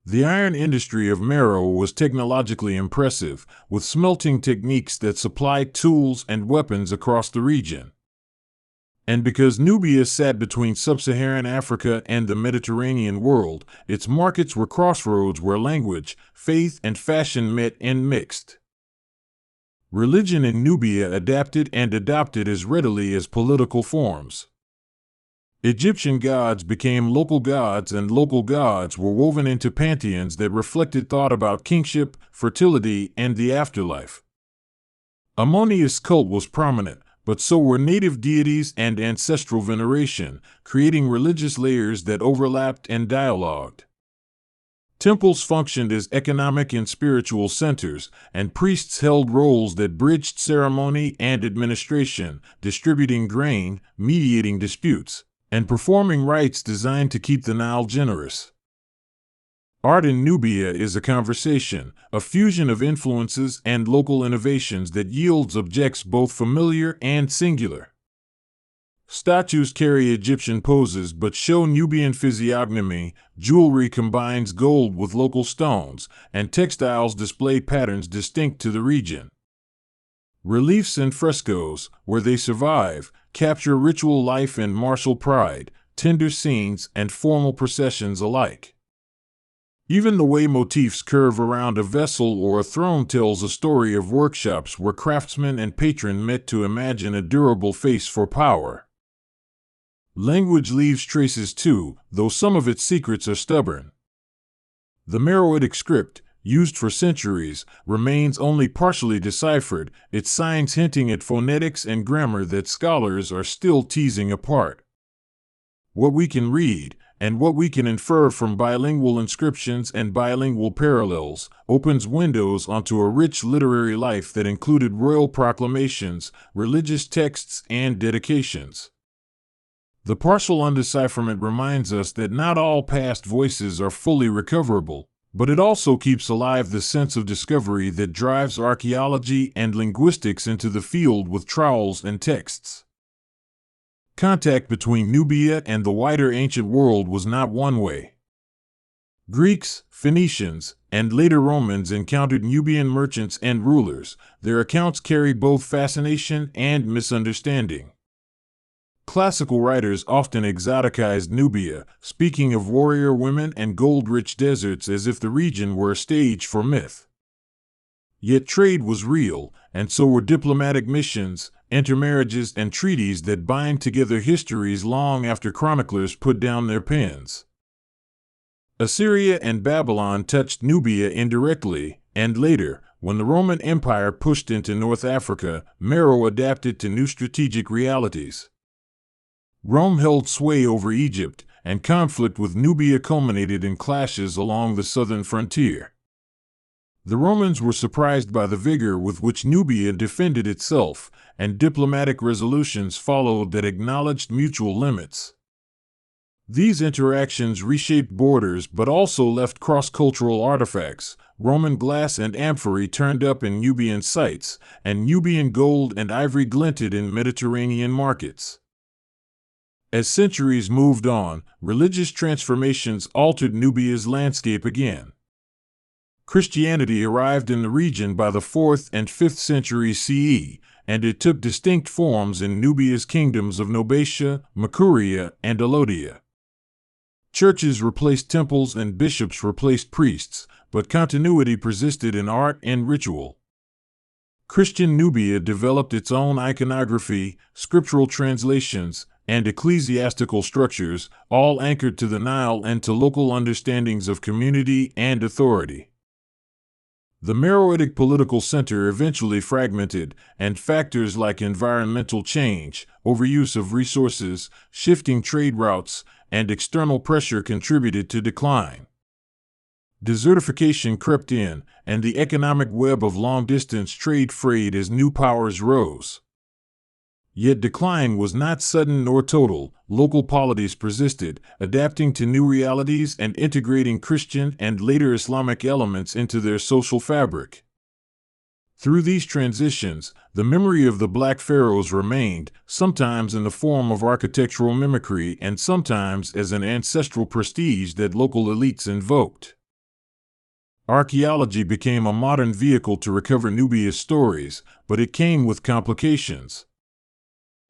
The iron industry of Meroë was technologically impressive, with smelting techniques that supplied tools and weapons across the region. And because Nubia sat between sub-Saharan Africa and the Mediterranean world, its markets were crossroads where language, faith, and fashion met and mixed. Religion in Nubia adapted and adopted as readily as political forms. Egyptian gods became local gods, and local gods were woven into pantheons that reflected thought about kingship, fertility, and the afterlife. Ammonius' cult was prominent, but so were native deities and ancestral veneration, creating religious layers that overlapped and dialogued. Temples functioned as economic and spiritual centers, and priests held roles that bridged ceremony and administration, distributing grain, mediating disputes, and performing rites designed to keep the Nile generous. Art in Nubia is a conversation, a fusion of influences and local innovations that yields objects both familiar and singular. Statues carry Egyptian poses but show Nubian physiognomy, jewelry combines gold with local stones, and textiles display patterns distinct to the region. Reliefs and frescoes, where they survive, capture ritual life and martial pride, tender scenes and formal processions alike. Even the way motifs curve around a vessel or a throne tells a story of workshops where craftsmen and patron met to imagine a durable face for power. Language leaves traces too, though some of its secrets are stubborn. The Meroitic script, used for centuries, remains only partially deciphered, its signs hinting at phonetics and grammar that scholars are still teasing apart. What we can read, and what we can infer from bilingual inscriptions and bilingual parallels, opens windows onto a rich literary life that included royal proclamations, religious texts, and dedications. The partial undecipherment reminds us that not all past voices are fully recoverable, but it also keeps alive the sense of discovery that drives archaeology and linguistics into the field with trowels and texts. Contact between Nubia and the wider ancient world was not one way. Greeks, Phoenicians, and later Romans encountered Nubian merchants and rulers. Their accounts carry both fascination and misunderstanding. Classical writers often exoticized Nubia, speaking of warrior women and gold-rich deserts as if the region were a stage for myth. Yet trade was real, and so were diplomatic missions, intermarriages, and treaties that bind together histories long after chroniclers put down their pens. Assyria and Babylon touched Nubia indirectly, and later, when the Roman Empire pushed into North Africa, Meroë adapted to new strategic realities. Rome held sway over Egypt, and conflict with Nubia culminated in clashes along the southern frontier. The Romans were surprised by the vigor with which Nubia defended itself, and diplomatic resolutions followed that acknowledged mutual limits. These interactions reshaped borders but also left cross-cultural artifacts. Roman glass and amphory turned up in Nubian sites, and Nubian gold and ivory glinted in Mediterranean markets. As centuries moved on, religious transformations altered Nubia's landscape again. Christianity arrived in the region by the 4th and 5th centuries CE, and it took distinct forms in Nubia's kingdoms of Nobatia, Makuria, and Alodia. Churches replaced temples and bishops replaced priests, but continuity persisted in art and ritual. Christian Nubia developed its own iconography, scriptural translations, and ecclesiastical structures, all anchored to the Nile and to local understandings of community and authority. The Meroitic political center eventually fragmented, and factors like environmental change, overuse of resources, shifting trade routes, and external pressure contributed to decline. Desertification crept in, and the economic web of long-distance trade frayed as new powers rose. Yet decline was not sudden nor total. Local polities persisted, adapting to new realities and integrating Christian and later Islamic elements into their social fabric. Through these transitions, the memory of the Black Pharaohs remained, sometimes in the form of architectural mimicry and sometimes as an ancestral prestige that local elites invoked. Archaeology became a modern vehicle to recover Nubia's stories, but it came with complications.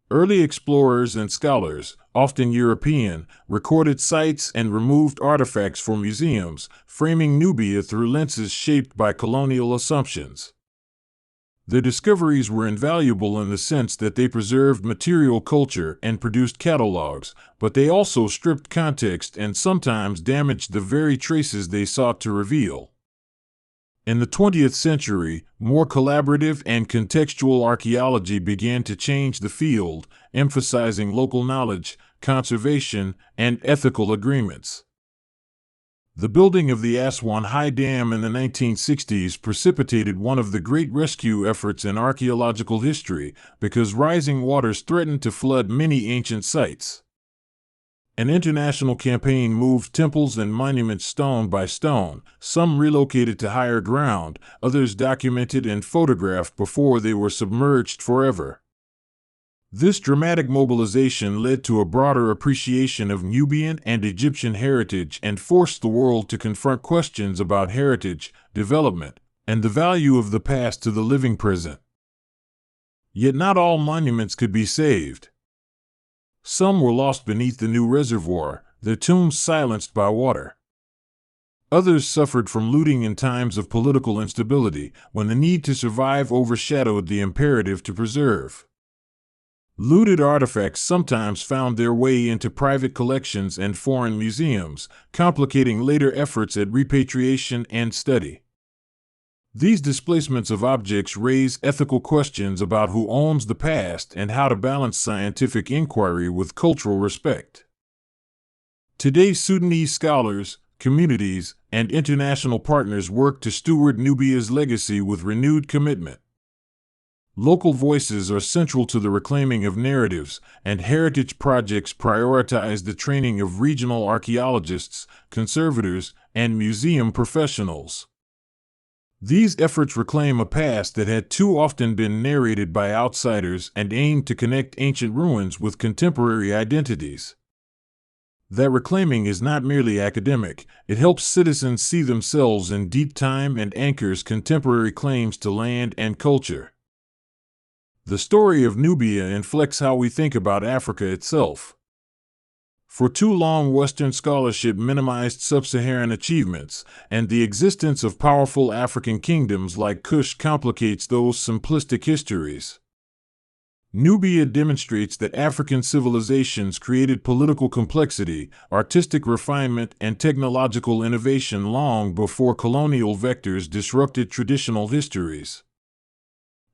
Early explorers and scholars, often European, recorded sites and removed artifacts for museums, framing Nubia through lenses shaped by colonial assumptions. Their discoveries were invaluable in the sense that they preserved material culture and produced catalogs, but they also stripped context and sometimes damaged the very traces they sought to reveal. In the 20th century, more collaborative and contextual archaeology began to change the field, emphasizing local knowledge, conservation, and ethical agreements. The building of the Aswan High Dam in the 1960s precipitated one of the great rescue efforts in archaeological history because rising waters threatened to flood many ancient sites. An international campaign moved temples and monuments stone by stone, some relocated to higher ground, others documented and photographed before they were submerged forever. This dramatic mobilization led to a broader appreciation of Nubian and Egyptian heritage and forced the world to confront questions about heritage, development, and the value of the past to the living present. Yet not all monuments could be saved. Some were lost beneath the new reservoir, their tombs silenced by water. Others suffered from looting in times of political instability, when the need to survive overshadowed the imperative to preserve. Looted artifacts sometimes found their way into private collections and foreign museums, complicating later efforts at repatriation and study. These displacements of objects raise ethical questions about who owns the past and how to balance scientific inquiry with cultural respect. Today, Sudanese scholars, communities, and international partners work to steward Nubia's legacy with renewed commitment. Local voices are central to the reclaiming of narratives, and heritage projects prioritize the training of regional archaeologists, conservators, and museum professionals. These efforts reclaim a past that had too often been narrated by outsiders and aim to connect ancient ruins with contemporary identities. That reclaiming is not merely academic, it helps citizens see themselves in deep time and anchors contemporary claims to land and culture. The story of Nubia inflects how we think about Africa itself. For too long, Western scholarship minimized sub-Saharan achievements, and the existence of powerful African kingdoms like Kush complicates those simplistic histories. Nubia demonstrates that African civilizations created political complexity, artistic refinement, and technological innovation long before colonial vectors disrupted traditional histories.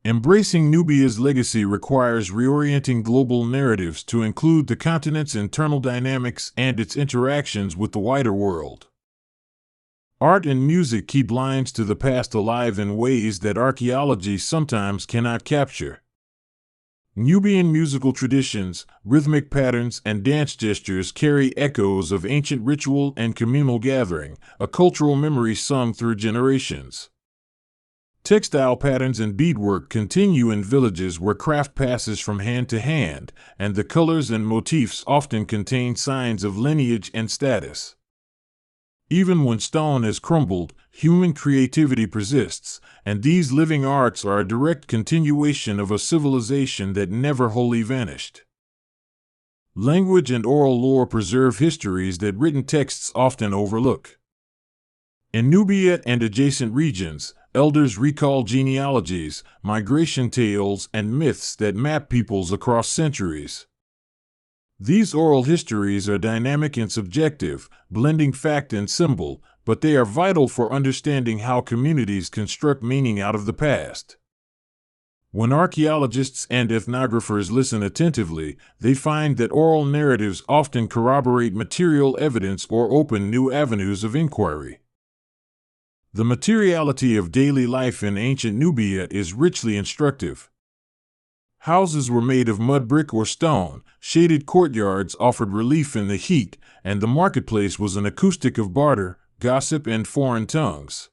Embracing Nubia's legacy requires reorienting global narratives to include the continent's internal dynamics and its interactions with the wider world. Art and music keep lines to the past alive in ways that archaeology sometimes cannot capture. Nubian musical traditions, rhythmic patterns, and dance gestures carry echoes of ancient ritual and communal gathering, a cultural memory sung through generations. Textile patterns and beadwork continue in villages where craft passes from hand to hand, and the colors and motifs often contain signs of lineage and status. Even when stone has crumbled, human creativity persists, and these living arts are a direct continuation of a civilization that never wholly vanished. Language and oral lore preserve histories that written texts often overlook. In Nubia and adjacent regions, elders recall genealogies, migration tales, and myths that map peoples across centuries. These oral histories are dynamic and subjective, blending fact and symbol, but they are vital for understanding how communities construct meaning out of the past. When archaeologists and ethnographers listen attentively, they find that oral narratives often corroborate material evidence or open new avenues of inquiry. The materiality of daily life in ancient Nubia is richly instructive. Houses were made of mud brick or stone, shaded courtyards offered relief in the heat, and the marketplace was an acoustic of barter, gossip, and foreign tongues.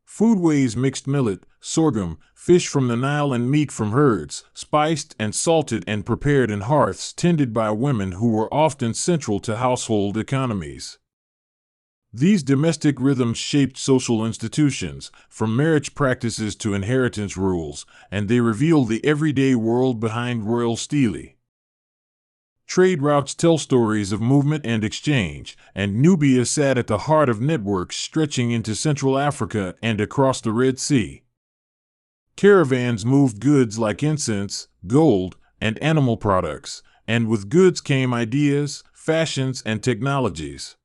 Foodways mixed millet, sorghum, fish from the Nile, and meat from herds, spiced and salted and prepared in hearths tended by women who were often central to household economies. These domestic rhythms shaped social institutions, from marriage practices to inheritance rules, and they reveal the everyday world behind royal stele. Trade routes tell stories of movement and exchange, and Nubia sat at the heart of networks stretching into Central Africa and across the Red Sea. Caravans moved goods like incense, gold, and animal products, and with goods came ideas, fashions, and technologies.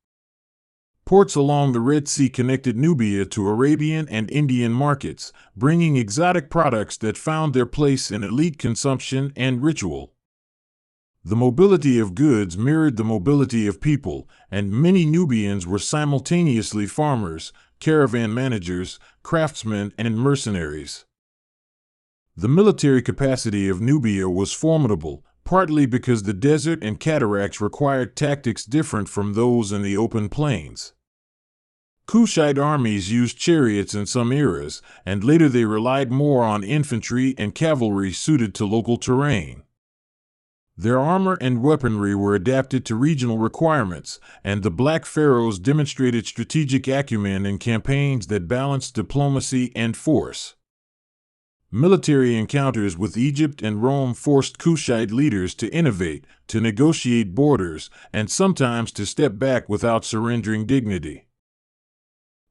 Ports along the Red Sea connected Nubia to Arabian and Indian markets, bringing exotic products that found their place in elite consumption and ritual. The mobility of goods mirrored the mobility of people, and many Nubians were simultaneously farmers, caravan managers, craftsmen, and mercenaries. The military capacity of Nubia was formidable, partly because the desert and cataracts required tactics different from those in the open plains. Kushite armies used chariots in some eras, and later they relied more on infantry and cavalry suited to local terrain. Their armor and weaponry were adapted to regional requirements, and the Black Pharaohs demonstrated strategic acumen in campaigns that balanced diplomacy and force. Military encounters with Egypt and Rome forced Kushite leaders to innovate, to negotiate borders, and sometimes to step back without surrendering dignity.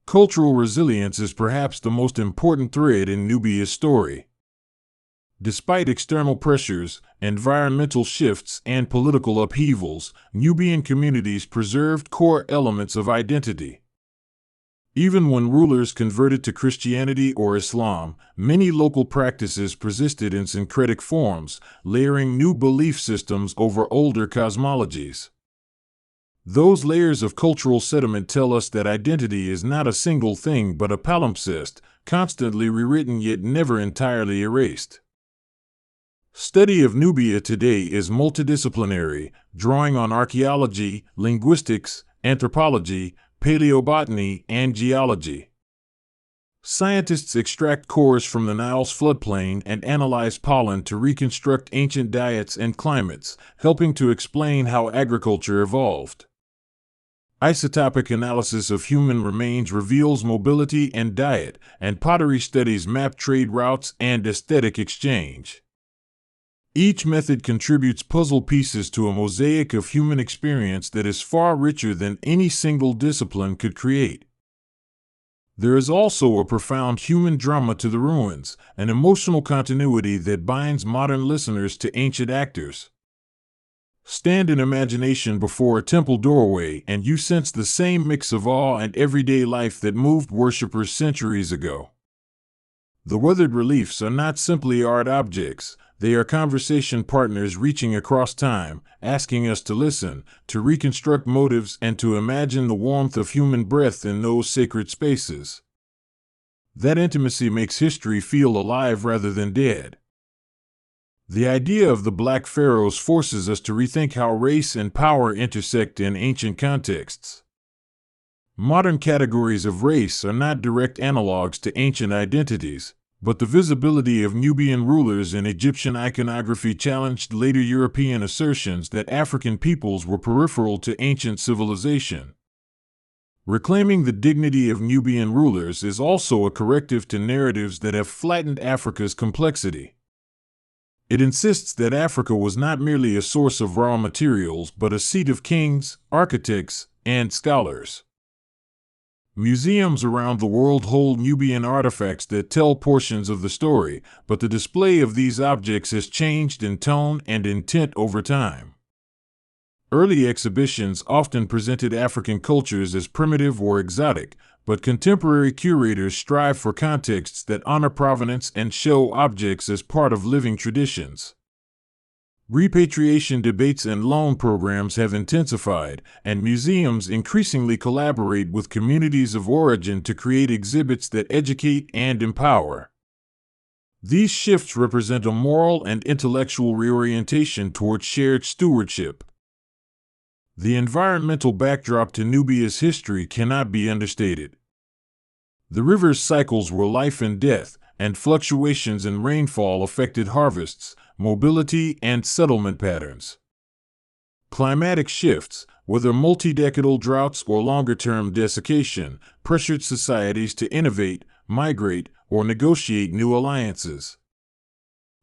Cultural resilience is perhaps the most important thread in Nubia's story. Despite external pressures, environmental shifts, and political upheavals, Nubian communities preserved core elements of identity. Even when rulers converted to Christianity or Islam, many local practices persisted in syncretic forms, layering new belief systems over older cosmologies. Those layers of cultural sediment tell us that identity is not a single thing but a palimpsest, constantly rewritten yet never entirely erased. Study of Nubia today is multidisciplinary, drawing on archaeology, linguistics, anthropology, paleobotany, and geology. Scientists extract cores from the Nile's floodplain and analyze pollen to reconstruct ancient diets and climates, helping to explain how agriculture evolved. Isotopic analysis of human remains reveals mobility and diet, and pottery studies map trade routes and aesthetic exchange. Each method contributes puzzle pieces to a mosaic of human experience that is far richer than any single discipline could create. There is also a profound human drama to the ruins, an emotional continuity that binds modern listeners to ancient actors. Stand in imagination before a temple doorway and you sense the same mix of awe and everyday life that moved worshippers centuries ago. The weathered reliefs are not simply art objects. They are conversation partners reaching across time, asking us to listen, to reconstruct motives, and to imagine the warmth of human breath in those sacred spaces. That intimacy makes history feel alive rather than dead. The idea of the Black Pharaohs forces us to rethink how race and power intersect in ancient contexts. Modern categories of race are not direct analogs to ancient identities, but the visibility of Nubian rulers in Egyptian iconography challenged later European assertions that African peoples were peripheral to ancient civilization. Reclaiming the dignity of Nubian rulers is also a corrective to narratives that have flattened Africa's complexity. It insists that Africa was not merely a source of raw materials but a seat of kings, architects, and scholars. Museums around the world hold Nubian artifacts that tell portions of the story, but the display of these objects has changed in tone and intent over time. Early exhibitions often presented African cultures as primitive or exotic, but contemporary curators strive for contexts that honor provenance and show objects as part of living traditions. Repatriation debates and loan programs have intensified, and museums increasingly collaborate with communities of origin to create exhibits that educate and empower. These shifts represent a moral and intellectual reorientation toward shared stewardship. The environmental backdrop to Nubia's history cannot be understated. The river's cycles were life and death, and fluctuations in rainfall affected harvests, mobility, and settlement patterns. Climatic shifts, whether multi-decadal droughts or longer-term desiccation, pressured societies to innovate, migrate, or negotiate new alliances.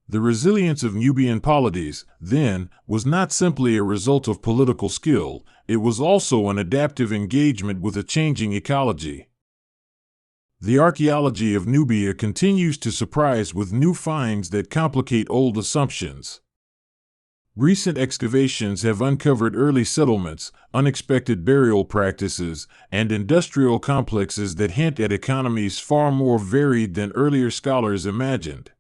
The resilience of Nubian polities, then, was not simply a result of political skill, it was also an adaptive engagement with a changing ecology. The archaeology of Nubia continues to surprise with new finds that complicate old assumptions. Recent excavations have uncovered early settlements, unexpected burial practices, and industrial complexes that hint at economies far more varied than earlier scholars imagined.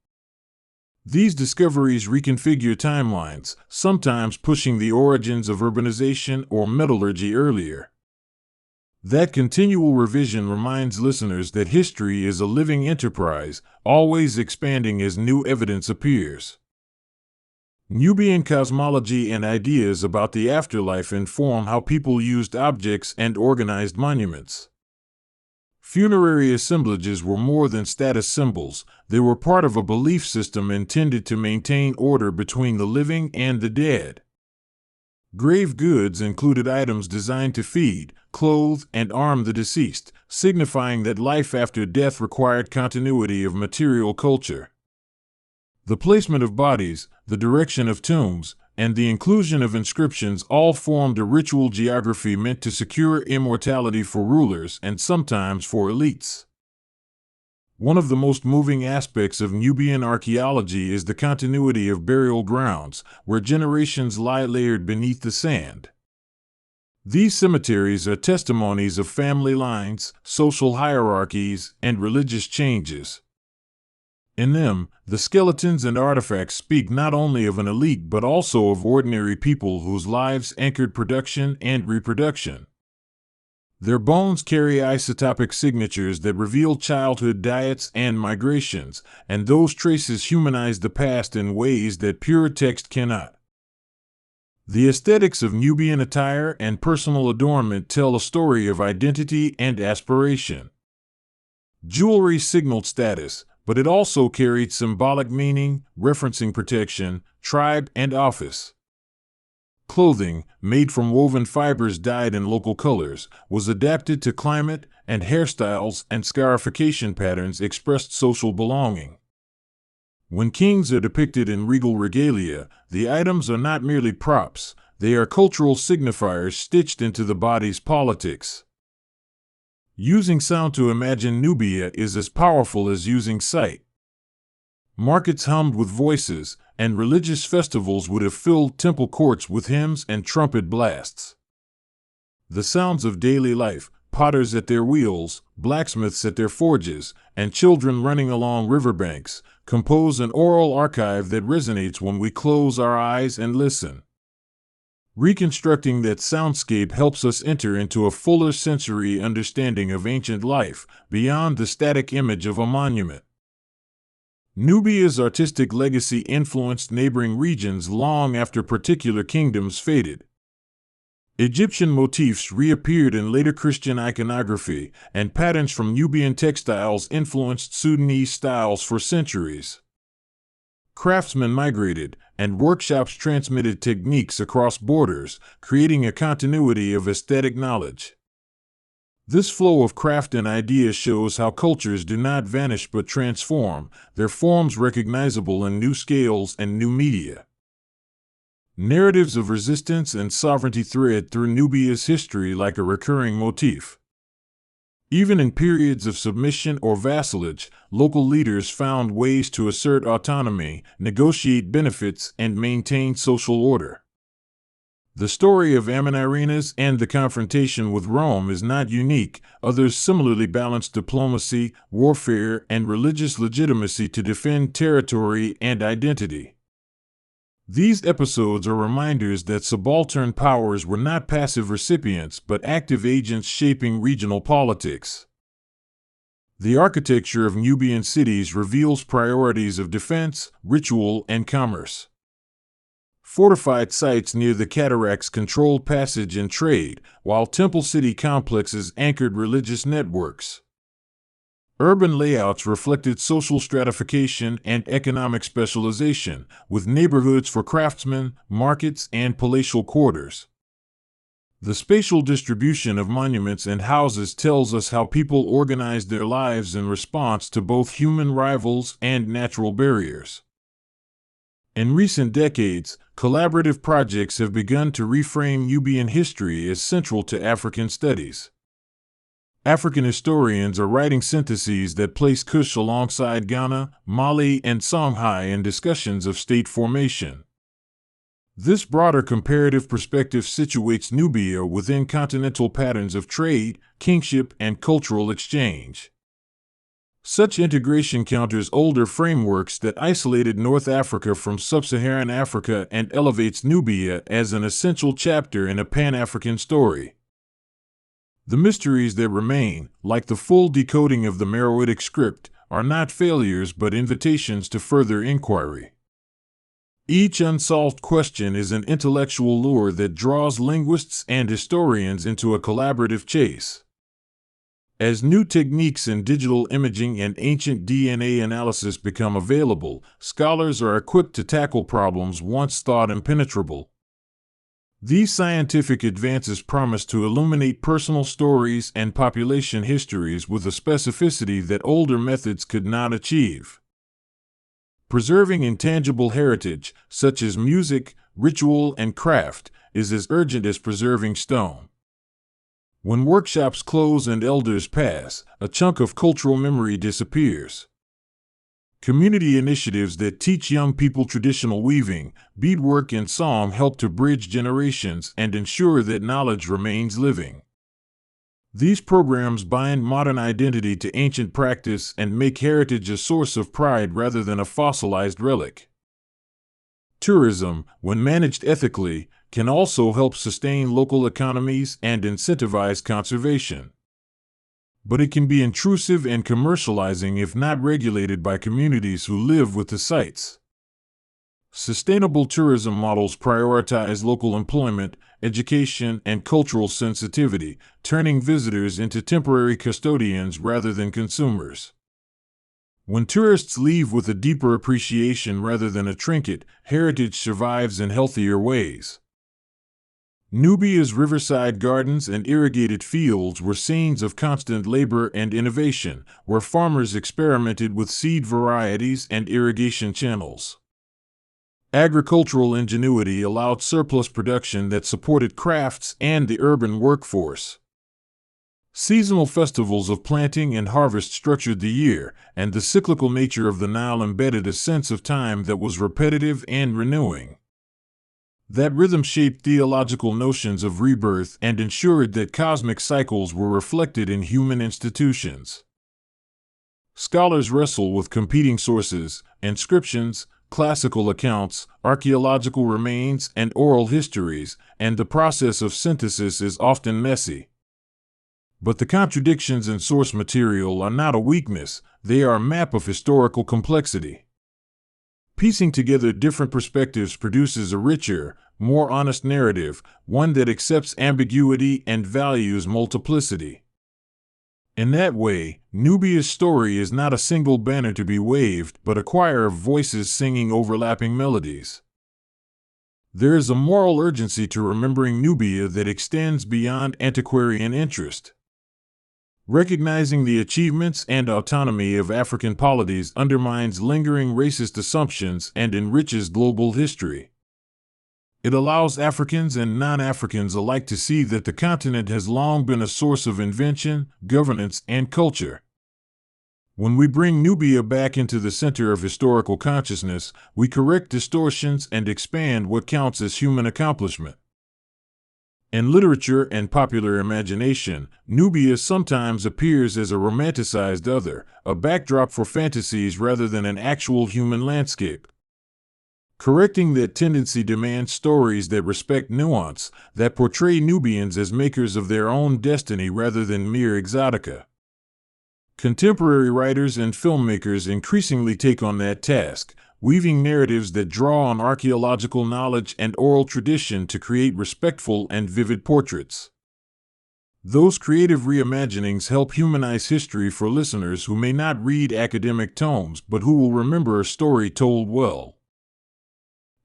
These discoveries reconfigure timelines, sometimes pushing the origins of urbanization or metallurgy earlier. That continual revision reminds listeners that history is a living enterprise, always expanding as new evidence appears. Nubian cosmology and ideas about the afterlife inform how people used objects and organized monuments. Funerary assemblages were more than status symbols, they were part of a belief system intended to maintain order between the living and the dead. Grave goods included items designed to feed, clothe, and arm the deceased, signifying that life after death required continuity of material culture. The placement of bodies, the direction of tombs, and the inclusion of inscriptions all formed a ritual geography meant to secure immortality for rulers and sometimes for elites. One of the most moving aspects of Nubian archaeology is the continuity of burial grounds, where generations lie layered beneath the sand. These cemeteries are testimonies of family lines, social hierarchies, and religious changes. In them, the skeletons and artifacts speak not only of an elite but also of ordinary people whose lives anchored production and reproduction. Their bones carry isotopic signatures that reveal childhood diets and migrations, and those traces humanize the past in ways that pure text cannot. The aesthetics of Nubian attire and personal adornment tell a story of identity and aspiration. Jewelry signaled status, but it also carried symbolic meaning, referencing protection, tribe, and office. Clothing, made from woven fibers dyed in local colors, was adapted to climate, and hairstyles and scarification patterns expressed social belonging. When kings are depicted in regal regalia, the items are not merely props, they are cultural signifiers stitched into the body's politics. Using sound to imagine Nubia is as powerful as using sight. Markets hummed with voices, and religious festivals would have filled temple courts with hymns and trumpet blasts. The sounds of daily life, potters at their wheels, blacksmiths at their forges, and children running along riverbanks, compose an oral archive that resonates when we close our eyes and listen. Reconstructing that soundscape helps us enter into a fuller sensory understanding of ancient life, beyond the static image of a monument. Nubia's artistic legacy influenced neighboring regions long after particular kingdoms faded. Egyptian motifs reappeared in later Christian iconography, and patterns from Nubian textiles influenced Sudanese styles for centuries. Craftsmen migrated, and workshops transmitted techniques across borders, creating a continuity of aesthetic knowledge. This flow of craft and ideas shows how cultures do not vanish but transform, their forms recognizable in new scales and new media. Narratives of resistance and sovereignty thread through Nubia's history like a recurring motif. Even in periods of submission or vassalage, local leaders found ways to assert autonomy, negotiate benefits, and maintain social order. The story of Amanirenas and the confrontation with Rome is not unique. Others similarly balanced diplomacy, warfare, and religious legitimacy to defend territory and identity. These episodes are reminders that subaltern powers were not passive recipients but active agents shaping regional politics. The architecture of Nubian cities reveals priorities of defense, ritual, and commerce. Fortified sites near the cataracts controlled passage and trade, while temple city complexes anchored religious networks. Urban layouts reflected social stratification and economic specialization, with neighborhoods for craftsmen, markets, and palatial quarters. The spatial distribution of monuments and houses tells us how people organized their lives in response to both human rivals and natural barriers. In recent decades, collaborative projects have begun to reframe Nubian history as central to African studies. African historians are writing syntheses that place Kush alongside Ghana, Mali, and Songhai in discussions of state formation. This broader comparative perspective situates Nubia within continental patterns of trade, kingship, and cultural exchange. Such integration counters older frameworks that isolated North Africa from sub-Saharan Africa and elevates Nubia as an essential chapter in a Pan-African story. The mysteries that remain, like the full decoding of the Meroitic script, are not failures but invitations to further inquiry. Each unsolved question is an intellectual lure that draws linguists and historians into a collaborative chase. As new techniques in digital imaging and ancient DNA analysis become available, scholars are equipped to tackle problems once thought impenetrable. These scientific advances promise to illuminate personal stories and population histories with a specificity that older methods could not achieve. Preserving intangible heritage, such as music, ritual, and craft, is as urgent as preserving stone. When workshops close and elders pass, a chunk of cultural memory disappears. Community initiatives that teach young people traditional weaving, beadwork, and song help to bridge generations and ensure that knowledge remains living. These programs bind modern identity to ancient practice and make heritage a source of pride rather than a fossilized relic. Tourism, when managed ethically, can also help sustain local economies and incentivize conservation. But it can be intrusive and commercializing if not regulated by communities who live with the sites. Sustainable tourism models prioritize local employment, education, and cultural sensitivity, turning visitors into temporary custodians rather than consumers. When tourists leave with a deeper appreciation rather than a trinket, heritage survives in healthier ways. Nubia's riverside gardens and irrigated fields were scenes of constant labor and innovation, where farmers experimented with seed varieties and irrigation channels. Agricultural ingenuity allowed surplus production that supported crafts and the urban workforce. Seasonal festivals of planting and harvest structured the year, and the cyclical nature of the Nile embedded a sense of time that was repetitive and renewing. That rhythm shaped theological notions of rebirth and ensured that cosmic cycles were reflected in human institutions. Scholars wrestle with competing sources, inscriptions, classical accounts, archaeological remains, and oral histories, and the process of synthesis is often messy. But the contradictions in source material are not a weakness, they are a map of historical complexity. Piecing together different perspectives produces a richer, more honest narrative, one that accepts ambiguity and values multiplicity. In that way, Nubia's story is not a single banner to be waved, but a choir of voices singing overlapping melodies. There is a moral urgency to remembering Nubia that extends beyond antiquarian interest. Recognizing the achievements and autonomy of African polities undermines lingering racist assumptions and enriches global history. It allows Africans and non-Africans alike to see that the continent has long been a source of invention, governance, and culture. When we bring Nubia back into the center of historical consciousness, we correct distortions and expand what counts as human accomplishment. In literature and popular imagination, Nubia sometimes appears as a romanticized other, a backdrop for fantasies rather than an actual human landscape. Correcting that tendency demands stories that respect nuance, that portray Nubians as makers of their own destiny rather than mere exotica. Contemporary writers and filmmakers increasingly take on that task, weaving narratives that draw on archaeological knowledge and oral tradition to create respectful and vivid portraits. Those creative reimaginings help humanize history for listeners who may not read academic tomes but who will remember a story told well.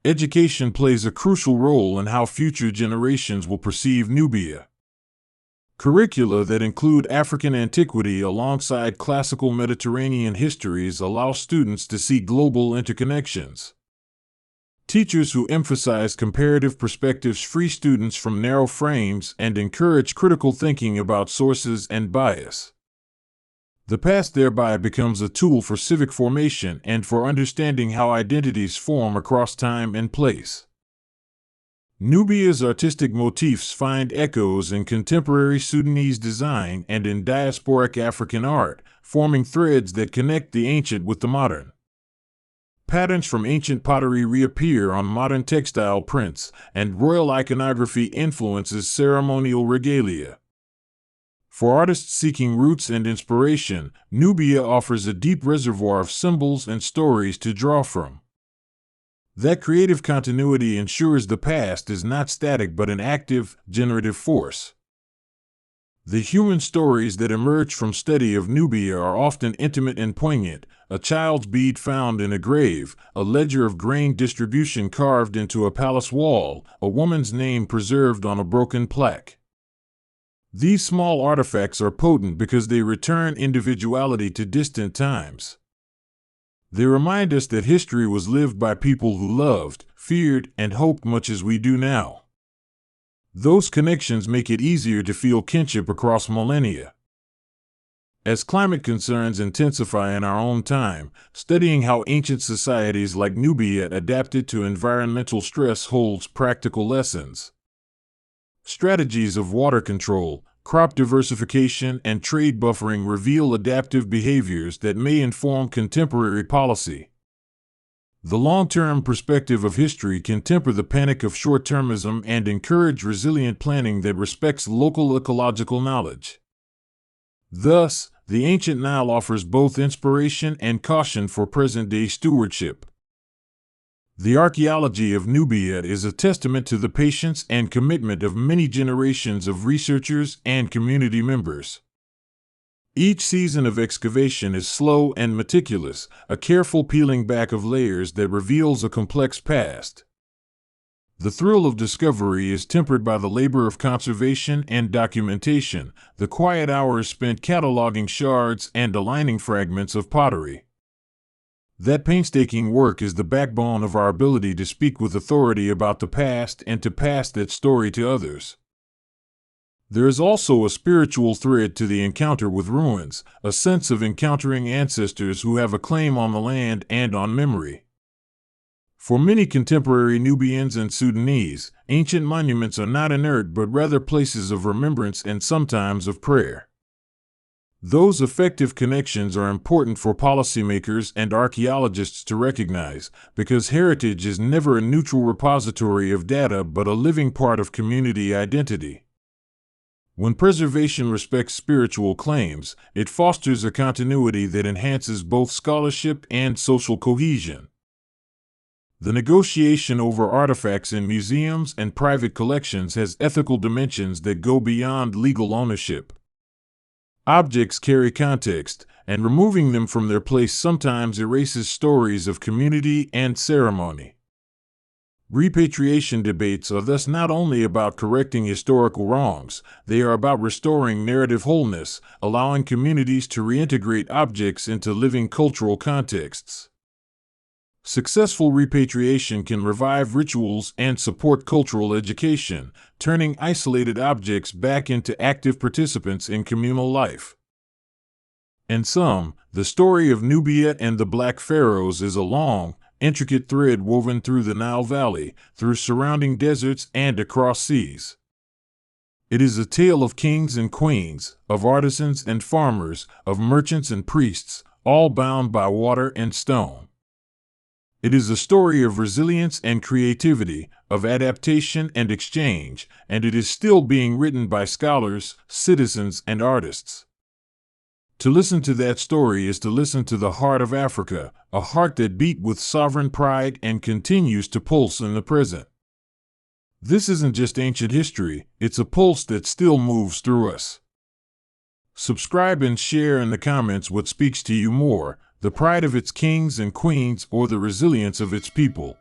Education plays a crucial role in how future generations will perceive Nubia. Curricula that include African antiquity alongside classical Mediterranean histories allow students to see global interconnections. Teachers who emphasize comparative perspectives free students from narrow frames and encourage critical thinking about sources and bias. The past thereby becomes a tool for civic formation and for understanding how identities form across time and place. Nubia's artistic motifs find echoes in contemporary Sudanese design and in diasporic African art, forming threads that connect the ancient with the modern. Patterns from ancient pottery reappear on modern textile prints, and royal iconography influences ceremonial regalia. For artists seeking roots and inspiration, Nubia offers a deep reservoir of symbols and stories to draw from. That creative continuity ensures the past is not static but an active, generative force. The human stories that emerge from study of Nubia are often intimate and poignant. A child's bead found in a grave, a ledger of grain distribution carved into a palace wall, a woman's name preserved on a broken plaque. These small artifacts are potent because they return individuality to distant times. They remind us that history was lived by people who loved, feared, and hoped much as we do now. Those connections make it easier to feel kinship across millennia. As climate concerns intensify in our own time, studying how ancient societies like Nubia adapted to environmental stress holds practical lessons. Strategies of water control, crop diversification, and trade buffering reveal adaptive behaviors that may inform contemporary policy. The long-term perspective of history can temper the panic of short-termism and encourage resilient planning that respects local ecological knowledge. Thus, the ancient Nile offers both inspiration and caution for present-day stewardship. The archaeology of Nubia is a testament to the patience and commitment of many generations of researchers and community members. Each season of excavation is slow and meticulous, a careful peeling back of layers that reveals a complex past. The thrill of discovery is tempered by the labor of conservation and documentation, the quiet hours spent cataloging shards and aligning fragments of pottery. That painstaking work is the backbone of our ability to speak with authority about the past and to pass that story to others. There is also a spiritual thread to the encounter with ruins, a sense of encountering ancestors who have a claim on the land and on memory. For many contemporary Nubians and Sudanese, ancient monuments are not inert but rather places of remembrance and sometimes of prayer. Those effective connections are important for policymakers and archaeologists to recognize, because heritage is never a neutral repository of data but a living part of community identity. When preservation respects spiritual claims, it fosters a continuity that enhances both scholarship and social cohesion. The negotiation over artifacts in museums and private collections has ethical dimensions that go beyond legal ownership. Objects carry context, and removing them from their place sometimes erases stories of community and ceremony. Repatriation debates are thus not only about correcting historical wrongs, they are about restoring narrative wholeness, allowing communities to reintegrate objects into living cultural contexts. Successful repatriation can revive rituals and support cultural education, turning isolated objects back into active participants in communal life. In sum, the story of Nubia and the Black Pharaohs is a long, intricate thread woven through the Nile Valley, through surrounding deserts, and across seas. It is a tale of kings and queens, of artisans and farmers, of merchants and priests, all bound by water and stone. It is a story of resilience and creativity, of adaptation and exchange, and it is still being written by scholars, citizens, and artists. To listen to that story is to listen to the heart of Africa, a heart that beat with sovereign pride and continues to pulse in the present. This isn't just ancient history, it's a pulse that still moves through us. Subscribe and share in the comments what speaks to you more, the pride of its kings and queens or the resilience of its people.